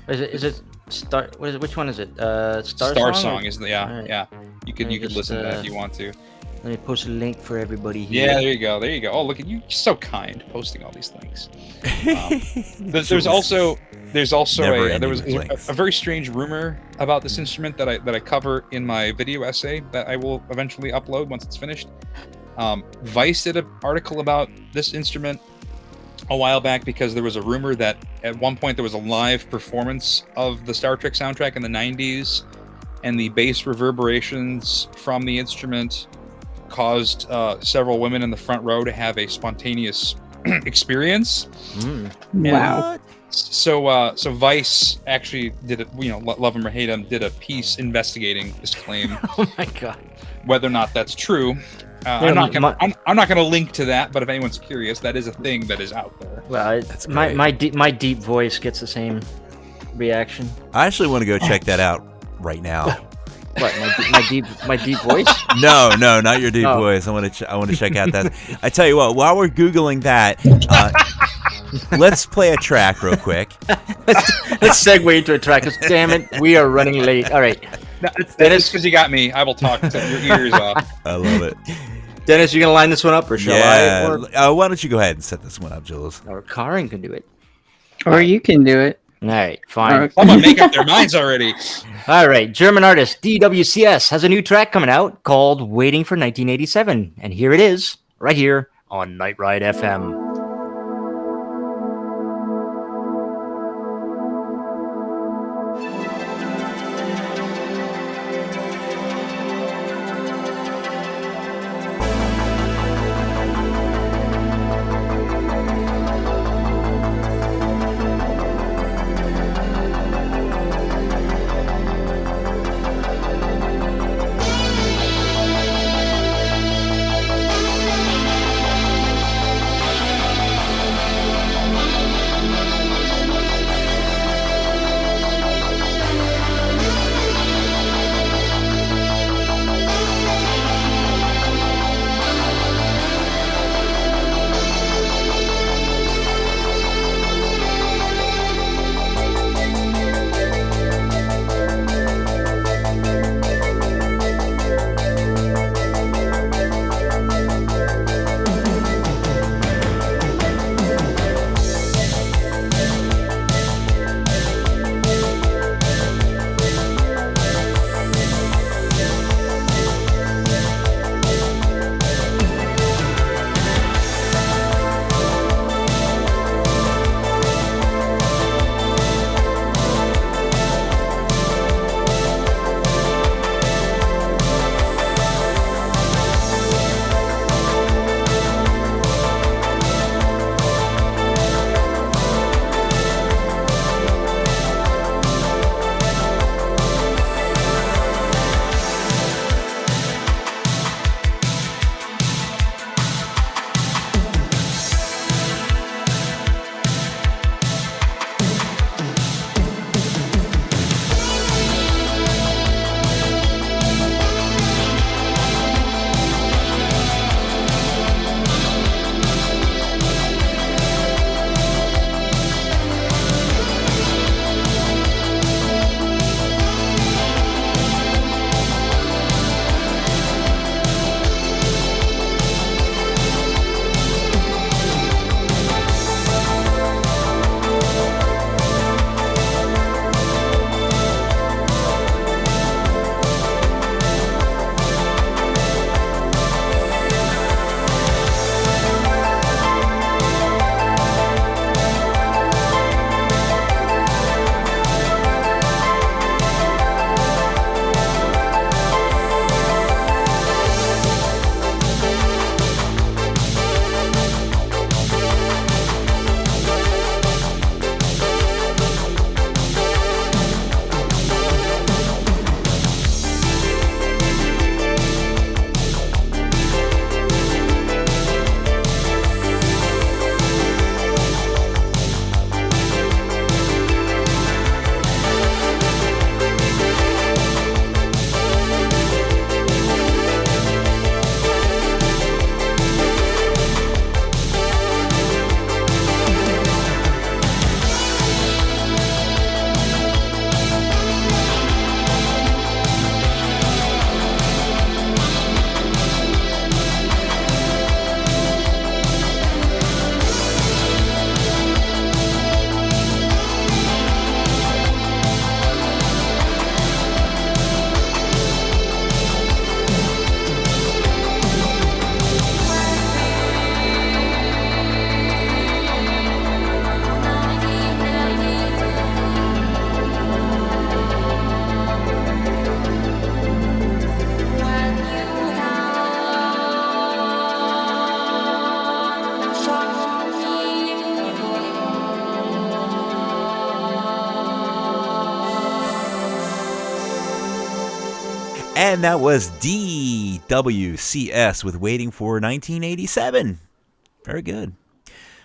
Is it Star? What is it? Which one is it? Star Song is Alright. yeah. You could Just, listen to that if you want to. Let me post a link for everybody here. Yeah, there you go. Oh, look at you! You're so kind, posting all these links. There's also a very strange rumor about this instrument that I cover in my video essay that I will eventually upload once it's finished. Vice did an article about this instrument a while back because there was a rumor that at one point there was a live performance of the Star Trek soundtrack in the 90s, and the bass reverberations from the instrument caused several women in the front row to have a spontaneous experience. Wow. So Vice actually did it, love him or hate him, did a piece investigating this claim. Oh my god. Whether or not that's true. I'm not gonna link to that, but if anyone's curious, that is a thing that is out there. Well, my deep voice gets the same reaction. I actually want to go check that out right now. What, my deep voice? No, not your deep voice. I want to check out that. I tell you what, while we're googling that, let's play a track real quick. Let's segue into a track. 'Cause damn it, we are running late. All right, Dennis, because you got me. I will talk to your ears off. I love it. Dennis, you gonna line this one up, or shall I? Why don't you go ahead and set this one up, Jules? Or Kaarin can do it. Or you can do it. All right, fine. Someone make up their minds already. All right, German artist DWCS has a new track coming out called "Waiting for 1987," and here it is, right here on Night Ride FM. And that was DWCS with Waiting for 1987. Very good.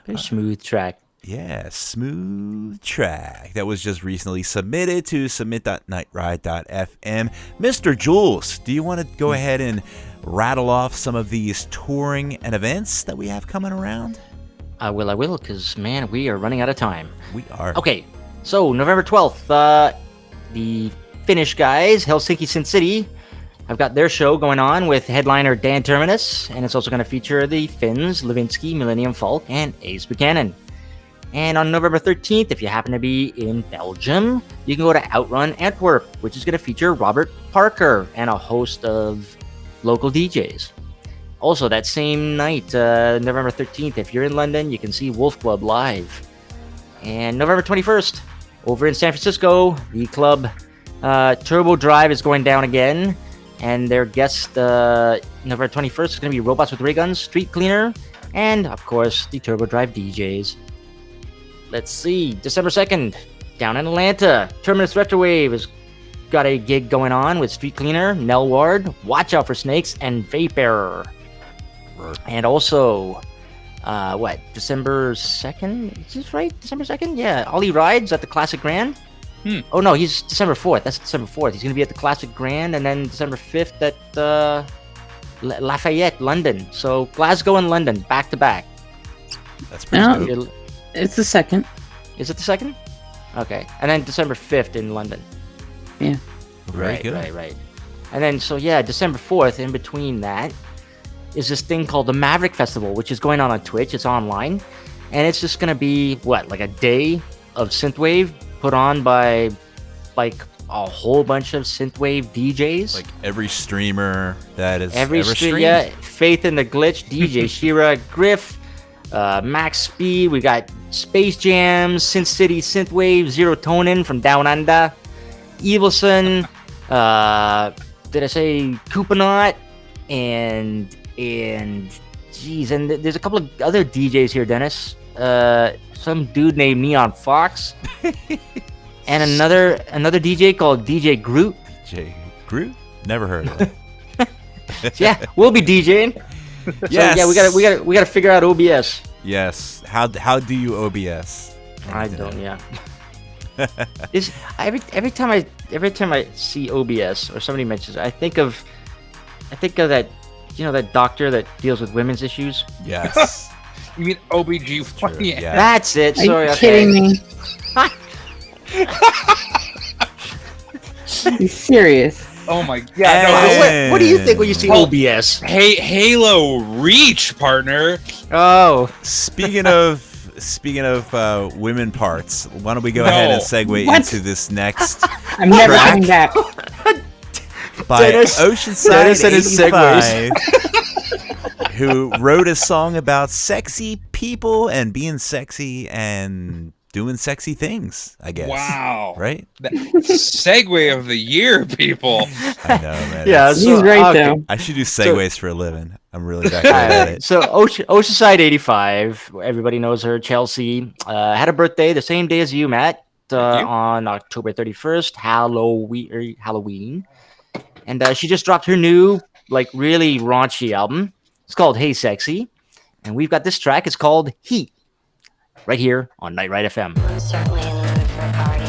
Very smooth track. Yeah, smooth track. That was just recently submitted to submit.nightride.fm. Mr. Jules, do you want to go ahead and rattle off some of these touring and events that we have coming around? I will, because, man, we are running out of time. We are. Okay, so November 12th, the Finnish guys, Helsinki Sin City, I've got their show going on with headliner Dan Terminus, and it's also going to feature the Finns, Levinsky, Millennium Falk, and Ace Buchanan. And on November 13th, if you happen to be in Belgium, you can go to Outrun Antwerp, which is going to feature Robert Parker and a host of local DJs. Also, that same night, November 13th, if you're in London, you can see Wolf Club live. And November 21st, over in San Francisco, the club Turbo Drive is going down again. And their guest, November 21st, is going to be Robots with Ray Guns, Street Cleaner, and, of course, the Turbo Drive DJs. Let's see, December 2nd, down in Atlanta, Terminus Retrowave has got a gig going on with Street Cleaner, Nell Ward, Watch Out for Snakes, and Vapor. And also, December 2nd? Is this right? December 2nd? Yeah, Ollie Rides at the Classic Grand. Oh, no, he's December 4th. That's December 4th. He's going to be at the Classic Grand, and then December 5th at Lafayette, London. So, Glasgow and London, back to back. That's pretty good. It's the 2nd. Is it the 2nd? Okay. And then December 5th in London. Yeah. Very good. Right. And then, so yeah, December 4th, in between that, is this thing called the Maverick Festival, which is going on Twitch. It's online. And it's just going to be, like a day of synthwave put on by, like, a whole bunch of synthwave DJs. Like every streamer that is every ever streamed. Yeah, Faith in the Glitch, DJ Shira, Griff, Max Speed. We got Space Jams, Synth City, Synthwave, Zero Tonin from Down Under, Evilson, did I say Couponaut, and geez, and there's a couple of other DJs here, Dennis. Some dude named Neon Fox, and another DJ called DJ Groot. DJ Groot? Never heard of him. Yeah, we'll be DJing. Yes. So, yeah, we gotta figure out OBS. Yes. How do you OBS? I don't. Yeah. Every time I see OBS or somebody mentions it, I think of that, that doctor that deals with women's issues. Yes. You mean OBG1? Yeah. That's it. Are Sorry. you kidding me? Are you serious? Oh my god. And- What do you think when you see OBS? Hey, Halo Reach, partner. Oh, Speaking of women parts, why don't we go ahead and segue What? into this next I'm never track coming back. by Dennis Oceanside and his 85, who wrote a song about sexy people and being sexy and doing sexy things, I guess. Wow. Right? That segue of the year, people. I know, man. yeah. It's- He's right, okay. though. I should do segues for a living. I'm really that good at it. So Oceanside 85, everybody knows her. Chelsea had a birthday the same day as you, Matt, on October 31st, Halloween, and she just dropped her new, like, really raunchy album. It's called Hey Sexy, and we've got this track. It's called Heat, right here on Night Ride FM. I'm certainly in the mood for a party.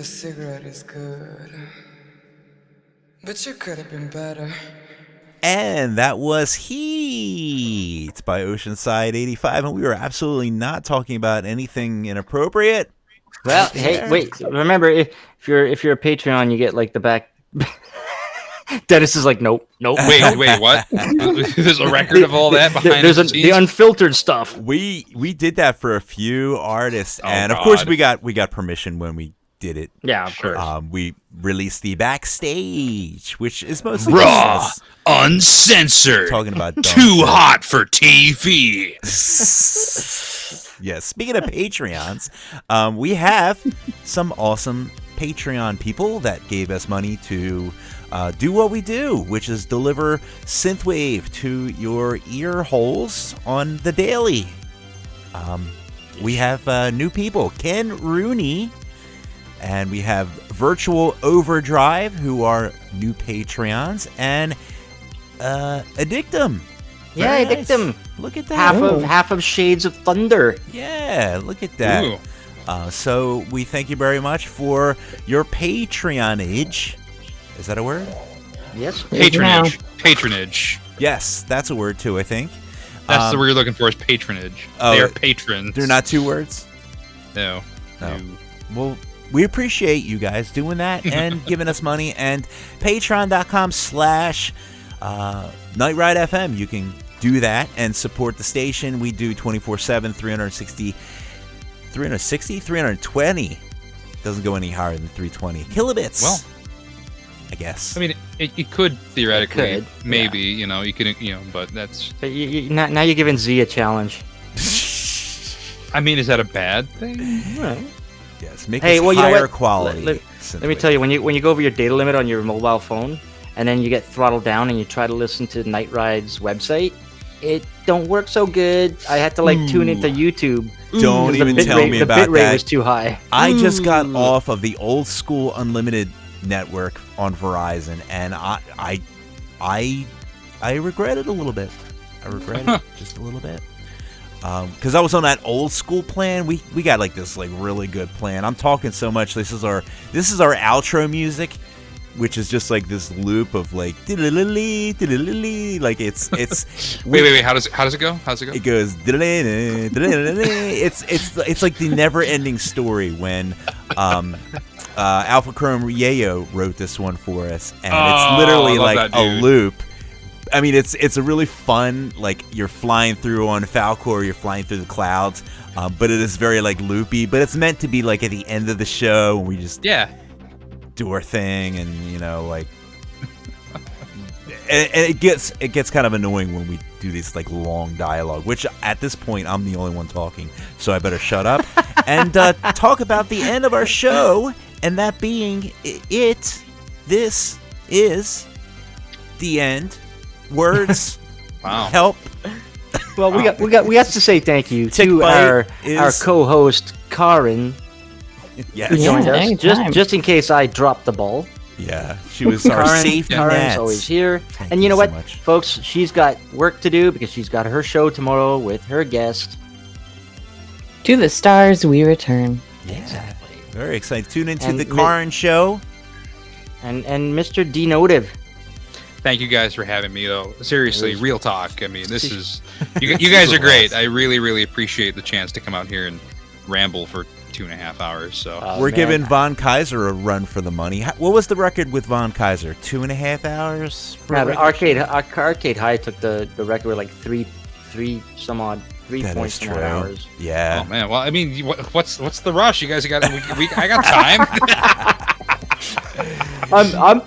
cigarette is good. But you could have been better. And that was Heat by Oceanside 85. And we were absolutely not talking about anything inappropriate. Well, hey, wait. Remember, if you're a Patreon, you get like the back. Dennis is like, nope. Wait, what? There's a record of all that behind There's the the scenes? unfiltered stuff. We did that for a few artists, Oh, and of course God. we got permission when we did it. Yeah, of course. We released the backstage, which is mostly Raw, just us uncensored, talking about dumb too shit. hot for TV. Yes. Speaking of Patreons, we have some awesome Patreon people that gave us money to do what we do, which is deliver synthwave to your ear holes on the daily. We have new people, Ken Rooney, and we have Virtual Overdrive, who are new Patreons, and Addictum. Yeah, Very nice. Addictum. Look at that. Half of Shades of Thunder. Yeah, look at that. Ooh. So we thank you very much for your patronage. Is that a word? Yes. Patronage. Yes, that's a word too, I think. That's the word you're looking for is patronage. Oh, They are patrons. They're not two words? No. No. Well, we appreciate you guys doing that and giving us money. And patreon.com/Night Ride FM. You can do that and support the station. We do 24/7, 320. Doesn't go any higher than 320 kilobits. Well, I guess. I mean, it could theoretically, It could, maybe, you could, but that's. So now you're giving Z a challenge. I mean, is that a bad thing? Yes, make Hey, us well, you know higher what? quality. Let me tell you, when you go over your data limit on your mobile phone, and then you get throttled down and you try to listen to Night Ride's website, it don't work so good. I had to tune into YouTube. Don't 'cause even tell me about the bit rate that. was too high. I just got off of the old school unlimited network on Verizon, and I regret it a little bit. I regret it just a little bit. Because I was on that old school plan. We got like this like really good plan. I'm talking so much. This is our outro music, which is just like this loop of like like it's Wait. How does it go? It goes it's like the never ending story when Alpha Chrome Yayo wrote this one for us, and it's literally like a loop. I mean, it's a really fun, like you're flying through on Falcor, you're flying through the clouds, but it is very like loopy. But it's meant to be like at the end of the show when we just do our thing, and like, and it gets kind of annoying when we do this like long dialogue. Which at this point I'm the only one talking, so I better shut up and talk about the end of our show, and that being it. This is the end. Words. Wow. Help. Well, we have to say thank you to our co-host Kaarin. Yes. Who joined us anytime. just in case I dropped the ball. Yeah, she was our safety Kaarin's net. always here. Thank And you know so what, much. folks? She's got work to do because she's got her show tomorrow with her guest. To the stars we return. Exactly. Very excited. Tune into And the Kaarin show. And Mr. d.notive. Thank you guys for having me, though. Seriously, real talk. I mean, this is you guys are great. I really, really appreciate the chance to come out here and ramble for 2.5 hours. So We're giving Von Kaiser a run for the money. What was the record with Von Kaiser? 2.5 hours? For Yeah, a but record? Arcade High took the record with like three some odd, 3 That points is some odd true. hours. Yeah. oh man, well, I mean, what's the rush? You guys got I got time. I'm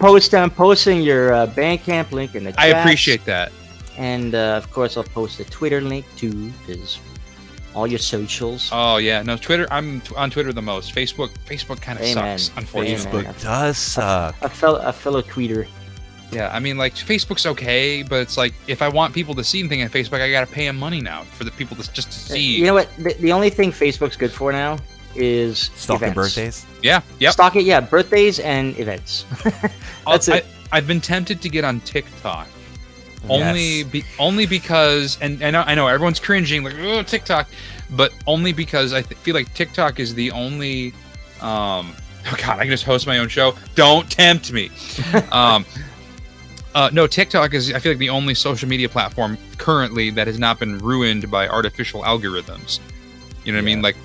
posting your Bandcamp link in the chat. I appreciate that. And of course, I'll post a Twitter link too, because all your socials. Oh yeah, no Twitter. I'm on Twitter the most. Facebook kind of Amen. sucks, unfortunately. Amen. Facebook does suck. A fellow tweeter. Yeah, I mean, like Facebook's okay, but it's like if I want people to see anything on Facebook, I gotta pay them money now for the people to just to see. You know what? The only thing Facebook's good for now is Stalking events. birthdays? Yeah, yep. Stalking, yeah, birthdays and events. That's it. I've been tempted to get on TikTok, Yes. only because, and I know everyone's cringing like, oh, TikTok, but only because I feel like TikTok is the only Oh God, I can just host my own show. Don't tempt me. No, TikTok is, I feel like, the only social media platform currently that has not been ruined by artificial algorithms. You know what I mean? Like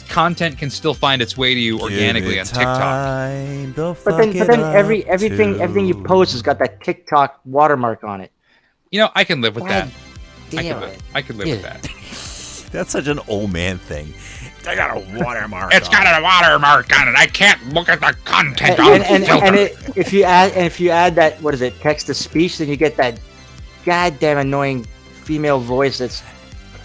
content can still find its way to you organically on TikTok. But then everything you post has got that TikTok watermark on it. You know, I can live with that. Damn I could live with that. That's such an old man thing. I got a watermark. It's got a watermark on it. I can't look at the content. If you add that, what is it, text to speech, then you get that goddamn annoying female voice that's.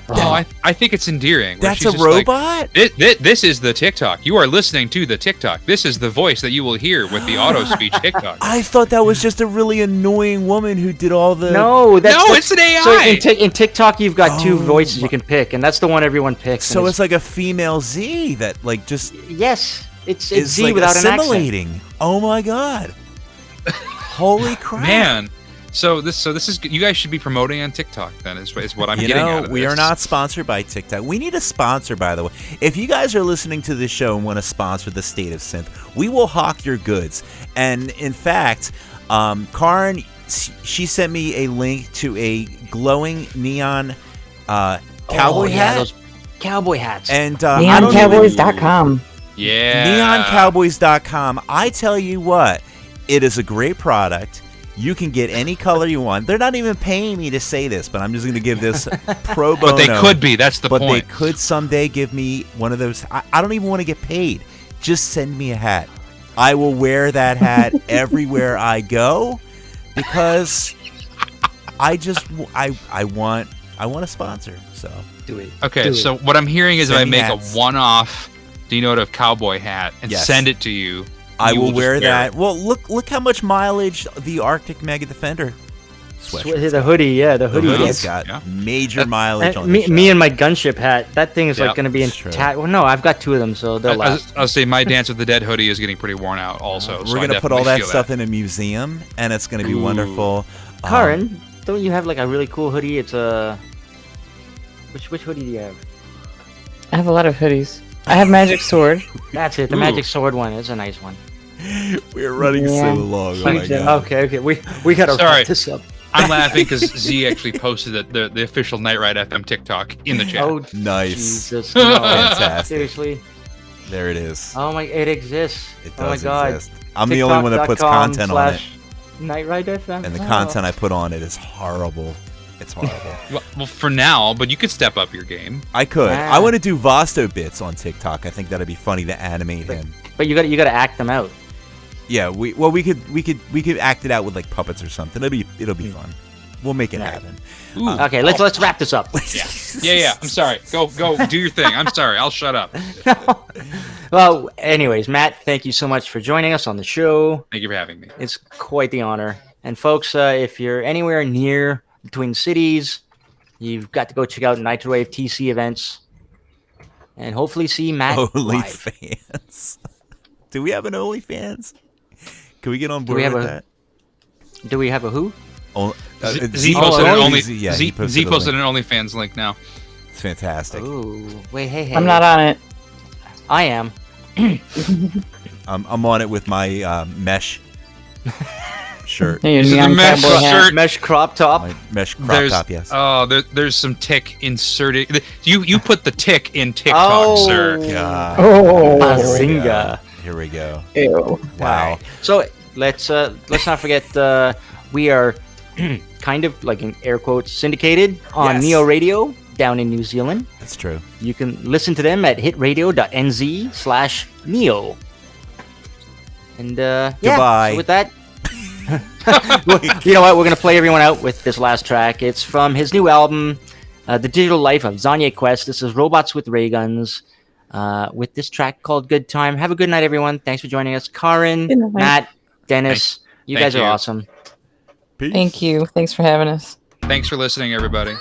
No, I think it's endearing. That's a robot? Like, this is the TikTok. You are listening to the TikTok. This is the voice that you will hear with the auto speech TikTok. I thought that was just a really annoying woman who did all the. No, it's an AI. So in TikTok, you've got two voices you can pick, and that's the one everyone picks. So it's like a female Z that like just. Yes, it's Z like without assimilating. an accent. Oh my god! Holy crap, man! So this is, you guys should be promoting on TikTok then, is what I'm getting out of this. We are not sponsored by TikTok. We need a sponsor, by the way. If you guys are listening to this show and want to sponsor the State of Synth, we will hawk your goods. And in fact, Kaarin, she sent me a link to a glowing neon cowboy hat. Those cowboy hats. And neoncowboys.com. Yeah. Neoncowboys.com. I tell you what, it is a great product. You can get any color you want. They're not even paying me to say this, but I'm just going to give this pro bono. But they could be. That's the point. But they could someday give me one of those. I don't even want to get paid. Just send me a hat. I will wear that hat everywhere I go because I want a sponsor. So do it. Okay, so what I'm hearing is if I make a one-off d.notive cowboy hat and send it to you, I will wear that. Well, look how much mileage the Arctic Mega Defender sweatshirt. The hoodie, the hoodie has got major mileage on it. Me and my gunship hat. That thing is like going to be in well, no, I've got two of them, so they'll last. I'll say my Dance with the Dead hoodie is getting pretty worn out also. We're going to put all that stuff in a museum, and it's going to be wonderful. Kaarin, don't you have like a really cool hoodie? It's a... Which hoodie do you have? I have a lot of hoodies. I have Magic Sword. That's it. The Magic Sword one is a nice one. We're running so long. Oh my God. Okay. We got to wrap this up. I'm laughing because Z actually posted the official Night Ride FM TikTok in the chat. Oh, nice. Jesus. No. Fantastic. Seriously. There it is. Oh my, it exists. It does oh my God. exist. I'm the only one that puts content on it. Night Ride FM. And the content I put on it is horrible. It's horrible. Well, for now, but you could step up your game. I could. I want to do Vosto bits on TikTok. I think that'd be funny to animate him. But you got to act them out. Yeah, we could act it out with like puppets or something. It'll be fun. We'll make it happen. Okay, let's wrap this up. Yeah. I'm sorry. Go do your thing. I'm sorry. I'll shut up. Well, anyways, Matt, thank you so much for joining us on the show. Thank you for having me. It's quite the honor. And folks, if you're anywhere near the Twin Cities, you've got to go check out Nitrowave TC events and hopefully see Matt OnlyFans. Do we have an OnlyFans? Can we get on board with that? Do we have a who? Z posted an OnlyFans link now. It's fantastic. Ooh, wait, hey. I'm not on it. I am. I'm on it with my mesh shirt. This is the mesh shirt, mesh crop top. My mesh crop top, yes. Oh, there's some tick inserted. You put the tick in TikTok, sir. God. Oh, Bazinga. Here we go. Ew. Wow. Right. So let's not forget we are kind of like in air quotes syndicated on Neo Radio down in New Zealand. That's true. You can listen to them at hitradio.nz/Neo. And goodbye. So with that, you know what? We're gonna play everyone out with this last track. It's from his new album, The Digital Life of Zanye Quest. This is Robots with Ray Guns. With this track called Good Time. Have a good night, everyone. Thanks for joining us. Kaarin, Matt, Dennis, you guys are awesome. Peace. Thank you. Thanks for having us. Thanks for listening, everybody.